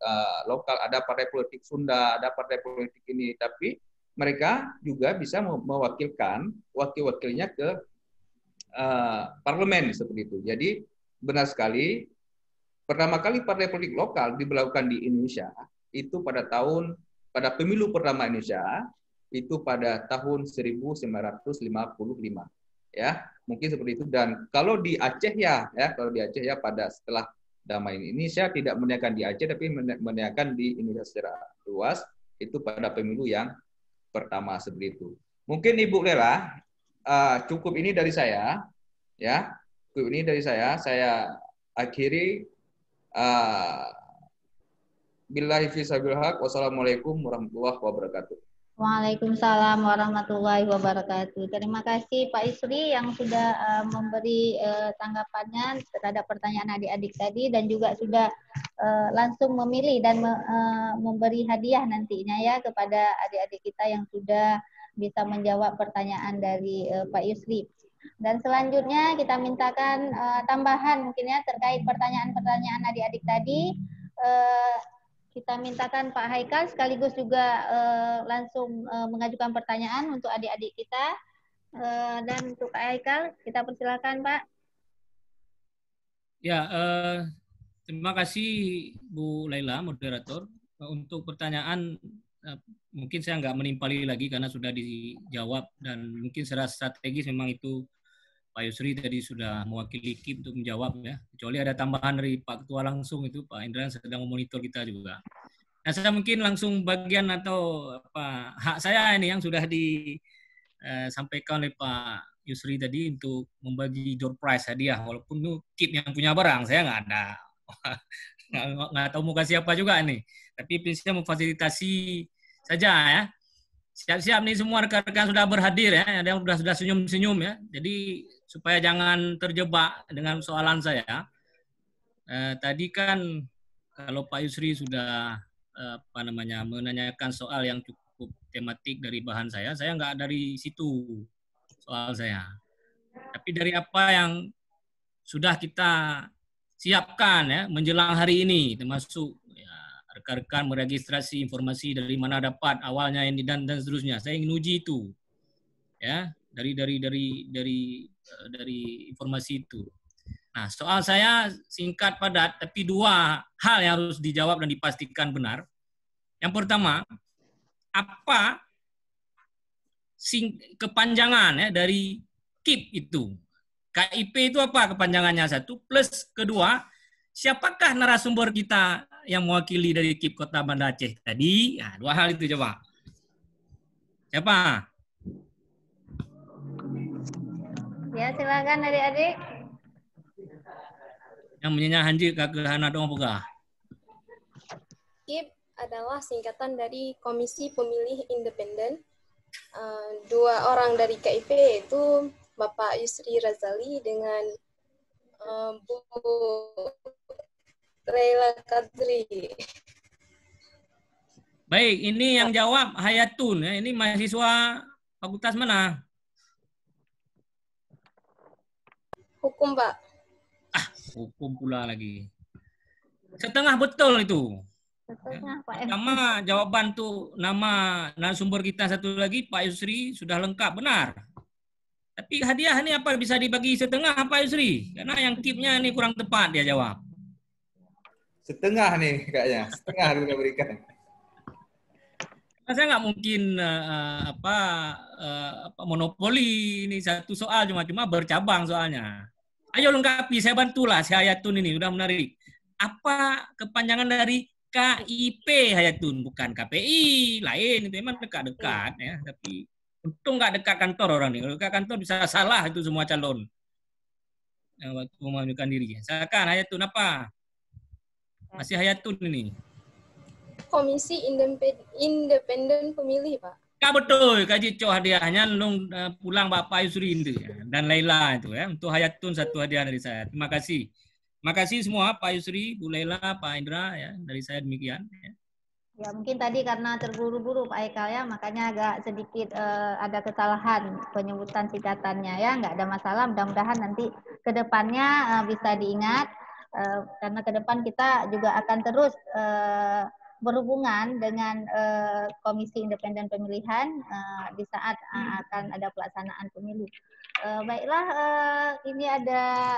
lokal, ada partai politik Sunda, ada partai politik ini, tapi mereka juga bisa mewakilkan wakil-wakilnya ke parlemen seperti itu. Jadi benar sekali pertama kali partai politik lokal diberlakukan di Indonesia itu pada pemilu pertama Indonesia itu pada tahun 1955 ya, mungkin seperti itu. Dan kalau di Aceh ya pada setelah damai ini saya tidak menanyakan di Aceh tapi menanyakan di Indonesia secara luas itu pada pemilu yang pertama seperti itu. Mungkin Ibu Lela cukup ini dari saya ya. Cukup ini dari saya akhiri billahi fi sabilil haq. Wassalamualaikum warahmatullahi wabarakatuh. Waalaikumsalam warahmatullahi wabarakatuh. Terima kasih Pak Isri yang sudah memberi tanggapannya terhadap pertanyaan adik-adik tadi dan juga sudah langsung memilih dan memberi hadiah nantinya ya kepada adik-adik kita yang sudah bisa menjawab pertanyaan dari Pak Yusri. Dan selanjutnya kita mintakan tambahan mungkin ya terkait pertanyaan-pertanyaan adik-adik tadi. Kita mintakan Pak Haikal sekaligus juga langsung mengajukan pertanyaan untuk adik-adik kita. Dan untuk Pak Haikal, kita persilakan Pak. Ya, terima kasih Bu Laila, moderator. Untuk pertanyaan, mungkin saya nggak menimpali lagi karena sudah dijawab dan mungkin secara strategis memang itu Pak Yusri tadi sudah mewakili KIP untuk menjawab ya. Kecuali ada tambahan dari Pak Ketua langsung itu, Pak Indra yang sedang memonitor kita juga. Nah, saya mungkin langsung bagian atau apa hak saya ini yang sudah disampaikan oleh Pak Yusri tadi untuk membagi door prize hadiah, walaupun itu KIP yang punya barang, saya nggak ada, nggak tahu mau kasih apa juga nih. Tapi prinsipnya memfasilitasi saja ya. Siap-siap nih semua rekan-rekan sudah berhadir ya, ada yang sudah senyum-senyum ya. Jadi supaya jangan terjebak dengan soalan saya. Tadi kan kalau Pak Yusri sudah menanyakan soal yang cukup tematik dari bahan saya nggak dari situ soal saya. Tapi dari apa yang sudah kita siapkan ya menjelang hari ini, termasuk ya, rekan-rekan meregistrasi informasi dari mana dapat awalnya ini dan seterusnya. Saya ingin uji itu, ya dari informasi itu. Nah, soal saya singkat padat, tapi dua hal yang harus dijawab dan dipastikan benar. Yang pertama, apa kepanjangan ya dari KIP itu? KIP itu apa kepanjangannya satu? Plus kedua, siapakah narasumber kita yang mewakili dari KIP Kota Banda Aceh tadi? Nah, dua hal itu coba. Siapa? Ya, silakan adik-adik. Yang menyanyi Hanji Kakehana dong Boga. KIP adalah singkatan dari Komisi Pemilih Independen. Dua orang dari KIP yaitu Bapak Yusri Razali dengan Bu Laila Kadri. Baik, ini yang jawab Hayatun. Ya. Ini mahasiswa fakultas mana? Hukum, Pak. Hukum pula lagi. Setengah betul itu. Setengah, Pak. Pertama jawaban tuh nama narasumber kita satu lagi Pak Yusri sudah lengkap benar. Tapi hadiah ini apa bisa dibagi setengah Pak Yusri? Karena yang KIP-nya ini kurang tepat dia jawab. Setengah nih kayaknya, setengah kita berikan. Saya nggak mungkin monopoli ini satu soal cuma bercabang soalnya. Ayo lengkapi, saya bantulah si Hayatun ini udah menarik. Apa kepanjangan dari KIP Hayatun, bukan KPI lain itu memang dekat-dekat ya, tapi untung nggak dekat kantor orang ini. Kalau dekat kantor bisa salah itu semua calon yang waktu memajukan diri. Silakan Hayatun apa? Masih Hayatun ini. Komisi Independen Pemilih, Pak. Ya betul, kaji cok hadiahnya long pulang Bapak Yusri itu ya. Dan Laila itu ya. Untuk Hayatun satu hadiah dari saya. Terima kasih. Terima kasih semua Pak Yusri, Bu Laila, Pak Indra ya. Dari saya demikian ya. Ya mungkin tadi karena terburu-buru Pak Eka ya, makanya agak sedikit ada kesalahan penyebutan singkatannya ya. Nggak ada masalah, mudah-mudahan nanti ke depannya bisa diingat. Karena ke depan kita juga akan terus berhubungan dengan Komisi Independen Pemilihan di saat akan ada pelaksanaan pemilu. Baiklah, ini ada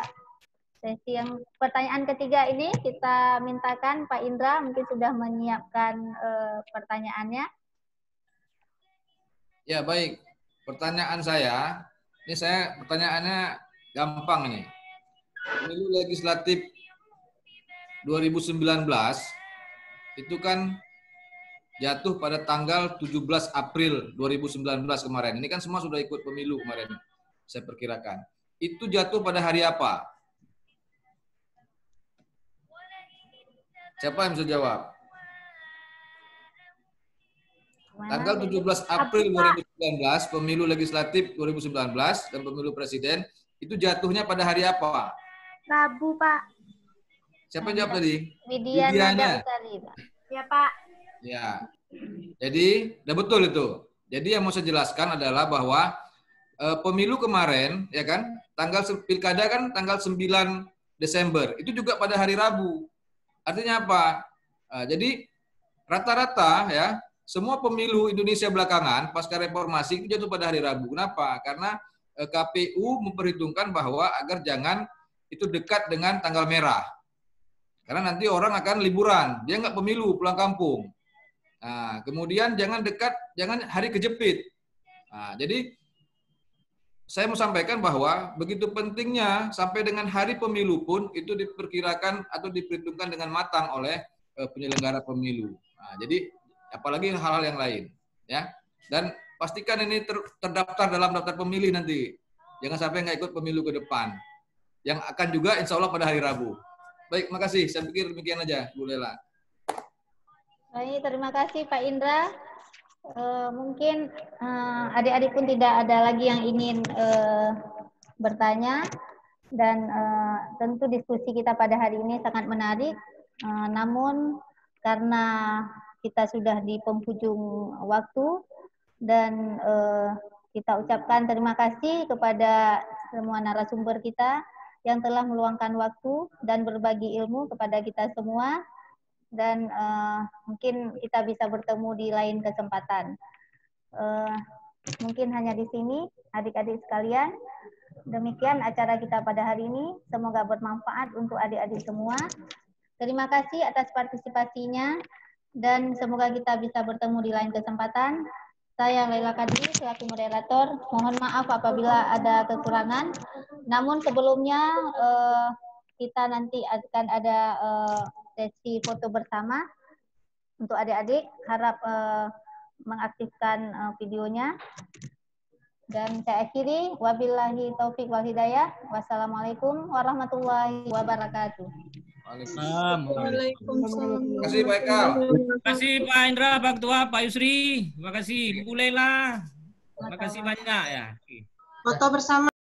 sesi yang pertanyaan ketiga ini kita mintakan Pak Indra mungkin sudah menyiapkan pertanyaannya. Ya baik, pertanyaan saya, ini pertanyaannya gampang nih. Pemilu legislatif 2019 itu kan jatuh pada tanggal 17 April 2019 kemarin. Ini kan semua sudah ikut pemilu kemarin, saya perkirakan. Itu jatuh pada hari apa? Siapa yang bisa jawab? Tanggal 17 April 2019, pemilu legislatif 2019 dan pemilu presiden, itu jatuhnya pada hari apa? Rabu, Pak. Siapa yang jawab tadi? Widiana. Ya, Pak. Ya. Jadi, udah betul itu. Jadi yang mau saya jelaskan adalah bahwa pemilu kemarin, ya kan, pilkada kan tanggal 9 Desember, itu juga pada hari Rabu. Artinya apa? Jadi rata-rata ya, semua pemilu Indonesia belakangan pasca reformasi itu jatuh pada hari Rabu. Kenapa? Karena KPU memperhitungkan bahwa agar jangan itu dekat dengan tanggal merah. Karena nanti orang akan liburan, dia nggak pemilu, pulang kampung. Nah, kemudian jangan hari kejepit. Nah, jadi saya mau sampaikan bahwa begitu pentingnya sampai dengan hari pemilu pun itu diperkirakan atau diperhitungkan dengan matang oleh penyelenggara pemilu. Nah, jadi apalagi hal-hal yang lain, ya. Dan pastikan ini terdaftar dalam daftar pemilih nanti. Jangan sampai nggak ikut pemilu ke depan. Yang akan juga insya Allah pada hari Rabu. Baik, makasih. Saya pikir demikian aja, Bu Lela. Baik, terima kasih Pak Indra. Mungkin adik-adik pun tidak ada lagi yang ingin bertanya. Dan tentu diskusi kita pada hari ini sangat menarik. Namun karena kita sudah di penghujung waktu dan kita ucapkan terima kasih kepada semua narasumber kita yang telah meluangkan waktu dan berbagi ilmu kepada kita semua, dan mungkin kita bisa bertemu di lain kesempatan. Mungkin hanya di sini, adik-adik sekalian. Demikian acara kita pada hari ini. Semoga bermanfaat untuk adik-adik semua. Terima kasih atas partisipasinya dan semoga kita bisa bertemu di lain kesempatan. Saya Laila Kadri selaku moderator. Mohon maaf apabila ada kekurangan. Namun sebelumnya kita nanti akan ada sesi foto bersama untuk adik-adik. Harap mengaktifkan videonya. Dan saya akhiri, wabillahi taufik wal hidayah. Wassalamualaikum warahmatullahi wabarakatuh. Waalaikumsalam. Terima kasih Pak Eka. Terima kasih Pak Indra, Pak Ketua, Pak Yusri. Terima kasih Bu Lela. Terima kasih banyak ya. Foto bersama.